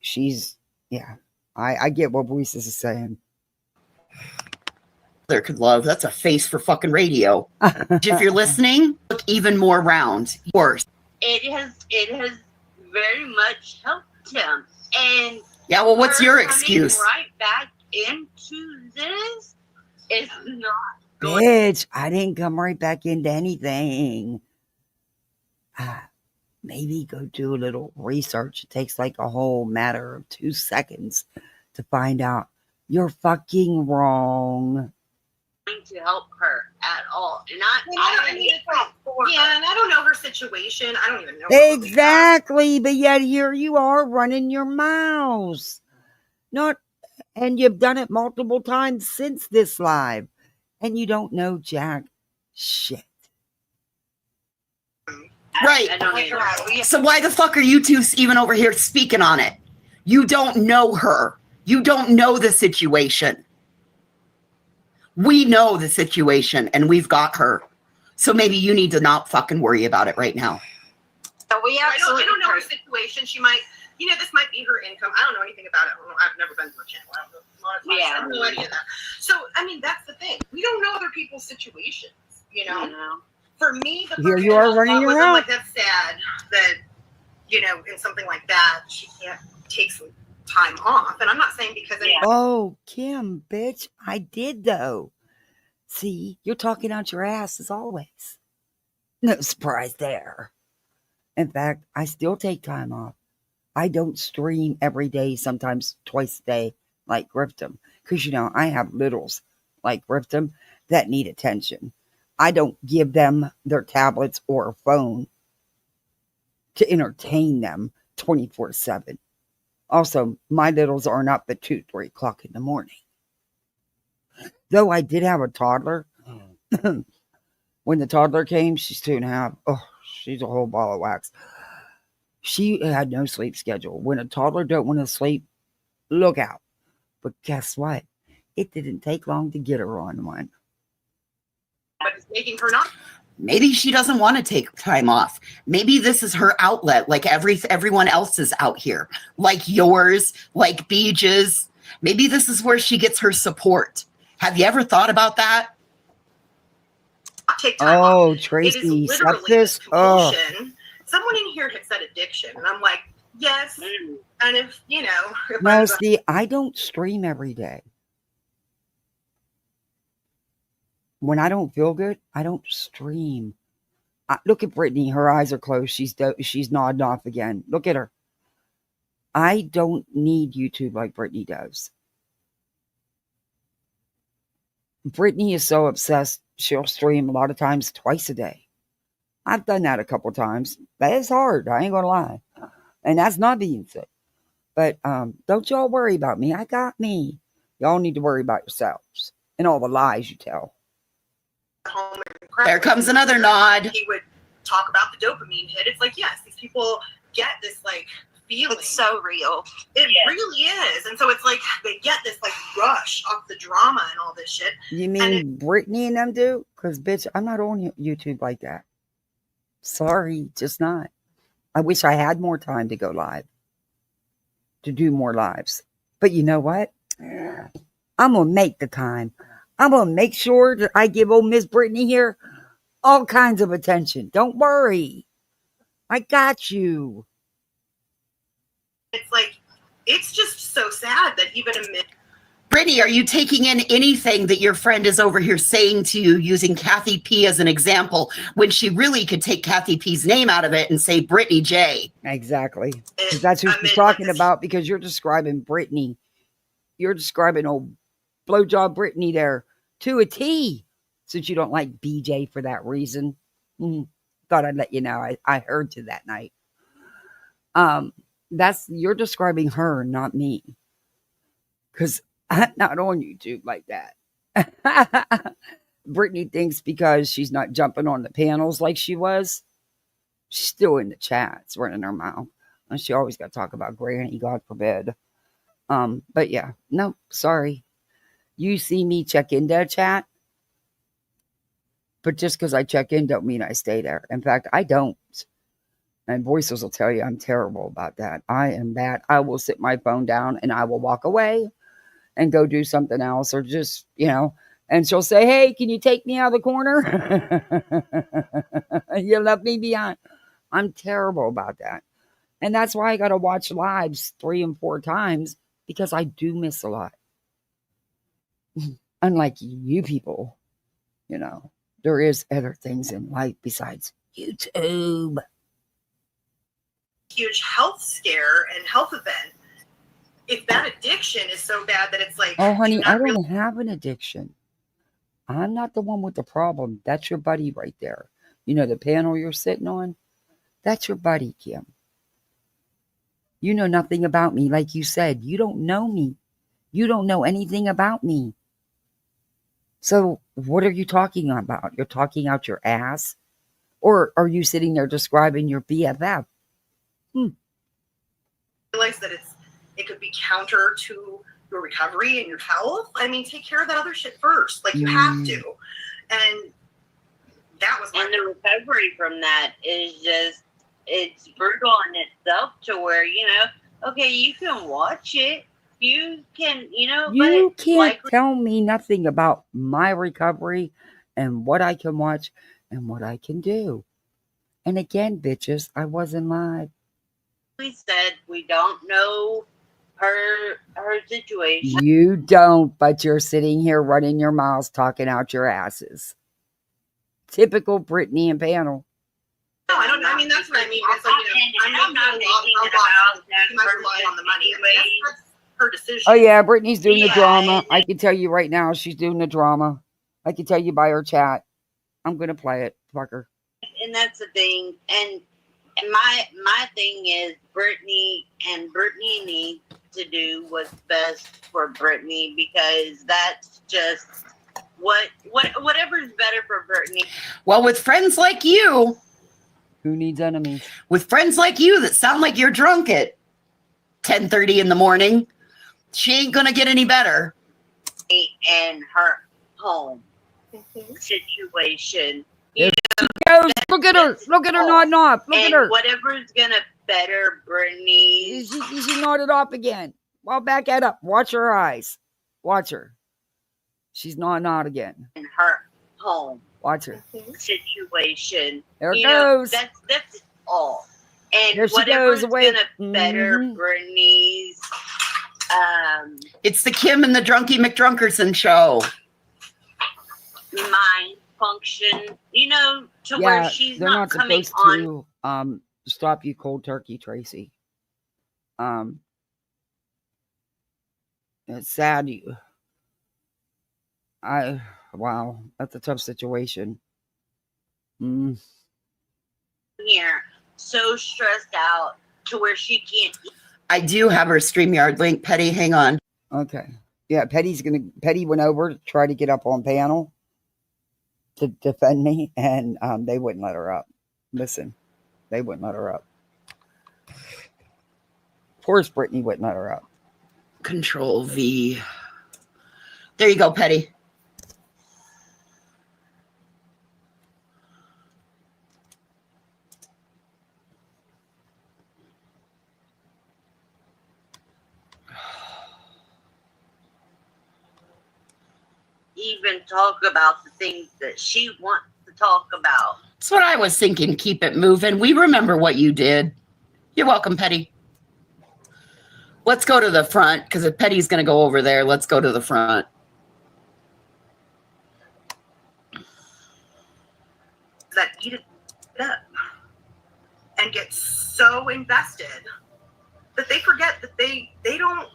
She's, yeah. I get what Voices is saying. There could love. That's a face for fucking radio. If you're listening, look even more round. Worse. It has very much helped him. And yeah, well, what's your excuse? Right back into this is not good. Bitch, I didn't come right back into anything. Maybe go do a little research. It takes like a whole matter of 2 seconds to find out you're fucking wrong. To help her at all, and I don't know her situation. I don't even know exactly, but yet here you are running your mouth. And you've done it multiple times since this live, and you don't know jack shit. Right. So why the fuck are you two even over here speaking on it? You don't know her. You don't know the situation. We know the situation and we've got her. So maybe you need to not fucking worry about it right now. So I don't know her situation. She might, this might be her income. I don't know anything about it. I've never been to her channel. I have no idea that. So, that's the thing. We don't know other people's situations, For me, the here you are running your mouth. Like, that's sad that, in something like that, she can't take some time off. And I'm not saying because oh, Kim, bitch, I did though. See, you're talking out your ass as always. No surprise there. In fact, I still take time off. I don't stream every day, sometimes twice a day, like Griffin, because I have littles like Griffin that need attention. I don't give them their tablets or a phone to entertain them. 24/7. Also, my littles aren't up at 2, 3 o'clock in the morning. Though I did have a toddler. When the toddler came, she's 2.5. Oh, she's a whole ball of wax. She had no sleep schedule. When a toddler don't want to sleep, look out. But guess what? It didn't take long to get her on one. But it's making her not. Maybe she doesn't want to take time off. Maybe this is her outlet, like everyone else's out here, like yours, like Beej's. Maybe this is where she gets her support. Have you ever thought about that? Take time off. Tracy, it is literally this compulsion. Someone in here had said addiction, and I'm like, yes. And if No, see, I don't stream every day. When I don't feel good, I don't stream. Look at Brittany. Her eyes are closed. She's nodding off again. Look at her. I don't need YouTube like Brittany does. Brittany is so obsessed, she'll stream a lot of times twice a day. I've done that a couple times. That is hard. I ain't going to lie. And that's not being sick. But don't y'all worry about me. I got me. Y'all need to worry about yourselves and all the lies you tell. There comes another nod. He would talk about the dopamine hit. It's like, yes, these people get this like feeling. It's so real. It really is. And so it's like they get this like rush off the drama and all this shit. You mean Brittany and them do? Because, bitch, I'm not on YouTube like that. Sorry, just not. I wish I had more time to go live. To do more lives. But you know what? I'm going to make the time. I'm going to make sure that I give old Miss Brittany here all kinds of attention. Don't worry. I got you. It's like, it's just so sad that even amid. Brittany, are you taking in anything that your friend is over here saying to you using Kathy P as an example when she really could take Kathy P's name out of it and say Brittany J? Exactly. Because that's who she's talking about, because you're describing Brittany. You're describing old blowjob Brittany there to a T, since you don't like BJ for that reason. Thought I'd let you know. I heard you that night. You're describing her, not me. Because I'm not on YouTube like that. Brittany thinks because she's not jumping on the panels like she was, she's still in the chats running her mouth. And she always got to talk about Granny, God forbid. But yeah, no, sorry. You see me check into a chat, but just because I check in don't mean I stay there. In fact, I don't. And voices will tell you I'm terrible about that. I am bad. I will sit my phone down and I will walk away and go do something else, or just, and she'll say, hey, can you take me out of the corner? You left me behind. I'm terrible about that. And that's why I got to watch lives 3 and 4 times, because I do miss a lot. Unlike you people, there is other things in life besides YouTube. Huge health scare and health event. If that addiction is so bad that it's like, oh, honey, I don't have an addiction. I'm not the one with the problem. That's your buddy right there. The panel you're sitting on? That's your buddy, Kim. You know nothing about me. Like you said, you don't know me. You don't know anything about me. So what are you talking about? You're talking out your ass? Or are you sitting there describing your BFF? Realize that it could be counter to your recovery and your health. I mean, take care of that other shit first. Like, you have to. And that was and the recovery from that is just, it's brutal in itself, to where, okay, you can watch it. You can, You can't tell me nothing about my recovery and what I can watch and what I can do. And again, bitches, I wasn't live. We said we don't know her situation. You don't, but you're sitting here running your mouths, talking out your asses. Typical Brittany and panel. No, I don't know. I mean, that's what I mean. It's like, I'm not making it about that. She might rely on the money. I mean, that's her decision. Oh, yeah, Brittany's doing the drama. I can tell you right now, she's doing the drama. I can tell you by her chat. I'm going to play it. Fuck her. And that's the thing. And And my thing is Brittany needs to do what's best for Brittany, because that's just whatever's better for Brittany. Well, with friends like you, who needs enemies? With friends like you that sound like you're drunk at 10:30 in the morning, she ain't gonna get any better. And her home situation. There she goes. Look at her. Look at her nodding off. Look at her. Whatever's gonna better Brittany. She nodded off again. Well, back that up. Watch her eyes. Watch her. She's nodding out again. In her home. Watch her. Situation. There it goes. That's all. And there she whatever's goes. Away. Gonna better Brittany's. It's the Kim and the Drunky McDrunkerson show. Mind function, to where she's they're not coming supposed to stop you cold turkey, Tracy. It's sad. Wow, that's a tough situation. Here, so stressed out to where she can't. I do have her StreamYard link, Petty. Hang on. Okay. Yeah, Petty went over to try to get up on panel to defend me, and they wouldn't let her up. Listen, they wouldn't let her up. Of course, Brittany wouldn't let her up. Control V. There you go, Petty. Even talk about the things that she wants to talk about. That's what I was thinking. Keep it moving. We remember what you did. You're welcome, Petty. Let's go to the front, because if Petty's going to go over there, let's go to the front. That eat it up and get so invested that they forget that they don't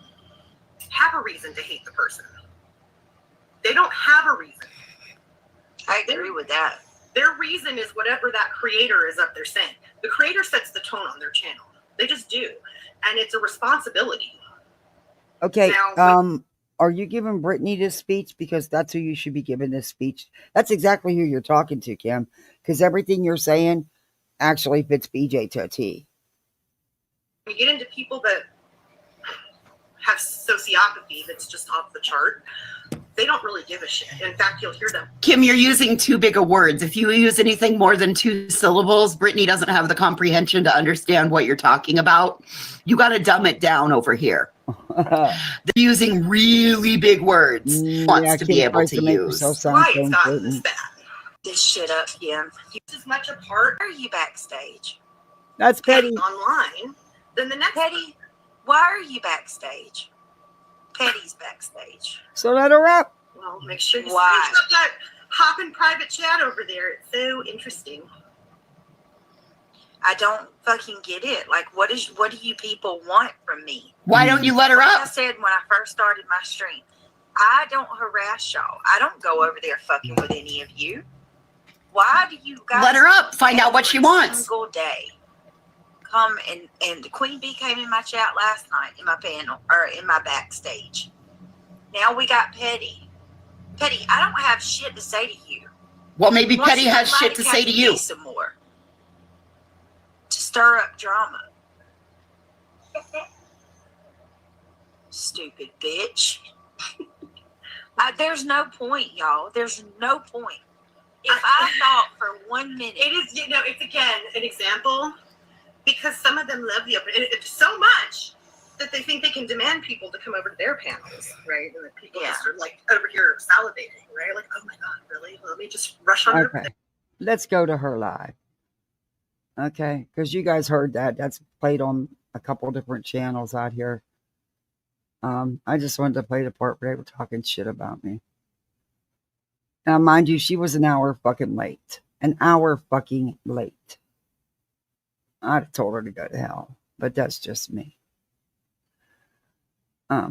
have a reason to hate the person. They don't have a reason. I agree with that. Their reason is whatever that creator is up there saying. The creator sets the tone on their channel. They just do. And it's a responsibility. Okay, Now, are you giving Brittany this speech? Because that's who you should be giving this speech. That's exactly who you're talking to, Kim. Because everything you're saying actually fits BJ to a T. you get into people that have sociopathy that's just off the chart. They don't really give a shit. In fact, you'll hear them. Kim, you're using too big of words. If you use anything more than 2 syllables, Brittany doesn't have the comprehension to understand what you're talking about. You got to dumb it down over here. They're using really big words. Wants to be able to use. Why it's gotten this bad. This shit up, Kim. It's as much a part. Why are you backstage? That's Petty. Online than the next. Petty, why are you backstage? Petty's backstage. So let her up. Well, make sure you Why? switch up that hop in private chat over there. It's so interesting. I don't fucking get it. Like, what do you people want from me? Why don't you let her Like up? I said when I first started my stream, I don't harass y'all. I don't go over there fucking with any of you. Why do you guys Let her up. Find out what she wants. Single day come and Queen Bee came in my chat last night in my panel or in my backstage. Now we got Petty. Petty, I don't have shit to say to you. Well, maybe Once Petty you has like shit to say to you. Some more to stir up drama. Stupid bitch. There's no point, y'all. There's no point. If I thought for 1 minute, It is, it's again an example because some of them love the open. It's so much that they think they can demand people to come over to their panels, right? And the people just are like over here salivating, right? Like, oh my God, really? Let me just rush on over Okay. Let's go to her live. Okay. Because you guys heard that. That's played on a couple different channels out here. I just wanted to play the part where they were talking shit about me. Now, mind you, she was an hour fucking late. An hour fucking late. I'd have told her to go to hell, but that's just me. I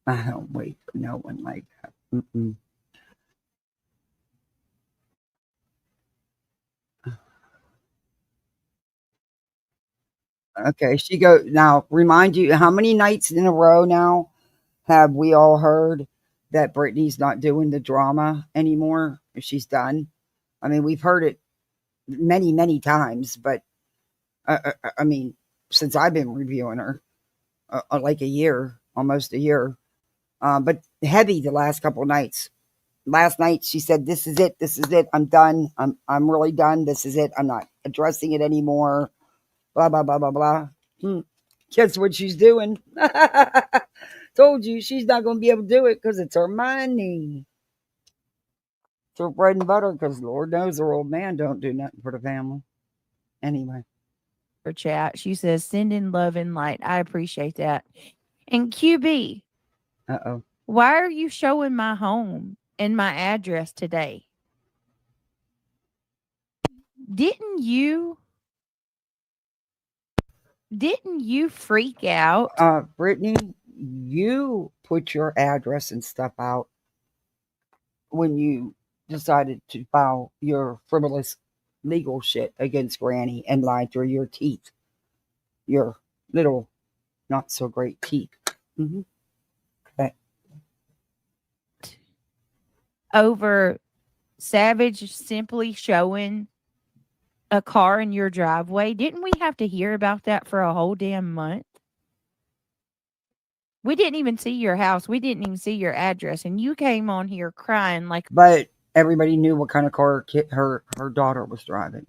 don't wait for no one like that. Okay, she go now. Remind you, how many nights in a row now have we all heard that Brittany's not doing the drama anymore? She's done. I mean, we've heard it many, many times, but I mean, since I've been reviewing her, like a year, almost a year, but heavy the last couple of nights. Last night she said, "This is it. This is it. I'm done. I'm really done. This is it. I'm not addressing it anymore." Blah blah blah blah blah. Guess what she's doing? Told you she's not going to be able to do it because it's her money. It's her bread and butter. Because Lord knows her old man don't do nothing for the family. Anyway, For chat, she says, "Send in love and light." I appreciate that. And QB, why are you showing my home and my address today? Didn't you freak out? Brittany, you put your address and stuff out when you decided to file your frivolous legal shit against Granny and lied through your teeth. Your little not so great teeth. Okay. Over Savage simply showing a car in your driveway. Didn't we have to hear about that for a whole damn month? We didn't even see your house. We didn't even see your address. And you came on here crying like... But everybody knew what kind of car her daughter was driving.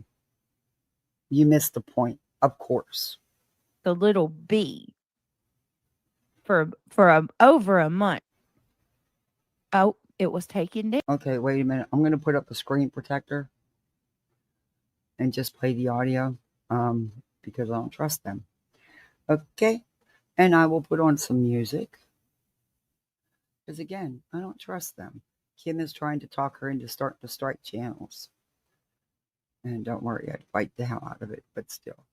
You missed the point, of course. The little B. For over a month. Oh, it was taken down. Okay, wait a minute. I'm going to put up a screen protector and just play the audio because I don't trust them. Okay, and I will put on some music because, again, I don't trust them. Kim is trying to talk her into starting to strike channels. And don't worry, I'd fight the hell out of it, but still.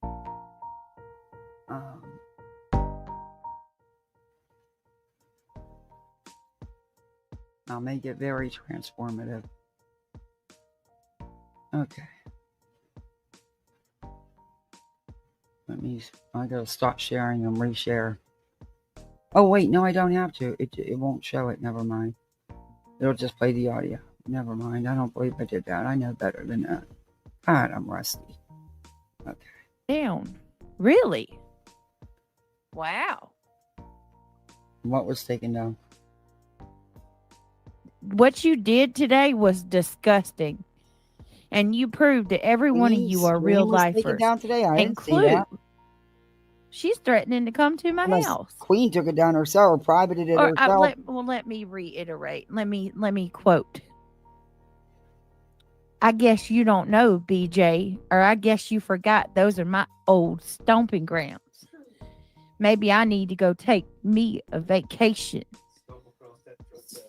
I'll make it very transformative. Okay. I gotta stop sharing and reshare. Oh, wait, no, I don't have to. It won't show it. Never mind. It'll just play the audio. Never mind. I don't believe I did that. I know better than that. God, I'm rusty. Okay. Down. Really? Wow. What was taken down? What you did today was disgusting. And you proved that every one of you are real lifers. Taken down today? I didn't see that. She's threatening to come to my house. Queen took it down herself, or privated it herself. Let me reiterate. Let me quote. I guess you don't know, BJ, or I guess you forgot those are my old stomping grounds. Maybe I need to go take me a vacation.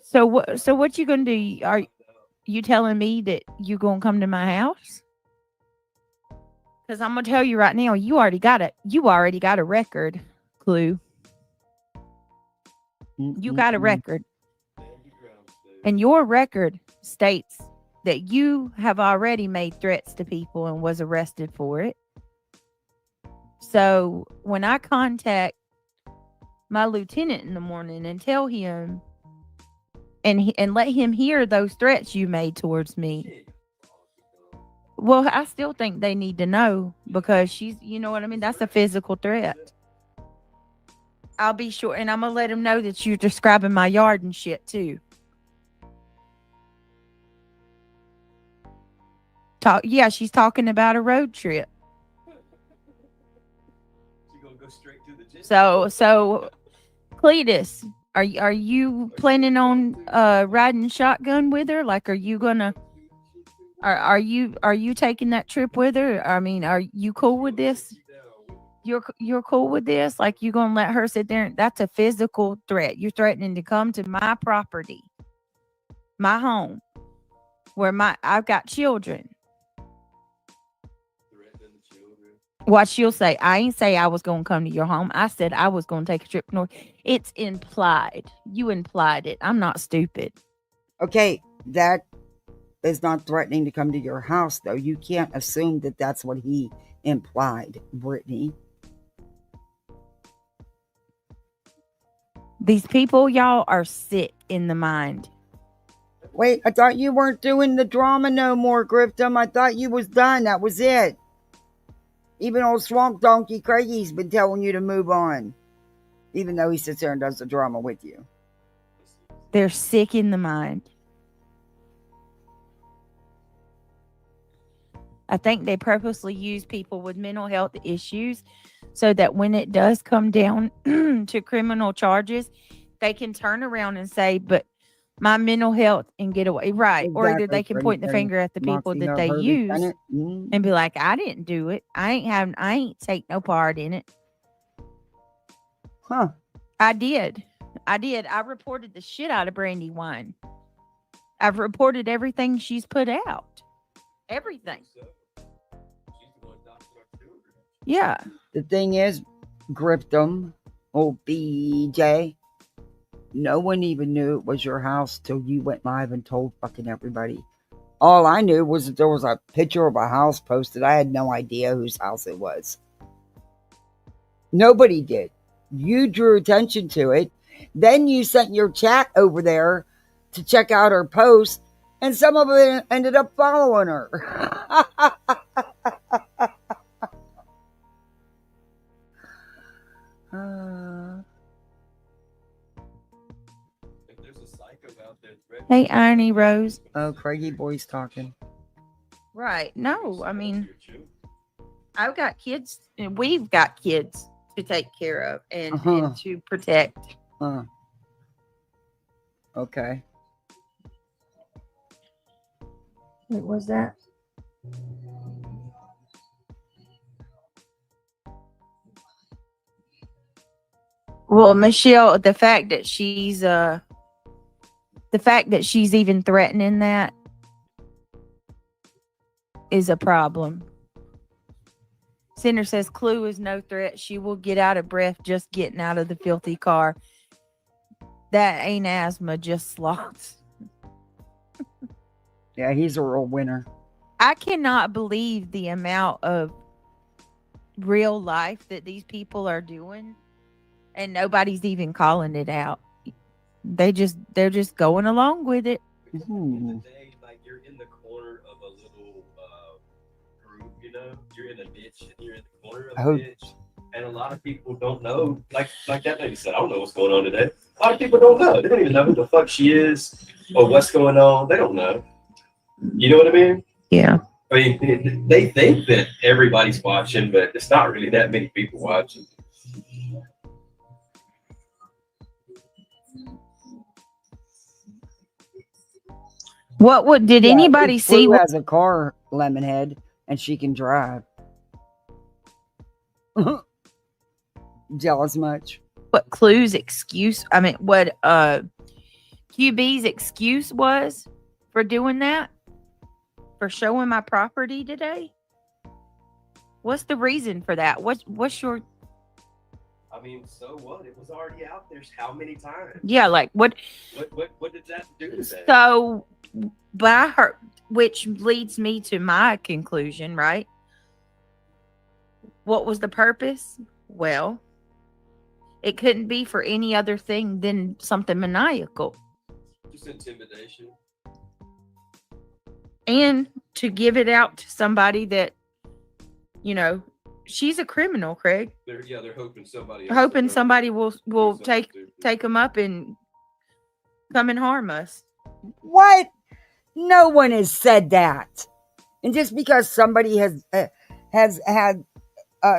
So what you gonna do? Are you telling me that you gonna come to my house? Because I'm gonna tell you right now, you already got a record, Clue. You got a record. And your record states that you have already made threats to people and was arrested for it. So when I contact my lieutenant in the morning and tell him and let him hear those threats you made towards me, well, I still think they need to know because she's, you know what I mean? That's a physical threat. I'll be sure, and I'm going to let him know that you're describing my yard and shit too. Yeah, she's talking about a road trip. So Cletus, are you planning on riding shotgun with her? Like, are you gonna? Are you taking that trip with her? I mean, are you cool with this? You're cool with this? Like, you gonna let her sit there? That's a physical threat. You're threatening to come to my property, my home, where I've got children. What she'll say, I ain't say I was going to come to your home. I said I was going to take a trip north. It's implied. You implied it. I'm not stupid. Okay, that is not threatening to come to your house, though. You can't assume that that's what he implied, Brittany. These people, y'all, are sick in the mind. Wait, I thought you weren't doing the drama no more, Grifton. I thought you was done. That was it. Even old Swamp Donkey Craigie's been telling you to move on. Even though he sits there and does the drama with you. They're sick in the mind. I think they purposely use people with mental health issues so that when it does come down to criminal charges, they can turn around and say, but my mental health, and get away. Right. Exactly. Or either they can point the finger at the people Moxie, that no, they Herbie, use done it. Mm. and be like, I didn't do it. I ain't take no part in it. Huh. I did. I reported the shit out of Brandywine. I've reported everything she's put out. Everything. Yeah. The thing is, Grifton, old BJ, no one even knew it was your house till you went live and told fucking everybody. All I knew was that there was a picture of a house posted. I had no idea whose house it was. Nobody did. You drew attention to it. Then you sent your chat over there to check out her post, and some of it ended up following her. Hey, Irony Rose. Oh, Craigie boy's talking. Right. No, I mean, I've got kids, and we've got kids to take care of and to protect. Okay. What was that? Well, Michelle, the fact that she's even threatening that is a problem. Cinder says Clue is no threat. She will get out of breath just getting out of the filthy car. That ain't asthma, just sloths. Yeah, he's a real winner. I cannot believe the amount of real life that these people are doing, and nobody's even calling it out. They're just going along with it. Mm-hmm. Like you're in the corner of a little group, you know, you're in a niche and you're in the corner of a niche, and a lot of people don't know. Like that lady said, I don't know what's going on today. A lot of people don't know. They don't even know who the fuck she is or what's going on. They don't know. You know what I mean? Yeah. I mean, they think that everybody's watching, but it's not really that many people watching. Did anybody see? Who has a car, Lemonhead, and she can drive? Jealous much? What Clue's excuse? I mean, what QB's excuse was for doing that? For showing my property today? What's the reason for that? What's your? I mean, so what? It was already out there how many times? Yeah, like what? What did that do to that? So, by her, which leads me to my conclusion, right? What was the purpose? Well, it couldn't be for any other thing than something maniacal. Just intimidation. And to give it out to somebody that, you know, she's a criminal, Craig. They're hoping somebody. Hoping somebody will take them up and come and harm us. What? No one has said that. And just because somebody has had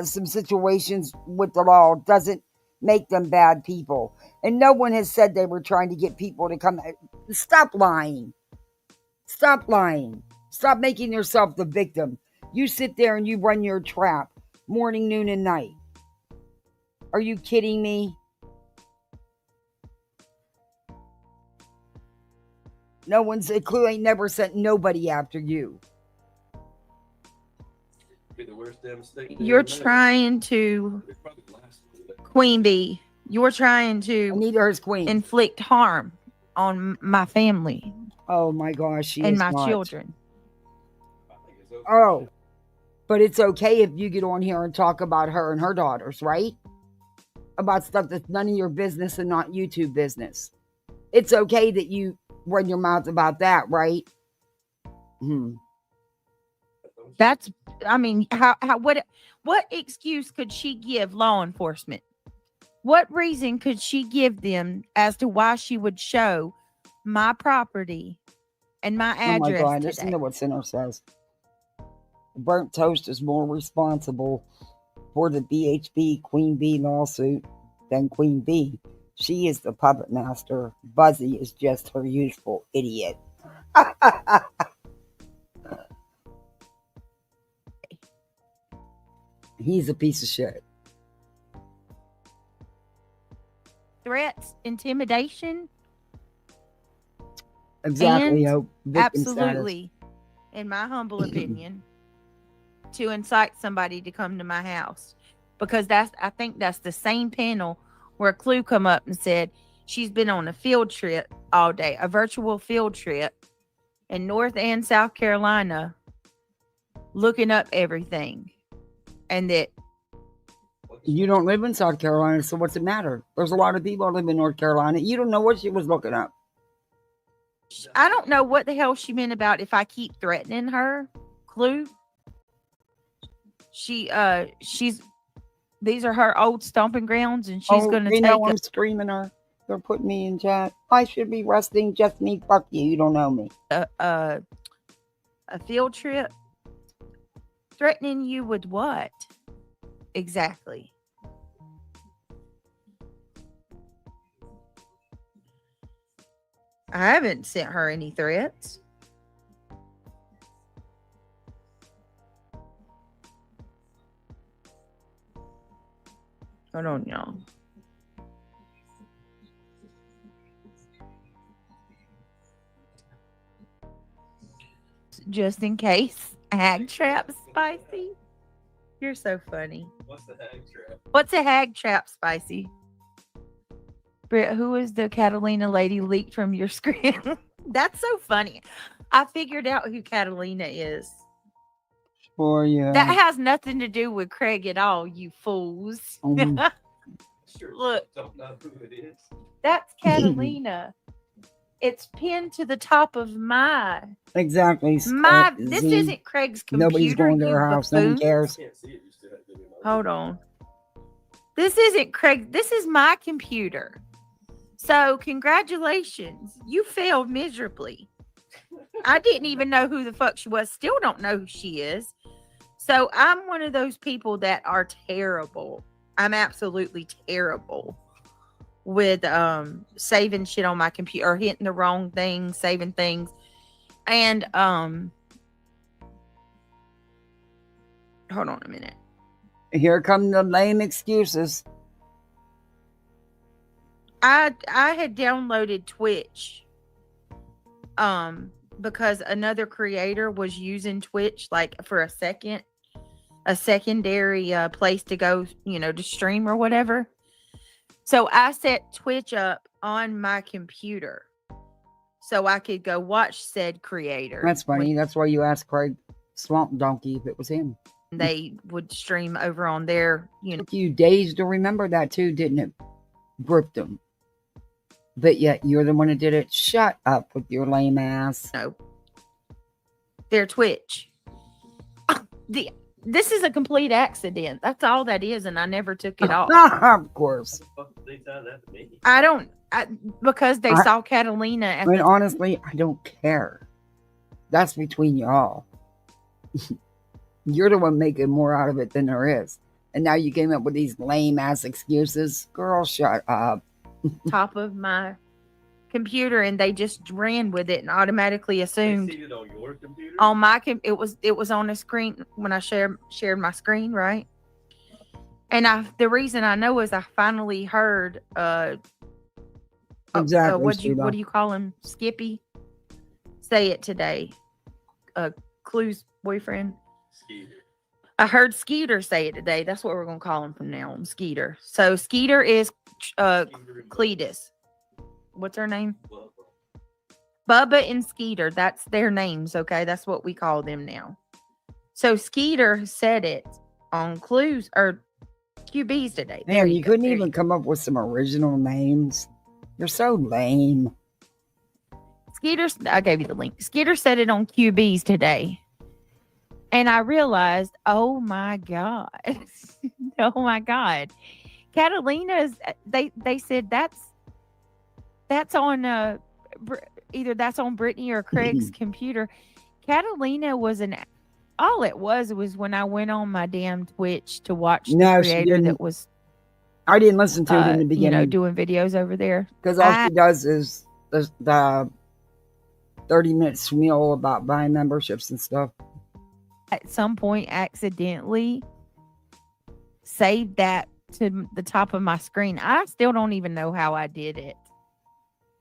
some situations with the law doesn't make them bad people. And no one has said they were trying to get people to come. Stop lying. Stop lying. Stop making yourself the victim. You sit there and you run your trap morning, noon, and night. Are you kidding me? No one's a Clue ain't never sent nobody after you. Be the worst damn mistake. You're trying to, Queen Bee, you're trying to Anita's queen. Inflict harm on my family. Oh my gosh, she and is my not. children. Oh, but it's okay if you get on here and talk about her and her daughters, right? about stuff that's none of your business and not YouTube business. It's okay that you run your mouth about that, right? That's, I mean, what excuse could she give law enforcement? What reason could she give them as to why she would show my property and my address Oh my God, today? listen to what Sinner says. Burnt Toast is more responsible for the BHB Queen Bee lawsuit than Queen Bee. She is the puppet master. Buzzy is just her usual idiot. He's a piece of shit. Threats, intimidation. Exactly. And victim absolutely, in my humble opinion, to incite somebody to come to my house. Because I think that's the same panel where Clue come up and said she's been on a field trip all day, a virtual field trip in North and South Carolina, looking up everything. And that You don't live in South Carolina, so what's it matter? There's a lot of people that live in North Carolina. You don't know what she was looking up. I don't know what the hell she meant about if I keep threatening her. Clue. She's these are her old stomping grounds, and she's gonna they take know I'm screaming her. They're putting me in chat. I should be resting. Just me. Fuck you. You don't know me. a field trip. Threatening you with what? Exactly. I haven't sent her any threats. Hold on, y'all. Just in case. Hag trap, Spicy. You're so funny. What's the hag trap? What's a hag trap, Spicy? Britt, who is the Catalina lady leaked from your screen? That's so funny. I figured out who Catalina is. For you. That has nothing to do with Craig at all, you fools. Sure, Look. Don't know who it is. That's Catalina. It's pinned to the top of my. Exactly. This isn't Craig's computer. Nobody's going to her house. No one cares. Hold on. This isn't Craig. This is my computer. So congratulations. You failed miserably. I didn't even know who the fuck she was. Still don't know who she is. So I'm one of those people that are terrible. I'm absolutely terrible with saving shit on my computer or hitting the wrong thing, saving things. And hold on a minute. Here come the lame excuses. I had downloaded Twitch because another creator was using Twitch like for a secondary place to go, to stream or whatever. So I set Twitch up on my computer so I could go watch said creator. That's funny. That's why you asked Craig Swamp Donkey if it was him. They would stream over on their, Took you days to remember that too, didn't it? Gripped them. But yet you're the one that did it. Shut up with your lame ass. No. Their Twitch. This is a complete accident. That's all that is, and I never took it off. Of course. Because they saw Catalina. Honestly, I don't care. That's between y'all. You're the one making more out of it than there is. And now you came up with these lame ass excuses. Girl, shut up. Top of my computer, and they just ran with it and automatically assumed They see it on your computer? on my it was on a screen when I shared my screen, right? And the reason I know is I finally heard exactly what do you call him, Skippy, say it today, Clue's boyfriend. Skeeter. I heard Skeeter say it today. That's what we're gonna call him from now on, Skeeter. So Skeeter is Cletus. What's her name? Bubba and Skeeter. That's their names, okay? That's what we call them now. So Skeeter said it on Clues, or QBs today. There Man, you couldn't There even come up with some original names. You're so lame. Skeeter, I gave you the link. Skeeter said it on QBs today. And I realized, oh my God. Oh my God. Catalina's, they said that's on either that's on Brittany or Craig's computer. Catalina was all it was when I went on my damn Twitch to watch the creator that was I didn't listen to it in the beginning. doing videos over there. Because all she does is the 30-minute spiel about buying memberships and stuff. At some point accidentally saved that to the top of my screen. I still don't even know how I did it.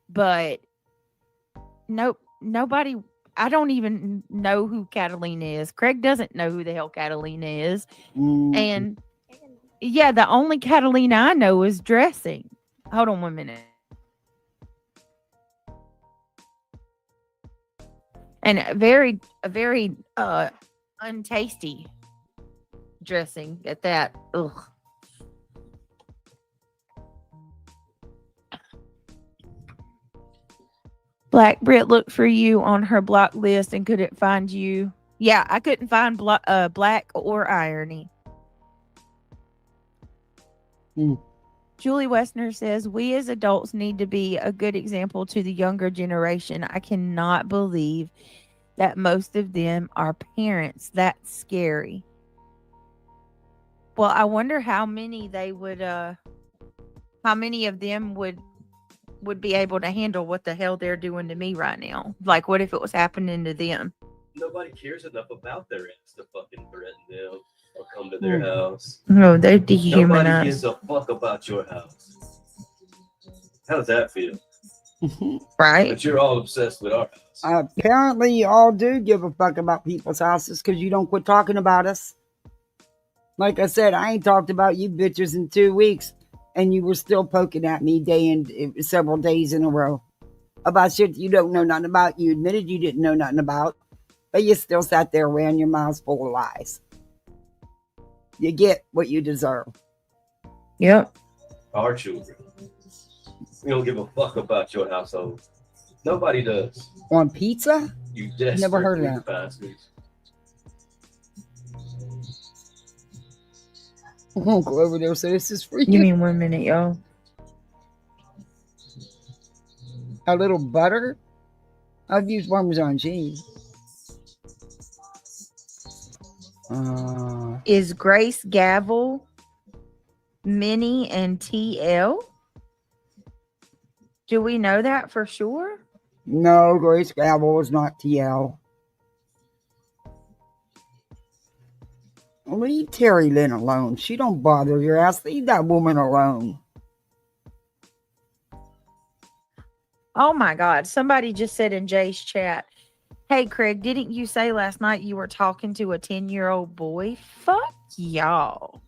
But nobody, I don't even know who Catalina is. Craig doesn't know who the hell Catalina is. And yeah, the only Catalina I know is dressing. Hold on 1 minute. And a very untasty dressing at that. Ugh. Black Brit looked for you on her block list and couldn't find you. Yeah, I couldn't find Black or Irony. Julie Westner says, we as adults need to be a good example to the younger generation. I cannot believe that most of them are parents. That's scary. Well, I wonder how many they would, how many of them would be able to handle what the hell they're doing to me right now. Like, what if it was happening to them? Nobody cares enough about their ass to fucking threaten them or come to their house. No, they're dehumanized. Nobody gives a fuck about your house. How does that feel? Right. But you're all obsessed with our house. Apparently, you all do give a fuck about people's houses because you don't quit talking about us. Like I said, I ain't talked about you bitches in 2 weeks, and you were still poking at me several days in a row about shit you don't know nothing about. You admitted you didn't know nothing about, but you still sat there ran your mouth full of lies. You get what you deserve. Yep. Our children. We don't give a fuck about your household. Nobody does. On pizza? You desperate Never heard of that. bastards. I won't go over there and say this is for you. Give me 1 minute, y'all. A little butter? I've used Parmesan cheese. Is Grace Gavel, Minnie, and TL? Do we know that for sure? No, Grace Gavel is not TL. Leave Terry Lynn alone. She don't bother your ass. Leave that woman alone. Oh my God. Somebody just said in Jay's chat, hey, Craig, didn't you say last night you were talking to a 10-year-old boy? Fuck y'all.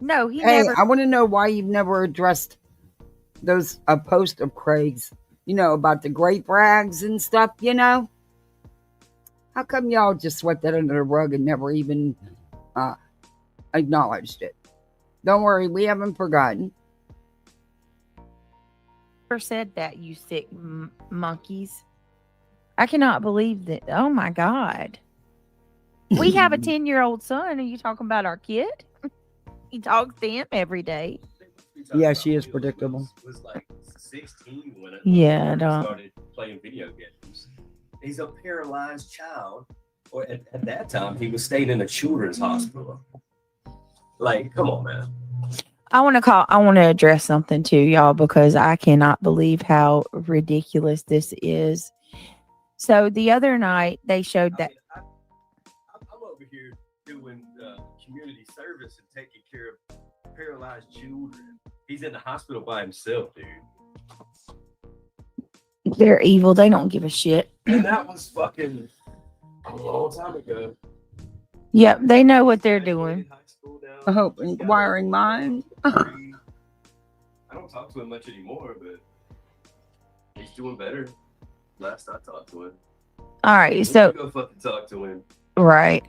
No, he never. I want to know why you've never addressed a post of Craig's, about the grape rags and stuff, How come y'all just swept that under the rug and never even acknowledged it? Don't worry, we haven't forgotten. Never said that, you sick monkeys. I cannot believe that. Oh my God. We have a 10-year-old son. Are you talking about our kid? He talks to him every day. Yeah, she is predictable. Was like 16 when I started playing video games. He's a paralyzed child, or at that time he was staying in a children's hospital. Like, come on, man. I want to address something too, y'all, because I cannot believe how ridiculous this is. So the other night they showed that. I'm over here doing community service and taking care of paralyzed children. He's in the hospital by himself, dude. They're evil. They don't give a shit. And that was fucking a long time ago. Yep, they know what they're doing. I hope inquiring mind. I don't talk to him much anymore, but he's doing better. Last I talked to him. All right, so go fucking talk to him. Right.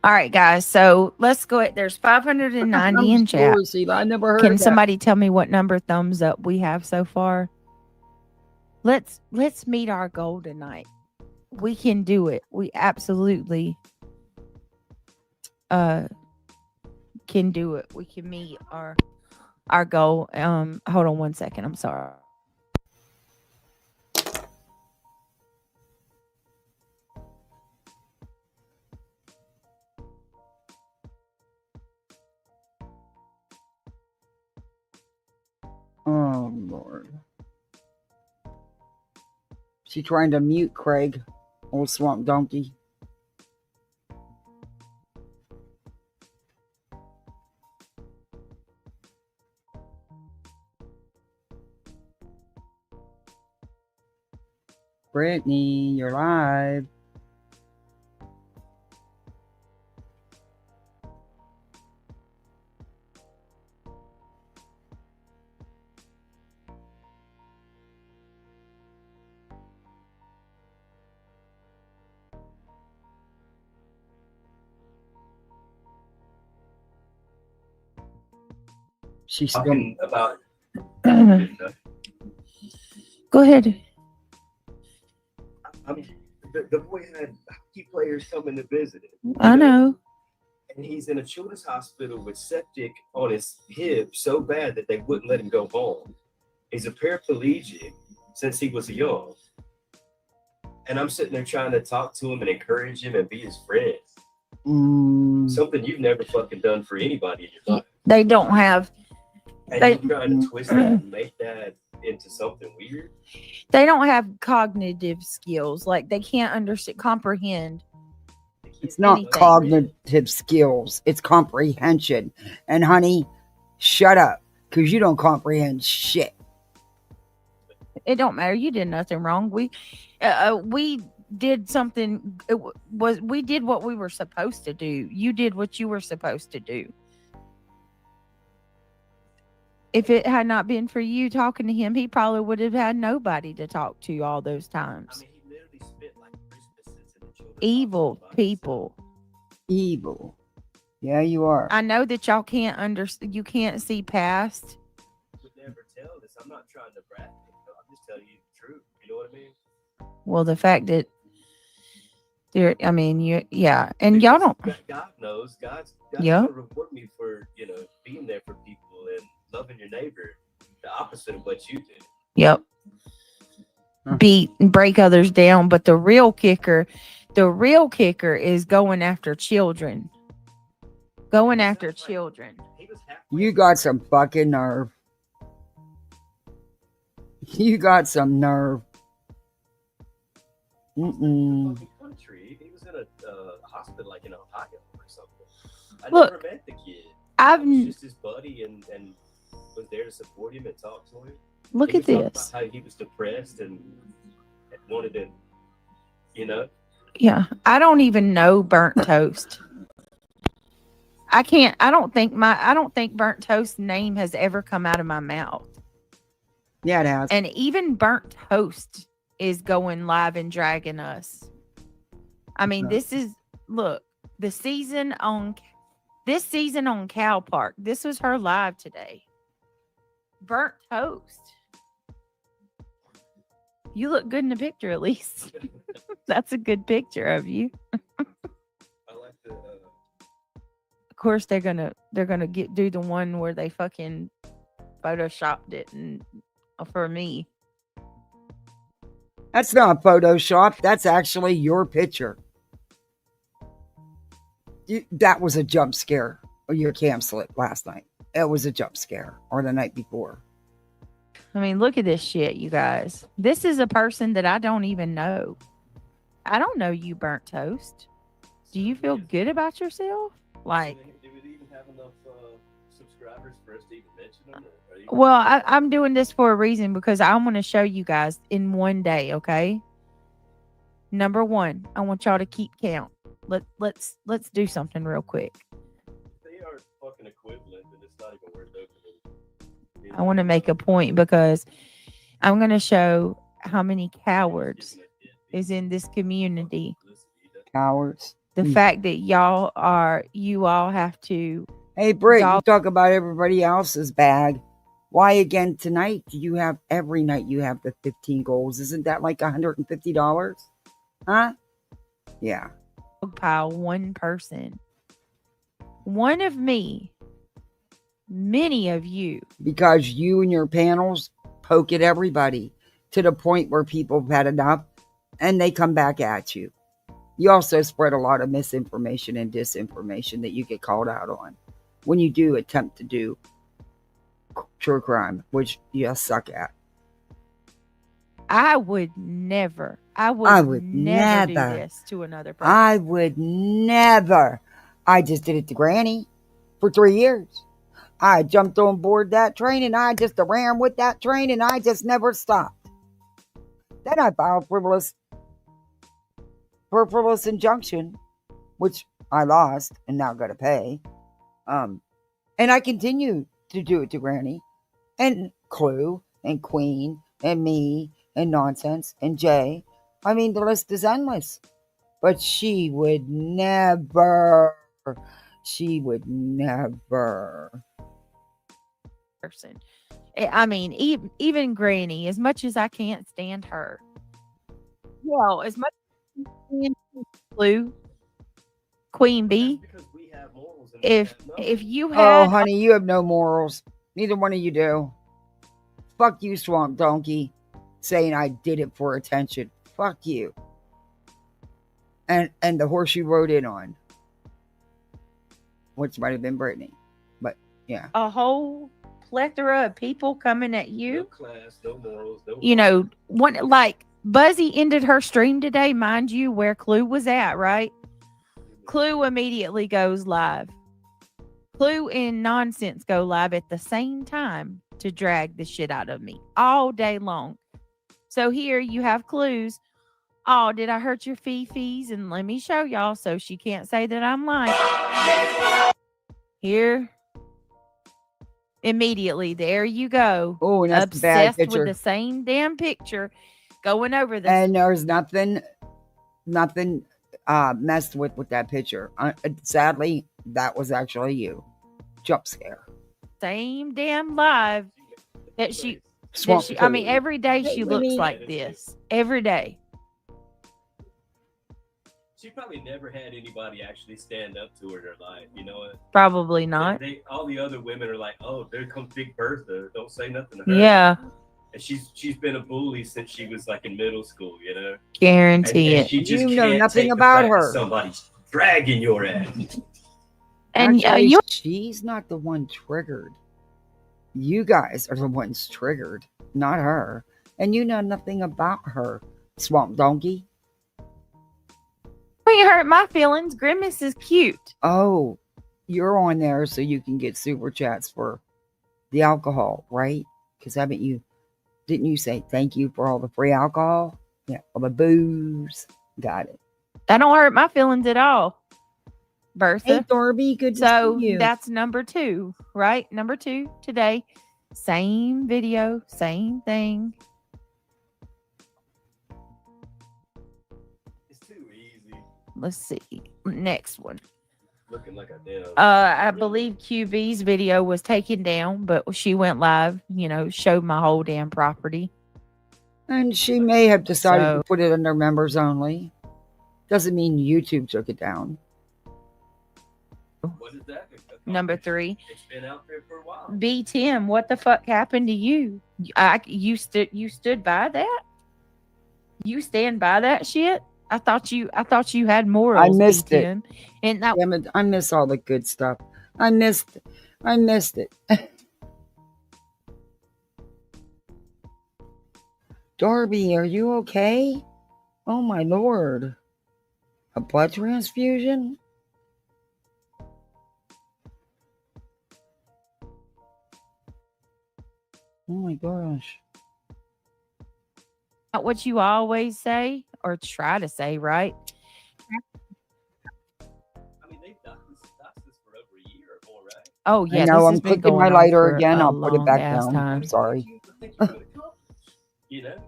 All right, guys. So let's go. There's 590 in chat. I never heard Can of that. somebody tell me what number thumbs up we have so far? Let's meet our goal tonight. We can do it. We absolutely can do it. We can meet our goal. Hold on one second. I'm sorry. Oh Lord. She trying to mute Craig, old swamp donkey. Brittany, you're live. She's talking about. Go ahead. The boy had hockey players coming to visit him. I know. And he's in a children's hospital with septic on his hip so bad that they wouldn't let him go home. He's a paraplegic since he was young. And I'm sitting there trying to talk to him and encourage him and be his friend. Something you've never fucking done for anybody in your life. They don't have. And you're trying to twist that and make that into something weird. They don't have cognitive skills. Like they can't understand, comprehend. It's not anything. cognitive skills. It's comprehension. And honey, shut up, because you don't comprehend shit. It don't matter. You did nothing wrong. We did something. We did what we were supposed to do. You did what you were supposed to do. If it had not been for you talking to him, he probably would have had nobody to talk to all those times. I mean, he literally spent like Christmases in the children's Evil hospital by people. Evil. Yeah, you are. I know that y'all can't understand. You can't see past. would never tell this. I'm not trying to brag. I'm just telling you the truth. You know what I mean? Well, the fact that there, I mean, yeah, and y'all don't. God knows. God's Yeah. gonna reward me for being there for people and loving your neighbor. The opposite of what you did. Yep. Beat and break others down, but the real kicker is going after children. Going after children. You got some fucking nerve. You got some nerve. Country. He was in a hospital like in Ohio or something. I Look, never met the kid. I was just his buddy and was there to support him and talk to him. Look at this. How he was depressed and wanted to, Yeah, I don't even know Burnt Toast. I don't think Burnt Toast's name has ever come out of my mouth. Yeah, it has. And even Burnt Toast is going live and dragging us. I mean, this is this season on Cow Park. This was her live today. Burnt Toast. You look good in the picture, at least. That's a good picture of you. I like the. Of course, they're gonna do the one where they fucking photoshopped it and for me. That's not Photoshop. That's actually your picture. That was a jump scare. Or you cancel it last night. It was a jump scare, or the night before. I mean, look at this shit, you guys. This is a person that I don't even know. I don't know you, Burnt Toast. Do you feel good about yourself? Like, Do we even have enough subscribers for us to even mention them? well, I'm doing this for a reason because I want to show you guys in one day. Okay. Number one, I want y'all to keep count. Let's do something real quick. They are fucking equivalent, and it's not even worth opening. I want to make a point because I'm going to show how many cowards is in this community. Cowards. the fact that you all have to. Hey, Britt, you talk about everybody else's bag. Why again tonight do you have every night you have the 15 goals? Isn't that like $150? Huh? Yeah. Pile one person. One of me. Many of you. Because you and your panels poke at everybody to the point where people have had enough and they come back at you. You also spread a lot of misinformation and disinformation that you get called out on when you do attempt to do true crime, which you suck at. I would never do this to another person. I would never. I just did it to Granny for 3 years. I jumped on board that train and I just ran with that train and I just never stopped. Then I filed for frivolous injunction, which I lost and now got to pay. And I continue to do it to Granny and Clue and Queen and me and Nonsense and Jay. I mean, the list is endless. But she would never. Person. I mean, even Granny, as much as I can't stand her. Well, as much as I can't stand Clue, Queen Bee. If you had, oh honey, you have no morals. Neither one of you do. Fuck you, Swamp Donkey, saying I did it for attention. Fuck you. And the horse you rode in on, which might have been Brittany, but yeah, a whole plethora of people coming at you. No class, no morals, no. You know, one like Buzzy ended her stream today, mind you, where Clue was at, right? Clue immediately goes live. Clue and Nonsense go live at the same time to drag the shit out of me all day long. So here you have Clues. Oh, did I hurt your fees? And let me show y'all so she can't say that I'm lying. Here. Immediately, there you go. Oh, and that's obsessed a bad picture. with the same damn picture, going over this. And there's nothing messed with that picture. Sadly, that was actually you. Jump scare. Same damn live that she. I mean, every day she looks like this. Every day. She probably never had anybody actually stand up to her in her life, you know? Probably not. All the other women are like, oh, there comes Big Bertha. Don't say nothing to her. Yeah. And she's been a bully since she was like in middle school, you know? Guarantee and it. She just you know can't nothing take about the fact her. that somebody's dragging your ass. And actually, she's not the one triggered. You guys are the ones triggered, not her. And you know nothing about her, Swamp Donkey. You hurt my feelings. Grimace is cute. Oh, you're on there so you can get super chats for the alcohol, right? Because didn't you say thank you for all the free alcohol? Yeah, all the booze. Got it. That don't hurt my feelings at all, Bertha. Hey, Darby, good to see you. That's number 2, right? Number 2 today. Same video, same thing. Let's see. Next one. Looking like a damn. I believe QB's video was taken down, but she went live, showed my whole damn property. And she may have decided to put it under members only. Doesn't mean YouTube took it down. What is that? Number 3. It's been out there for a while. B Tim, what the fuck happened to you? You stood by that? You stand by that shit? I thought you had morals. I missed it. And that, damn it, I miss all the good stuff. I missed it. Darby, are you okay? Oh my lord. A blood transfusion? Oh my gosh. Not what you always say or try to say, right? I mean, they've done this for over a year or more, right? Oh yeah. I know, I'm clicking my lighter again. I'll put it back down. I'm sorry. You know?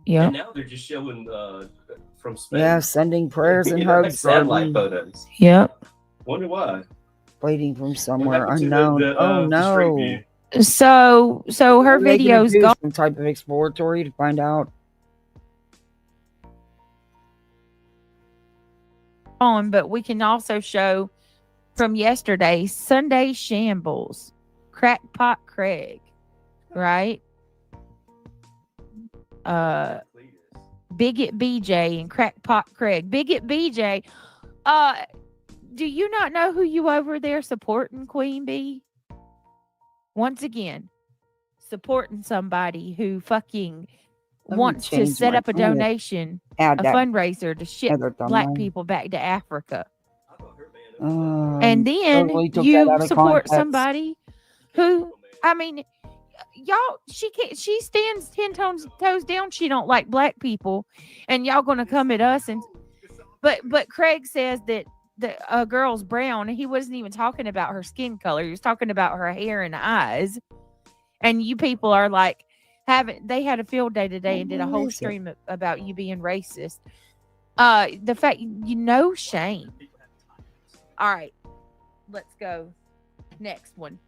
Yeah. And now they're just showing from Spain. Yeah, sending prayers and You know, like hugs. satellite photos. Yep. Wonder why. Waiting from What somewhere happened to unknown. Oh the street no. view? So her Are they gonna video's do gone. some type of exploratory to find out? On, but we can also show from yesterday Sunday Shambles, Crackpot Craig, right? Bigot BJ and Crackpot Craig. Bigot BJ, do you not know who you over there supporting, Queen Bee? Once again, supporting somebody who fucking wants to set up a donation, a fundraiser to ship black people back to Africa. And then totally took that you out of support context. somebody who, I mean, y'all, she stands 10 toes down. She don't like black people, and y'all gonna come at us. And but Craig says that a girl's brown, and he wasn't even talking about her skin color. He was talking about her hair and eyes. And you people are like, they had a field day today and did a whole stream about you being racist. The fact, shame. All right, let's go. Next one,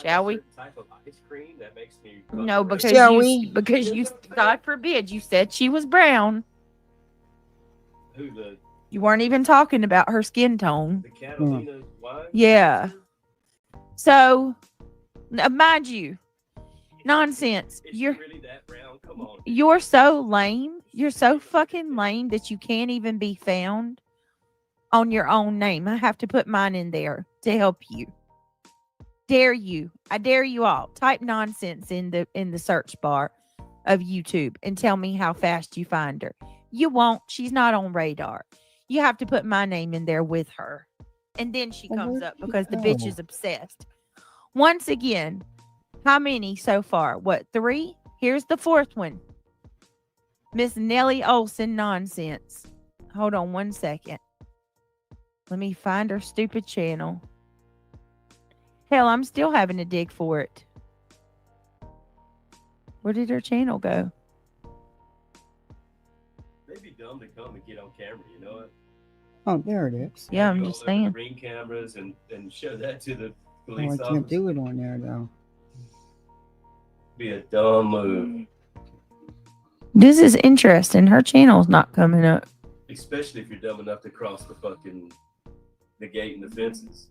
shall we? Type of ice cream that makes me No, because you, God forbid, you said she was brown. You weren't even talking about her skin tone. The Catalina wine? Yeah. So, mind you, nonsense. You're really that brown? Come on. You're so lame. You're so fucking lame that you can't even be found on your own name. I have to put mine in there to help you. Dare you. I dare you all. Type nonsense in the search bar of YouTube and tell me how fast you find her. You won't. She's not on radar. You have to put my name in there with her. And then she comes up because the bitch is obsessed. Once again, how many so far? What, 3? Here's the 4th one. Miss Nellie Olson nonsense. Hold on 1 second. Let me find her stupid channel. Hell, I'm still having to dig for it. Where did her channel go? They'd be dumb to come and get on camera, you know it? Oh, there it is. Yeah, I'm just saying. Ring cameras and show that to the Oh, police I officer. can't do it on there though. Be a dumb move. This is interesting. Her channel's not coming up. Especially if you're dumb enough to cross the gate and the fences.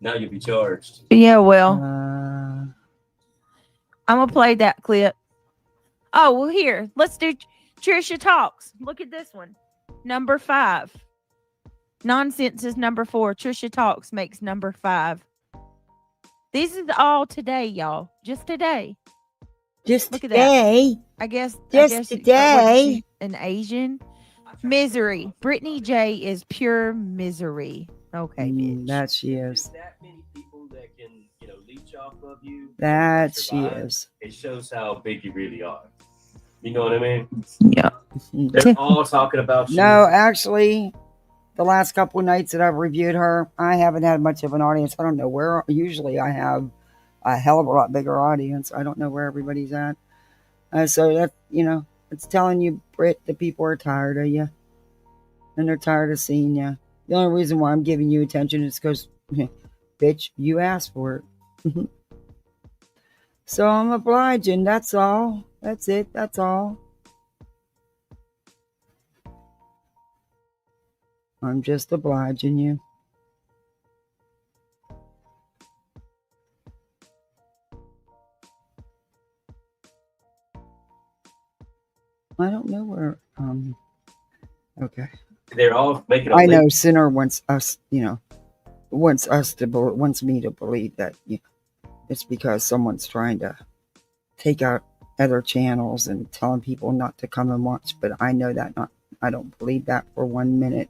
Now you'll be charged. Yeah, well. I'm going to play that clip. Oh, well, here. Let's do Trisha Talks. Look at this one. Number 5. Nonsense is number 4. Trisha Talks makes number 5. These is all today, y'all. Just today. Just Look at today. That. I guess Today. An Asian. Misery. Brittany J is pure misery. Okay, bitch. That she is. That many people that can, leech off of you. That she is. It shows how big you really are. You know what I mean? Yeah. They're all talking about you. No, actually, the last couple of nights that I've reviewed her, I haven't had much of an audience. I don't know where. Usually I have a hell of a lot bigger audience. I don't know where everybody's at. So that, it's telling you, Britt, the people are tired of you. And they're tired of seeing you. The only reason why I'm giving you attention is because, bitch, you asked for it. So I'm obliging. That's all. That's it. That's all. I'm just obliging you. I don't know where. Okay. They're all making. I know Sinner wants us. Wants me to believe that it's because someone's trying to take out other channels and telling people not to come and watch. But I know that not. I don't believe that for 1 minute.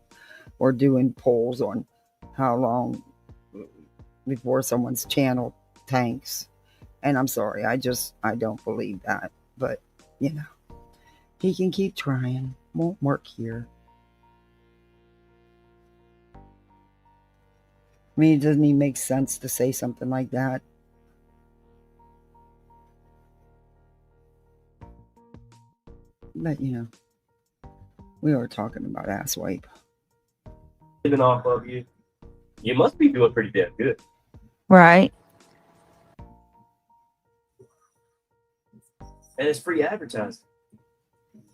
Or doing polls on how long before someone's channel tanks. And I'm sorry, I don't believe that. But, he can keep trying. Won't work here. I mean, it doesn't even make sense to say something like that. But, We were talking about ass wipe. Living off of you, you must be doing pretty damn good. Right. And it's free advertising.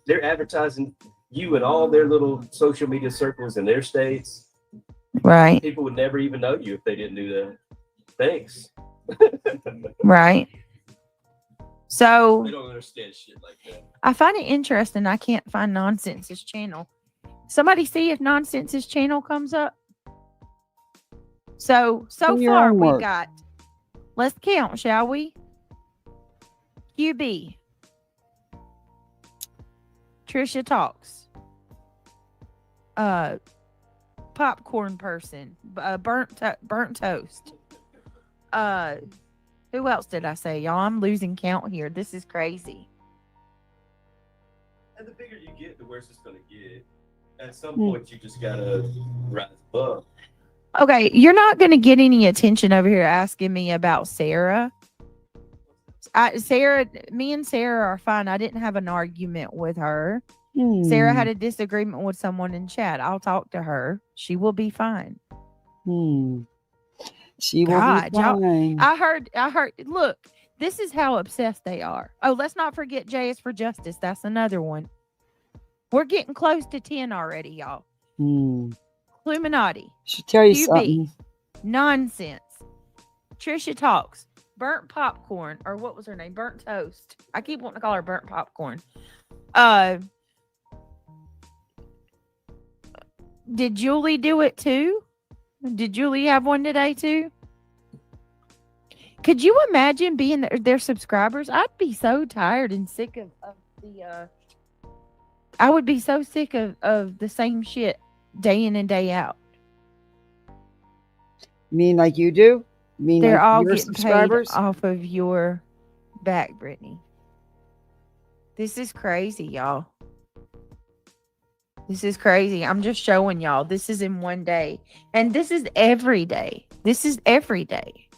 They're advertising you in all their little social media circles in their states. Right. People would never even know you if they didn't do that. Thanks. Right. So They don't understand shit like that. I find it interesting. I can't find Nonsense's channel. Somebody see if Nonsense's channel comes up. So Do your far we homework. got. Let's count, shall we? QB. Trisha Talks. Popcorn person. Burnt toast. Who else did I say, y'all? I'm losing count here. This is crazy. And the bigger you get, the worse it's gonna get. At some point, you just gotta rise above. Okay, you're not going to get any attention over here asking me about Sarah. Me and Sarah are fine. I didn't have an argument with her. Sarah had a disagreement with someone in chat. I'll talk to her. She will be fine. She will be fine. I heard. Look, this is how obsessed they are. Oh, let's not forget J is for Justice. That's another one. We're getting close to 10 already, y'all. Illuminati. Should tell you QB, something. Nonsense. Trisha Talks. Burnt popcorn. Or what was her name? Burnt toast. I keep wanting to call her burnt popcorn. Did Julie do it too? Did Julie have one today too? Could you imagine being their subscribers? I'd be so tired and sick of the I would be so sick of the same shit day in and day out. Mean like you do? Mean They're like all your getting subscribers? paid off of your back, Brittany. This is crazy, y'all. This is crazy. I'm just showing y'all. This is in one day. And this is every day. This is every day.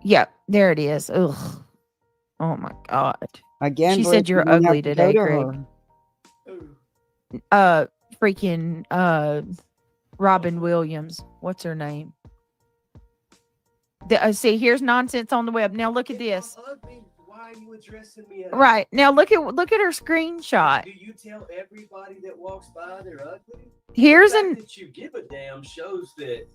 Yep, there it is. Ugh. Oh my God. Again, she Blake, said you you're don't have ugly to today, go to Craig. her. Freaking Robin Williams. What's her name? See, here's Nonsense on the web. Now look at this. Why are you addressing me? Right. Now look at her screenshot. Do you tell everybody that walks by they're ugly? Here's the fact that you give a damn shows that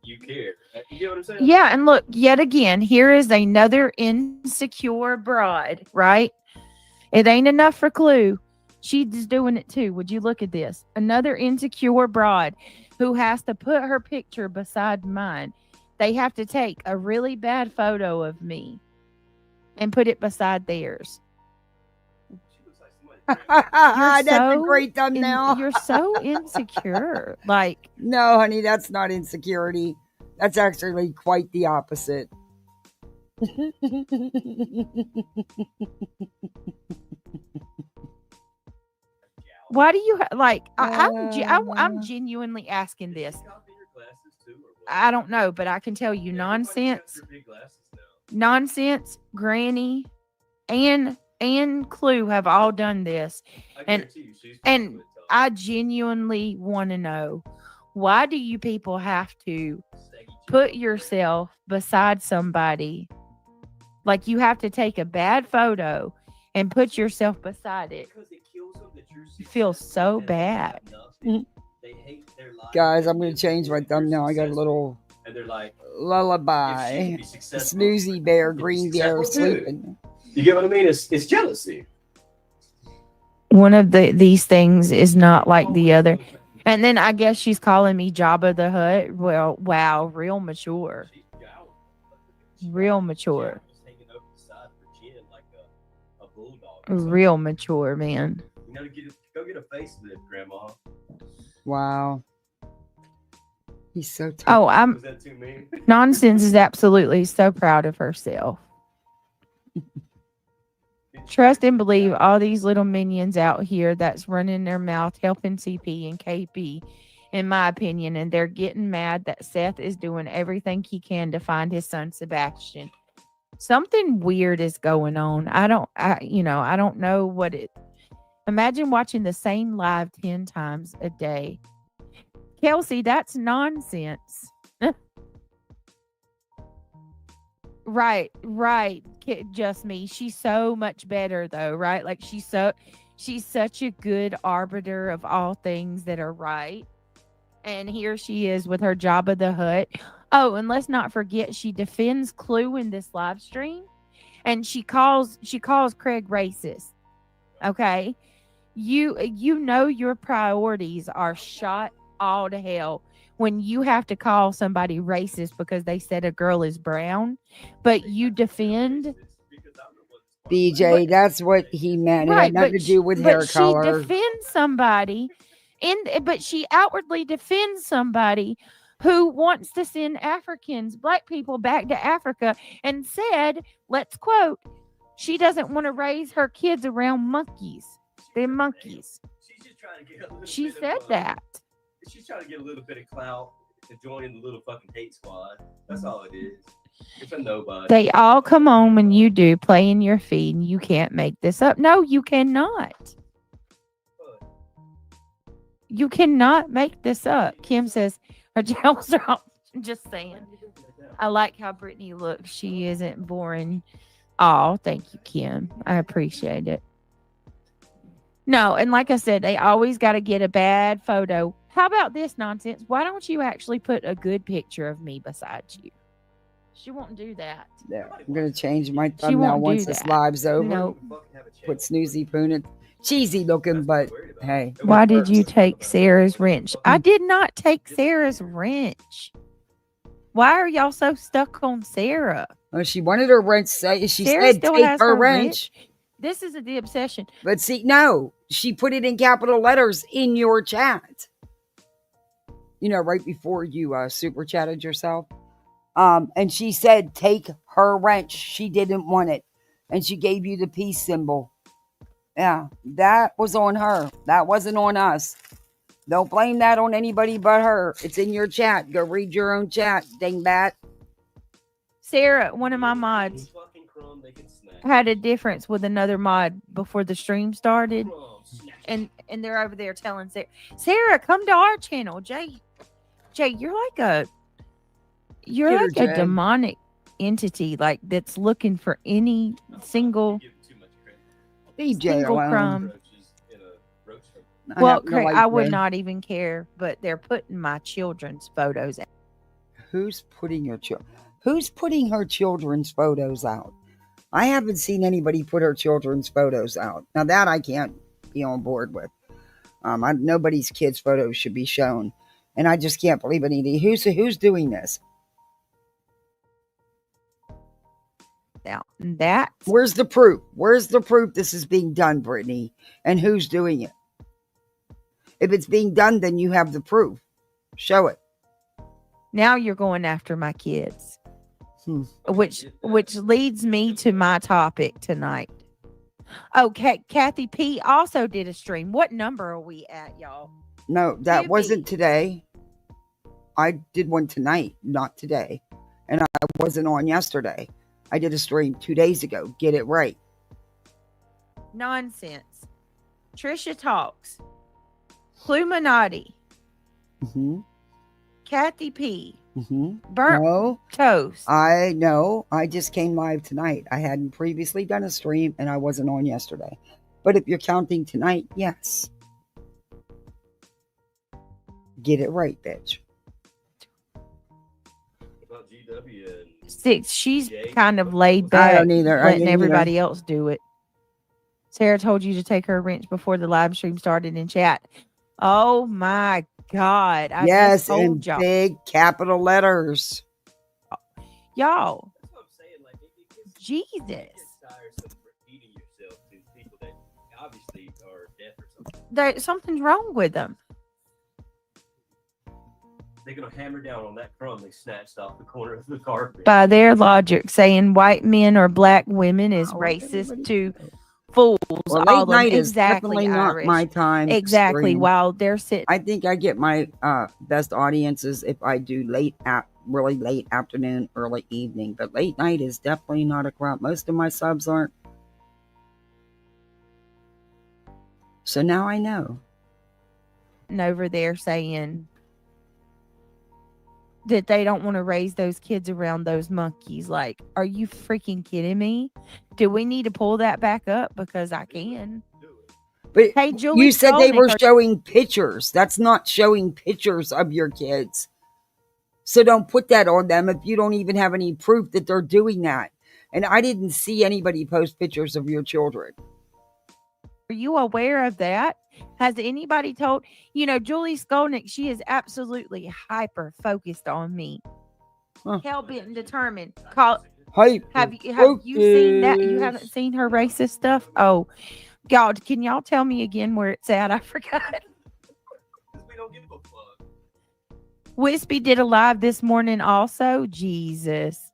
you care. You get what I'm saying? Yeah, and look, yet again, here is another insecure broad, right? It ain't enough for Clue. She's doing it too. Would you look at this? Another insecure broad who has to put her picture beside mine. They have to take a really bad photo of me and put it beside theirs. That's a great thumbnail. You're so insecure. Like, no, honey, that's not insecurity. That's actually quite the opposite. why do you like? I'm genuinely asking this. I don't know, but I can tell you, Nonsense, Granny, and Clue have all done this, and I genuinely want to know, why do you people have to put yourself beside somebody? Like, you have to take a bad photo and put yourself beside it. You feel so bad. Guys, I'm going to change my thumbnail. I got a little lullaby. Snoozy bear, green bear sleeping. You get what I mean? It's jealousy. One of these things is not like the other. And then I guess she's calling me Jabba the Hutt. Well, wow, real mature. Real mature. Real mature, man. You know, go get a facelift, Grandma. Wow. He's so tough. Oh, Was that too mean? Nonsense is absolutely so proud of herself. Trust and believe all these little minions out here that's running their mouth helping CP and KP, in my opinion, and they're getting mad that Seth is doing everything he can to find his son Sebastian. Something weird is going on. I don't know what it. Imagine watching the same live 10 times a day. Kelsey, that's nonsense. Right. Just me. She's so much better though, right? Like she's such a good arbiter of all things that are right. And here she is with her Jabba the Hutt. Oh, and let's not forget she defends Clue in this live stream, and she calls Craig racist. Okay, you know your priorities are shot all to hell when you have to call somebody racist because they said a girl is brown, but you defend. BJ, that's what he meant. It had nothing to do with hair color. She defends somebody, but she outwardly defends somebody who wants to send Africans, black people, back to Africa, and said, let's quote, she doesn't want to raise her kids around monkeys. They're monkeys. She said that. She's trying to get a little bit of clout to join in the little fucking hate squad. That's all it is. It's a nobody. They all come on when you do play in your feed, and you can't make this up. No, you cannot. You cannot make this up. Kim says her gels are off. Just saying. I like how Brittany looks. She isn't boring. Oh, thank you, Kim. I appreciate it. No, and like I said, they always got to get a bad photo. How about this nonsense? Why don't you actually put a good picture of me beside you? She won't do that. Yeah, I'm going to change my thumbnail once this live's over. Nope. Put Snoozy Poon in. Cheesy looking, but hey. Why did you take Sarah's wrench? I did not take Sarah's wrench. Why are y'all so stuck on Sarah? Oh, she wanted her wrench. She Sarah said still take has her wrench. This isn't the obsession. But see, no, she put it in capital letters in your chat. You know, right before you super chatted yourself. And she said, take her wrench. She didn't want it. And she gave you the peace symbol. Yeah, that was on her. That wasn't on us. Don't blame that on anybody but her. It's in your chat. Go read your own chat, dingbat. Sarah, one of my mods, had a difference with another mod before the stream started. And they're over there telling Sarah, come to our channel. Jay, you're like a demonic entity, like that's looking for any single crumb. Well, Craig, I would not even care, but they're putting my children's photos out. Who's putting her children's photos out? I haven't seen anybody put her children's photos out. Now that I can't be on board with. Nobody's kids' photos should be shown. And I just can't believe it. Who's doing this? Now, where's the proof? Where's the proof this is being done, Brittany? And who's doing it? If it's being done, then you have the proof. Show it. Now you're going after my kids. Which leads me to my topic tonight. Okay, Kathy P also did a stream. What number are we at, y'all? No, that wasn't today. I did one tonight, not today. And I wasn't on yesterday. I did a stream 2 days ago. Get it right. Nonsense. Trisha Talks. Cluminati. Mm-hmm. Kathy P. Mm-hmm. Burnt Toast. I know. I just came live tonight. I hadn't previously done a stream and I wasn't on yesterday. But if you're counting tonight, yes. Get it right, bitch. About GW and Six. She's kind of laid back. I don't either. Letting everybody else do it. Sarah told you to take her wrench before the live stream started in chat. Oh my God. I yes, just told in y'all. Big capital letters. Y'all. Jesus. Something's wrong with them. They're going to hammer down on that crumb they snatched off the corner of the carpet. By their logic, saying white men or black women is racist to fools. Well, all late night them. is definitely Irish. not my time. Exactly. Stream. While they're sitting. I think I get my best audiences if I do really late afternoon, early evening. But late night is definitely not a crowd. Most of my subs aren't. So now I know. Over there saying that they don't want to raise those kids around those monkeys. Like, are you freaking kidding me? Do we need to pull that back up? Because I can. But hey, Julie you said they Skolnick, were showing pictures. That's not showing pictures of your kids. So don't put that on them if you don't even have any proof that they're doing that. And I didn't see anybody post pictures of your children. Are you aware of that? Has anybody told Julie Skolnick? She is absolutely hyper focused on me. Hell bent and determined. Have you seen that? You haven't seen her racist stuff? Oh, God, can y'all tell me again where it's at? I forgot. Wispy did a live this morning also. Jesus.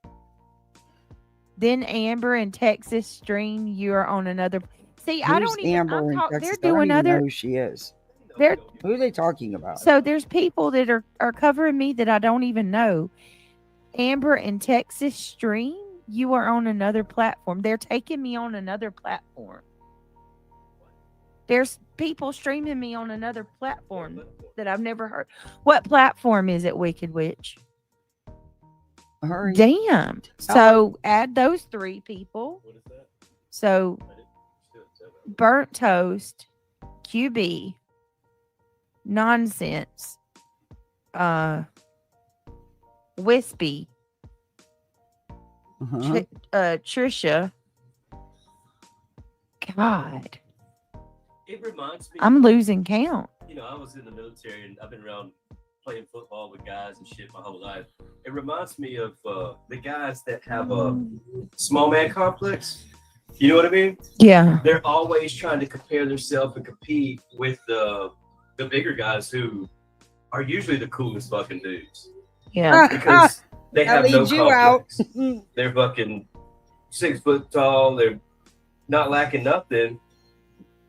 Then Amber in Texas stream. You are on another. See, I don't even. Amber in Texas? They're I don't doing even other. know who she is. Who are they talking about? So there's people that are covering me that I don't even know. Amber in Texas stream. You are on another platform. They're taking me on another platform. There's people streaming me on another platform that I've never heard. What platform is it, Wicked Witch? Hurry. Damn. So add those 3 people. So Burnt Toast, QB, Nonsense, Wispy, Trisha. God. It reminds me. I'm losing count. I was in the military and I've been around playing football with guys and shit my whole life. It reminds me of the guys that have a small man complex. You know what I mean? Yeah. They're always trying to compare themselves and compete with the bigger guys who are usually the coolest fucking dudes. Yeah. Because they have no complex. Out. They're fucking 6 foot tall. They're not lacking nothing.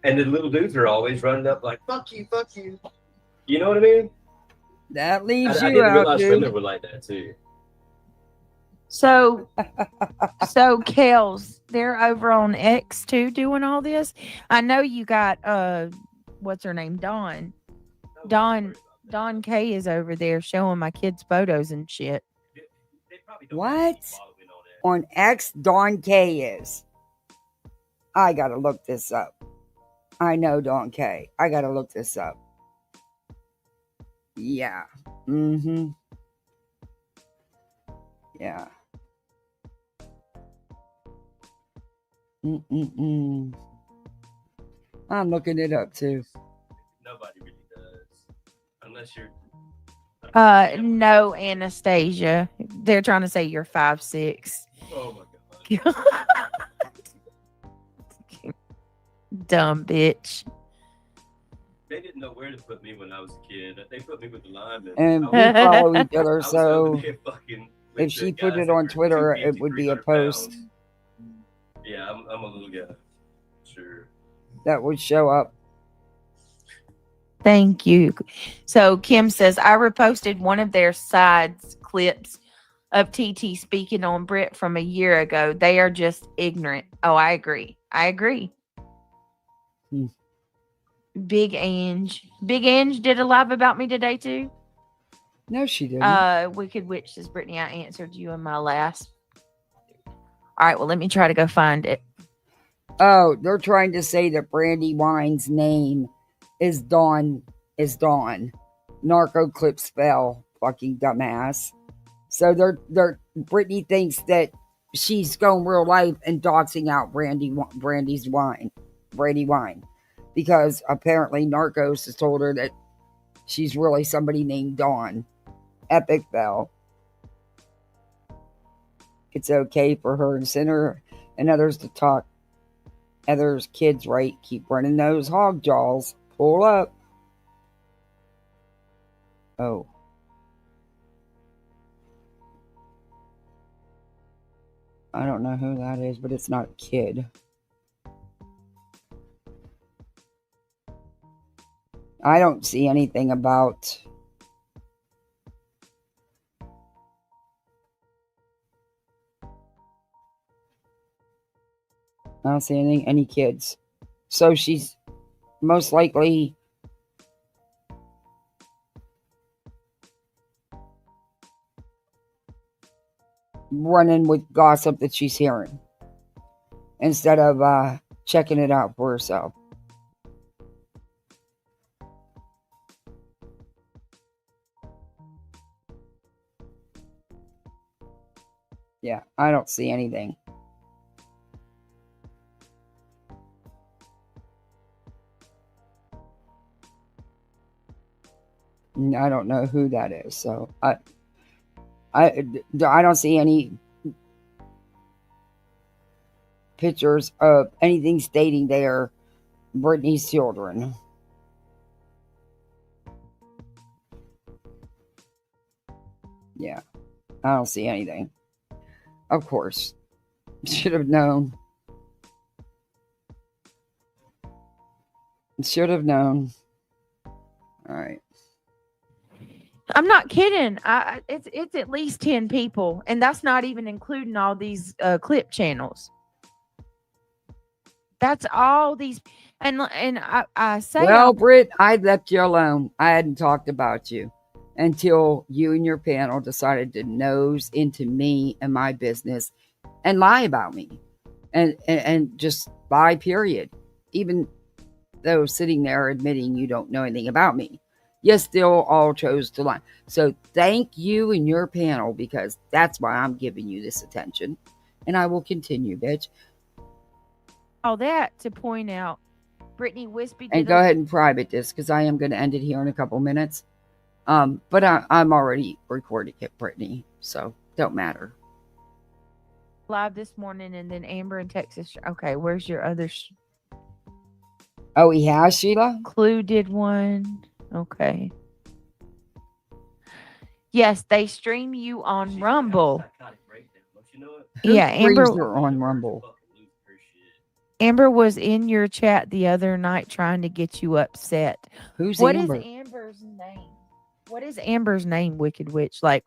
And the little dudes are always running up like, fuck you, fuck you. You know what I mean? That leaves I you didn't out, realize dude. women were like that too. So Kels, they're over on X too doing all this. I know you got what's her name? Dawn K is over there showing my kids photos and shit. What? On X, Dawn K is. I gotta look this up. I know Dawn K. I gotta look this up. Yeah. Mm-hmm. Yeah. Mm-mm-mm. I'm looking it up too. Nobody really does. Unless you're No, Anastasia. They're trying to say you're 5'6". oh my God. Dumb bitch. They didn't know where to put me when I was a kid. They put me with the linemen. And we follow each other, I was so over there fucking with if she the put guys it that on were Twitter, 250, it would be a 300 post pounds. Yeah, I'm a little guy. Sure. that would show up. Thank you. So Kim says, I reposted one of their sides clips of TT speaking on Brit from a year ago. They are just ignorant. Oh, I agree. Big Ange did a live about me today too. No, she didn't. Wicked Witch says, Brittany, I answered you in my last. All right, well, let me try to go find it. Oh, they're trying to say that Brandy Wine's name is Dawn. Narco clip spell. Fucking dumbass. So they're Brittany thinks that she's going real life and doxing out Brandy Wine. Because apparently Narcos has told her that she's really somebody named Dawn. Epic Bell. It's okay for her and Sinner and others to talk. Others kids right. Keep running those hog jaws. Pull up. Oh. I don't know who that is, but it's not a kid. I don't see anything about I don't see any kids. So she's most likely running with gossip that she's hearing instead of checking it out for herself. Yeah, I don't see anything. I don't know who that is, so I don't see any pictures of anything stating they are Brittany's children. Yeah, I don't see anything. Of course, should have known. Should have known. All right. I'm not kidding. It's at least 10 people, and that's not even including all these clip channels. That's all these, and I say, well, Britt, I left you alone. I hadn't talked about you until you and your panel decided to nose into me and my business and lie about me, and just lie. Period. Even though sitting there admitting you don't know anything about me, you still all chose to lie. So thank you and your panel, because that's why I'm giving you this attention, and I will continue, bitch. all that to point out, Brittany Wispy did And go ahead and private this, because I am going to end it here in a couple minutes. But I'm already recording it, Brittany, so don't matter. live this morning, and then Amber in Texas. Okay, where's your other? Oh, he has, Sheila? Clue did one. Okay. Yes, they stream you on Rumble. Yeah, Amber. Are on Rumble. Amber was in your chat the other night trying to get you upset. Who's what Amber? What is Amber's name? What is Amber's name, Wicked Witch? Like,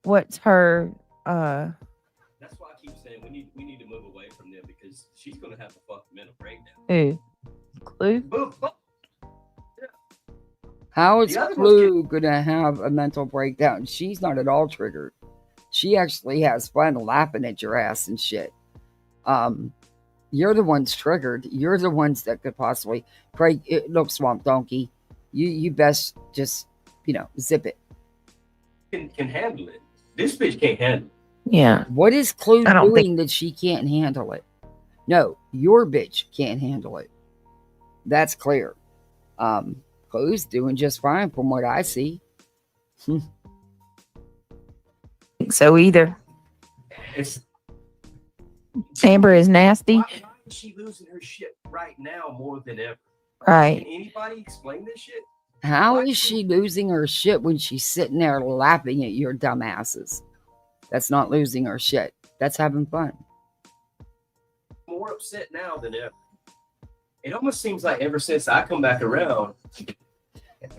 what's her That's why I keep saying we need to move away from them, because she's gonna have a fucking mental breakdown. who? Clue? How is Clue gonna have a mental breakdown? She's not at all triggered. She actually has fun laughing at your ass and shit. You're the ones triggered. You're the ones that could possibly. Craig, look, Swamp Donkey, you best just zip it. Can handle it. This bitch can't handle it. Yeah. What is Clue doing that she can't handle it? No, your bitch can't handle it. That's clear. Clue's doing just fine from what I see. So either Amber is nasty. Why is she losing her shit right now more than ever? Right. Can anybody explain this shit? How is she losing her shit when she's sitting there laughing at your dumbasses? That's not losing her shit. That's having fun. More upset now than ever. It almost seems like ever since I come back around,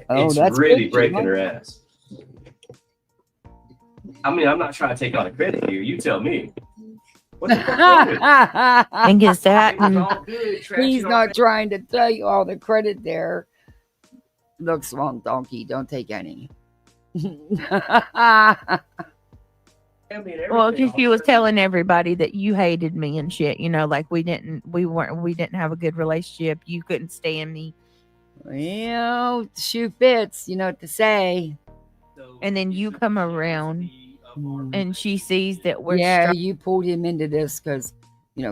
it's really breaking her ass. I mean, I'm not trying to take all the credit here. You tell me. What the fuck? I guess that. He's not trying to tell you all the credit there. Look, Swamp Donkey, don't take any. Well, because you was telling everybody that you hated me and shit, like we didn't have a good relationship. You couldn't stand me. Well, shoe fits, you know what to say. And then you come around and she sees that we're you pulled him into this because,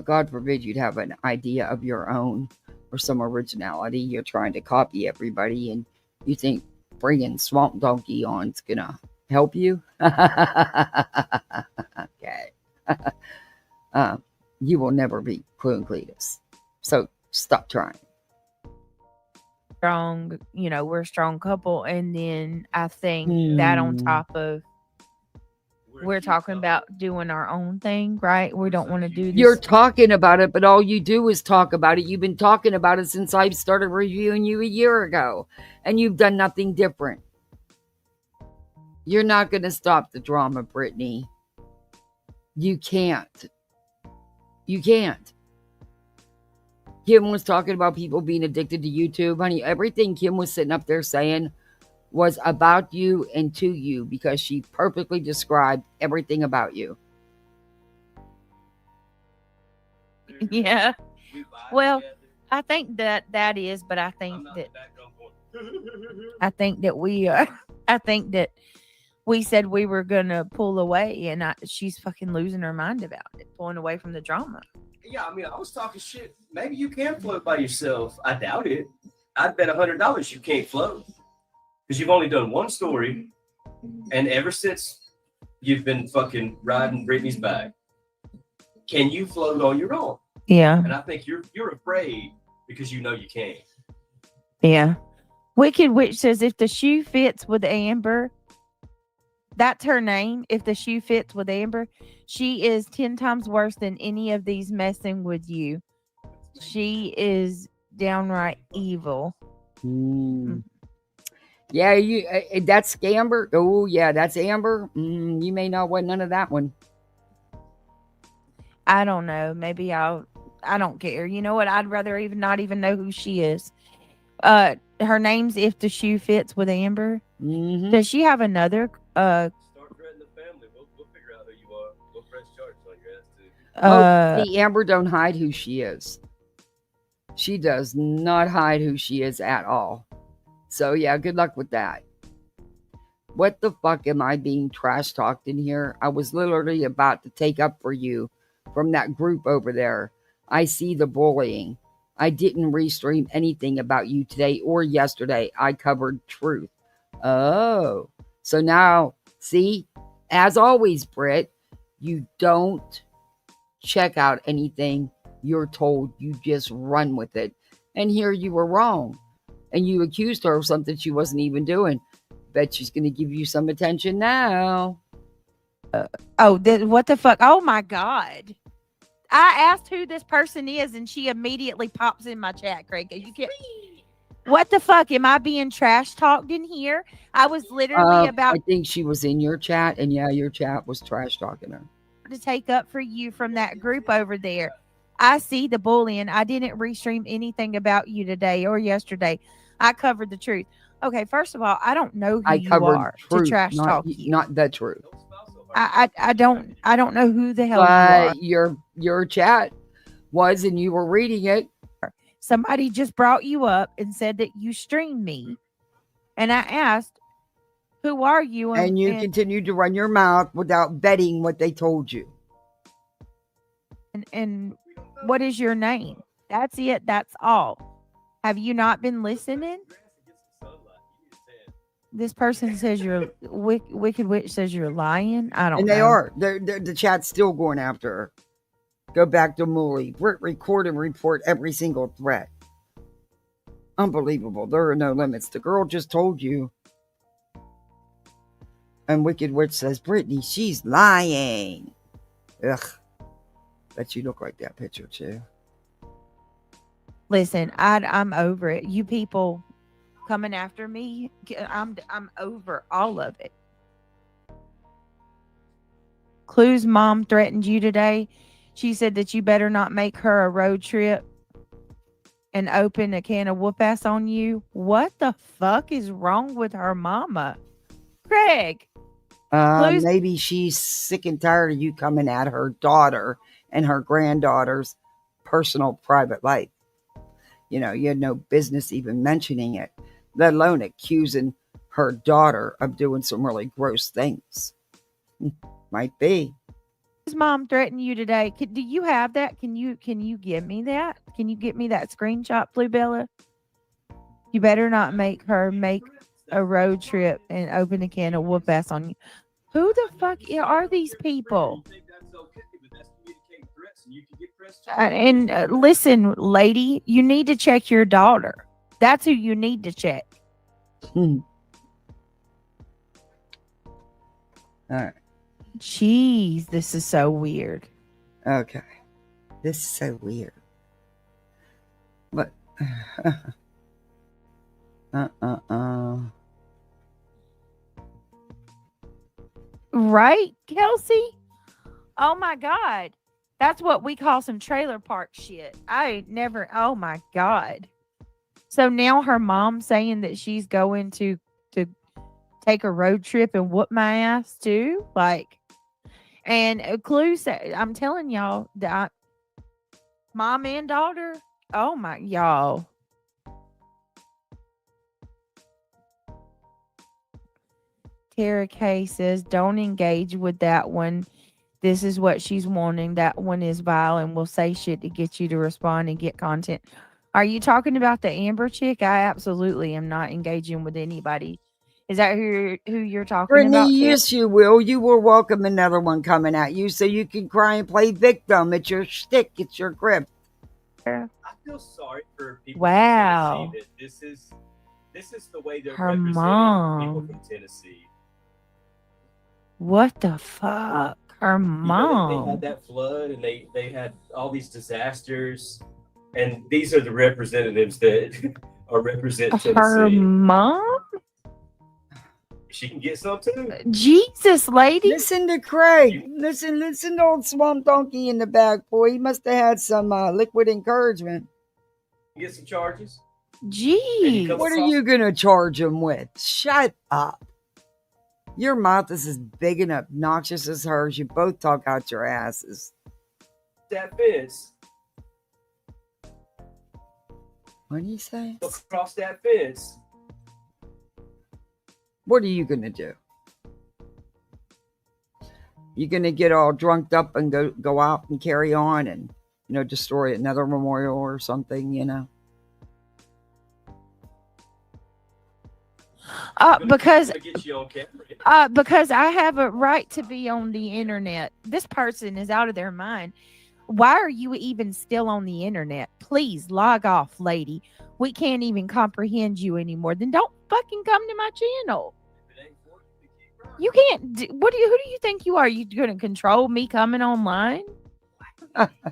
God forbid you'd have an idea of your own or some originality. You're trying to copy everybody, and you think bringing Swamp Donkey on is gonna help you. Okay. You will never be Clue and Cletus, so stop trying. Strong, we're a strong couple, and then I think that on top of we're talking about doing our own thing, right? We don't want to do this. You're talking about it, but all you do is talk about it. You've been talking about it since I started reviewing you a year ago, and you've done nothing different. You're not going to stop the drama, Brittany. You can't. You can't. Kim was talking about people being addicted to YouTube. Honey, everything Kim was sitting up there saying was about you and to you because she perfectly described everything about you. Yeah. Well, I think that is, but I think that we I think that we said we were gonna pull away, and she's fucking losing her mind about it, pulling away from the drama. Yeah, I mean, I was talking shit. Maybe you can float by yourself. I doubt it. I'd bet $100 you can't float because you've only done one story, and ever since you've been fucking riding Brittany's back, can you float on your own? Yeah. And I think you're afraid because you know you can't. Yeah. Wicked Witch says if the shoe fits with Amber, that's her name. If the shoe fits with Amber, she is 10 times worse than any of these messing with you. She is downright evil. Yeah, you. That's Amber. Oh, yeah, that's Amber. You may not want none of that one. I don't know. Maybe I don't care. You know what? I'd rather not even know who she is. Her name's If the Shoe Fits with Amber. Mm-hmm. Does she have another? Start threatening the family. We'll figure out who you are. We'll press charges on your ass too. See, Amber don't hide who she is. She does not hide who she is at all. So yeah, good luck with that. What the fuck am I being trash talked in here? I was literally about to take up for you from that group over there. I see the bullying. I didn't restream anything about you today or yesterday. I covered truth. Oh, so now, see, as always, Britt, you don't check out anything you're told. You just run with it. And here you were wrong. And you accused her of something she wasn't even doing. Bet she's going to give you some attention now. What the fuck? Oh my God. I asked who this person is and she immediately pops in my chat, Craig. You can't. What the fuck? Am I being trash talked in here? I was literally I think she was in your chat, and yeah, your chat was trash talking her. To take up for you from that group over there. I see the bullying. I didn't restream anything about you today or yesterday. I covered the truth. Okay, first of all, I don't know who you are truth, to trash talk you. Not the truth. I don't know who the hell you are. Your chat was, and you were reading it. Somebody just brought you up and said that you streamed me, and I asked, "Who are you?" And you continued to run your mouth without vetting what they told you. And what is your name? That's it. That's all. Have you not been listening? This person says you're Wicked Witch says you're lying. I don't know. And they are. The chat's still going after her. Go back to Mooly. Record and report every single threat. Unbelievable. There are no limits. The girl just told you. And Wicked Witch says, Brittany, she's lying. Ugh. Bet you look like that picture too. Listen, I'm over it. You people coming after me, I'm over all of it. Clue's mom threatened you today. She said that you better not make her a road trip and open a can of whoop ass on you. What the fuck is wrong with her mama? Craig. Maybe she's sick and tired of you coming at her daughter and her granddaughter's personal private life. You know, you had no business even mentioning it, let alone accusing her daughter of doing some really gross things. Might be. His mom threatened you today. Do you have that? Can you give me that? Can you get me that screenshot, Blue Bella? You better not make her make a road trip and open a can of whoop ass on you. Who the fuck are these people? And listen, lady, you need to check your daughter. That's who you need to check. All right. Jeez, this is so weird. Okay. This is so weird. But Right, Kelsey? Oh my God. That's what we call some trailer park shit. I ain't never. Oh my god. So now her mom saying that she's going to take a road trip and whoop my ass too. Like, and Clue said, I'm telling y'all that mom and daughter. Oh my y'all. Tara K says, don't engage with that one. This is what she's wanting. That one is vile and will say shit to get you to respond and get content. Are you talking about the Amber chick? I absolutely am not engaging with anybody. Is that who you're talking Brittany, about? yes, you will. You will welcome another one coming at you so you can cry and play victim. It's your shtick. It's your grip. I feel sorry for people Wow. from Tennessee that this is the way they're Her representing mom. people from Tennessee. What the fuck? Her mom. They had that flood and they had all these disasters, and these are the representatives that are representing Tennessee. Her mom? She can get some too. Jesus, lady. Listen to Craig. Listen to old Swamp Donkey in the back, boy. He must have had some liquid encouragement. Get some charges. Jeez. What are you going to charge him with? Shut up. Your mouth is as big and obnoxious as hers. You both talk out your asses. That fence. What do you say? Across that fence. What are you going to do? You going to get all drunked up and go out and carry on and, destroy another memorial or something, Because I have a right to be on the internet. This person is out of their mind. Why are you even still on the internet? Please log off, lady. We can't even comprehend you anymore. Then don't fucking come to my channel. You can't. Who do you think you are? You going to control me coming online?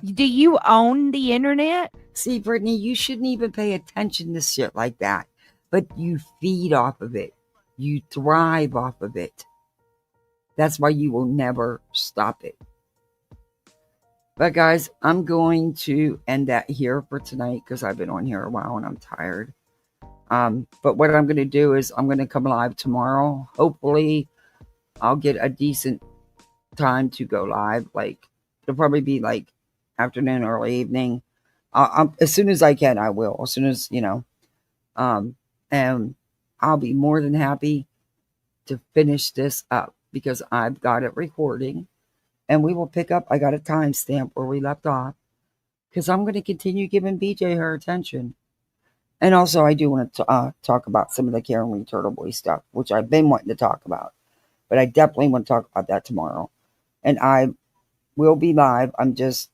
Do you own the internet? See, Brittany, you shouldn't even pay attention to shit like that. But you feed off of it. You thrive off of it. That's why you will never stop it. But guys, I'm going to end that here for tonight because I've been on here a while and I'm tired. But what I'm going to do is I'm going to come live tomorrow. Hopefully, I'll get a decent time to go live. Like, it'll probably be like afternoon, early evening. As soon as I can, I will. As soon as, and I'll be more than happy to finish this up because I've got it recording. And we will pick up. I got a timestamp where we left off because I'm going to continue giving BJ her attention. And also, I do want to talk about some of the Karen Lee Turtle Boy stuff, which I've been wanting to talk about. But I definitely want to talk about that tomorrow. And I will be live. I'm just,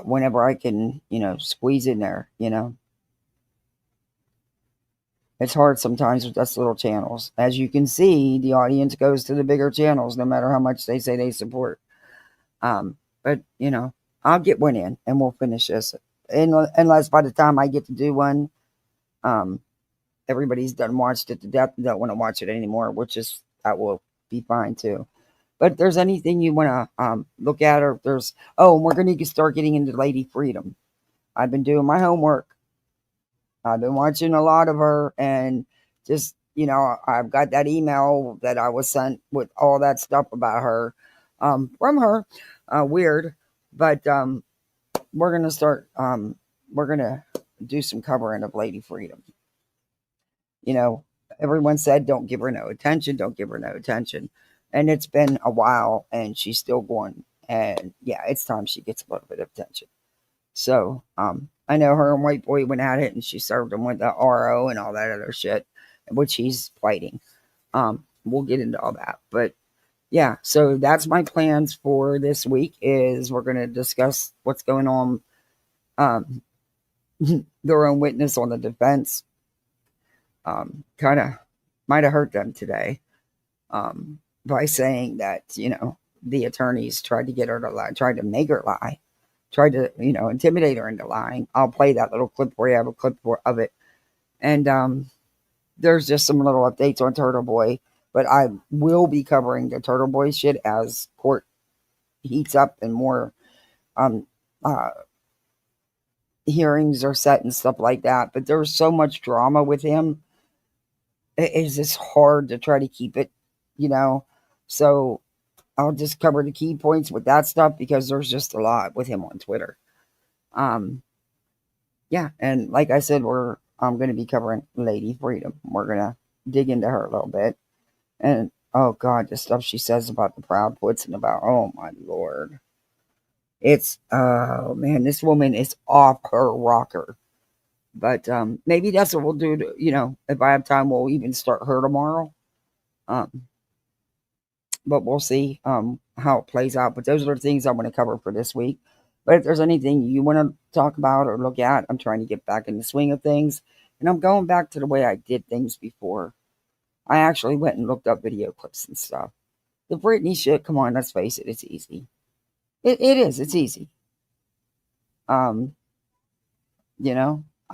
whenever I can, squeeze in there, It's hard sometimes with us little channels. As you can see, the audience goes to the bigger channels, no matter how much they say they support. But, I'll get one in and we'll finish this. Unless by the time I get to do one, everybody's done watched it to death and don't want to watch it anymore, that will be fine too. But if there's anything you want to look at, or if there's, we're going to start getting into Lady Freedom. I've been doing my homework. I've been watching a lot of her and just, I've got that email that I was sent with all that stuff about her from her. Weird. But we're going to start, we're going to do some covering of Lady Freedom. Everyone said, don't give her no attention. Don't give her no attention. And it's been a while and she's still going. And yeah, it's time she gets a little bit of attention. So, I know her and White Boy went at it and she served him with the RO and all that other shit, which he's fighting. We'll get into all that. But yeah, so that's my plans for this week is we're going to discuss what's going on. Their own witness on the defense kind of might have hurt them today by saying that, the attorneys tried to get her to lie, tried to make her lie. Tried to, intimidate her into lying. I'll play that little clip for you. I have a clip of it. And there's just some little updates on Turtle Boy. But I will be covering the Turtle Boy shit as court heats up and more uh, hearings are set and stuff like that. But there's so much drama with him. It's just hard to try to keep it, So I'll just cover the key points with that stuff because there's just a lot with him on Twitter. Yeah, and like I said, I'm going to be covering Lady Freedom. We're going to dig into her a little bit. And, oh, God, the stuff she says about the Proud Puts and about, oh, my Lord. It's, oh, man, this woman is off her rocker. But maybe that's what we'll do, if I have time, we'll even start her tomorrow. But we'll see how it plays out. But those are the things I want to cover for this week. But if there's anything you want to talk about or look at, I'm trying to get back in the swing of things. And I'm going back to the way I did things before. I actually went and looked up video clips and stuff. The Britney shit, come on, let's face it, it's easy. It is, it's easy. I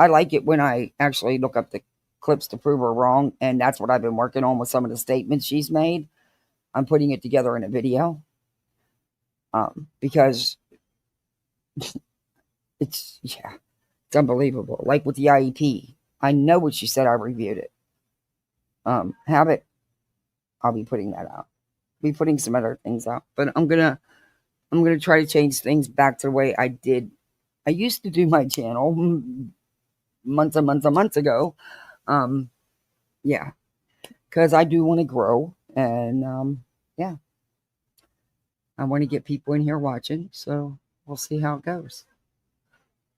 like it when I actually look up the clips to prove her wrong. And that's what I've been working on with some of the statements she's made. I'm putting it together in a video. Because it's unbelievable. Like with the IEP, I know what she said. I reviewed it. Habit, I'll be putting that out. Be putting some other things out, but I'm gonna try to change things back to the way I did. I used to do my channel months and months ago. Because I do want to grow, and I want to get people in here watching. So we'll see how it goes.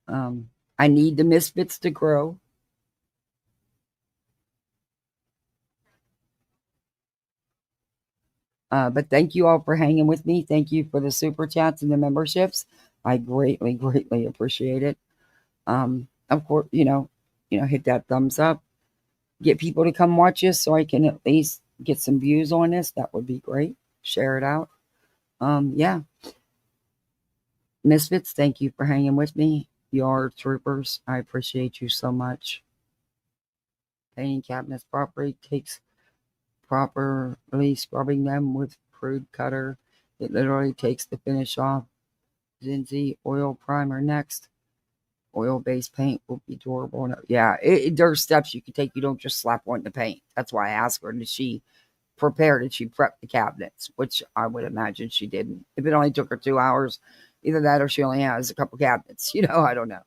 I need the Misfits to grow. But thank you all for hanging with me. Thank you for the super chats and the memberships. I greatly, greatly appreciate it. Of course, hit that thumbs up. Get people to come watch us so I can at least get some views on this. That would be great. Share it out. Misfits, thank you for hanging with me. You're troopers. I appreciate you so much. Painting cabinets properly takes properly scrubbing them with crude cutter. It literally takes the finish off. Zinzi oil primer next. Oil-based paint will be durable. Yeah, there's steps you can take. You don't just slap on the paint. That's why I asked her, did she prepare? Did she prep the cabinets? Which I would imagine she didn't. If it only took her 2 hours, either that or she only has a couple cabinets. I don't know.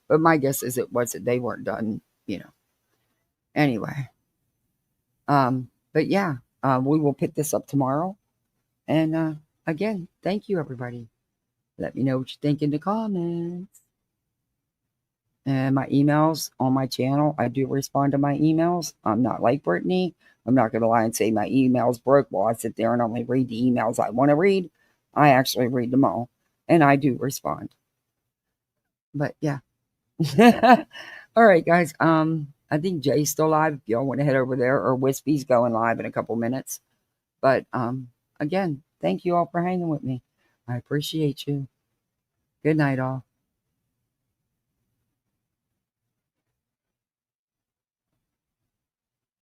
But my guess is they weren't done, Anyway. But yeah, we will pick this up tomorrow. And again, thank you, everybody. Let me know what you think in the comments. And my emails on my channel, I do respond to my emails. I'm not like Brittany. I'm not going to lie and say my email's broke while I sit there and only read the emails I want to read. I actually read them all. And I do respond. But yeah. All right, guys. I think Jay's still live. If y'all want to head over there, or Wispy's going live in a couple minutes. But again, thank you all for hanging with me. I appreciate you. Good night, all.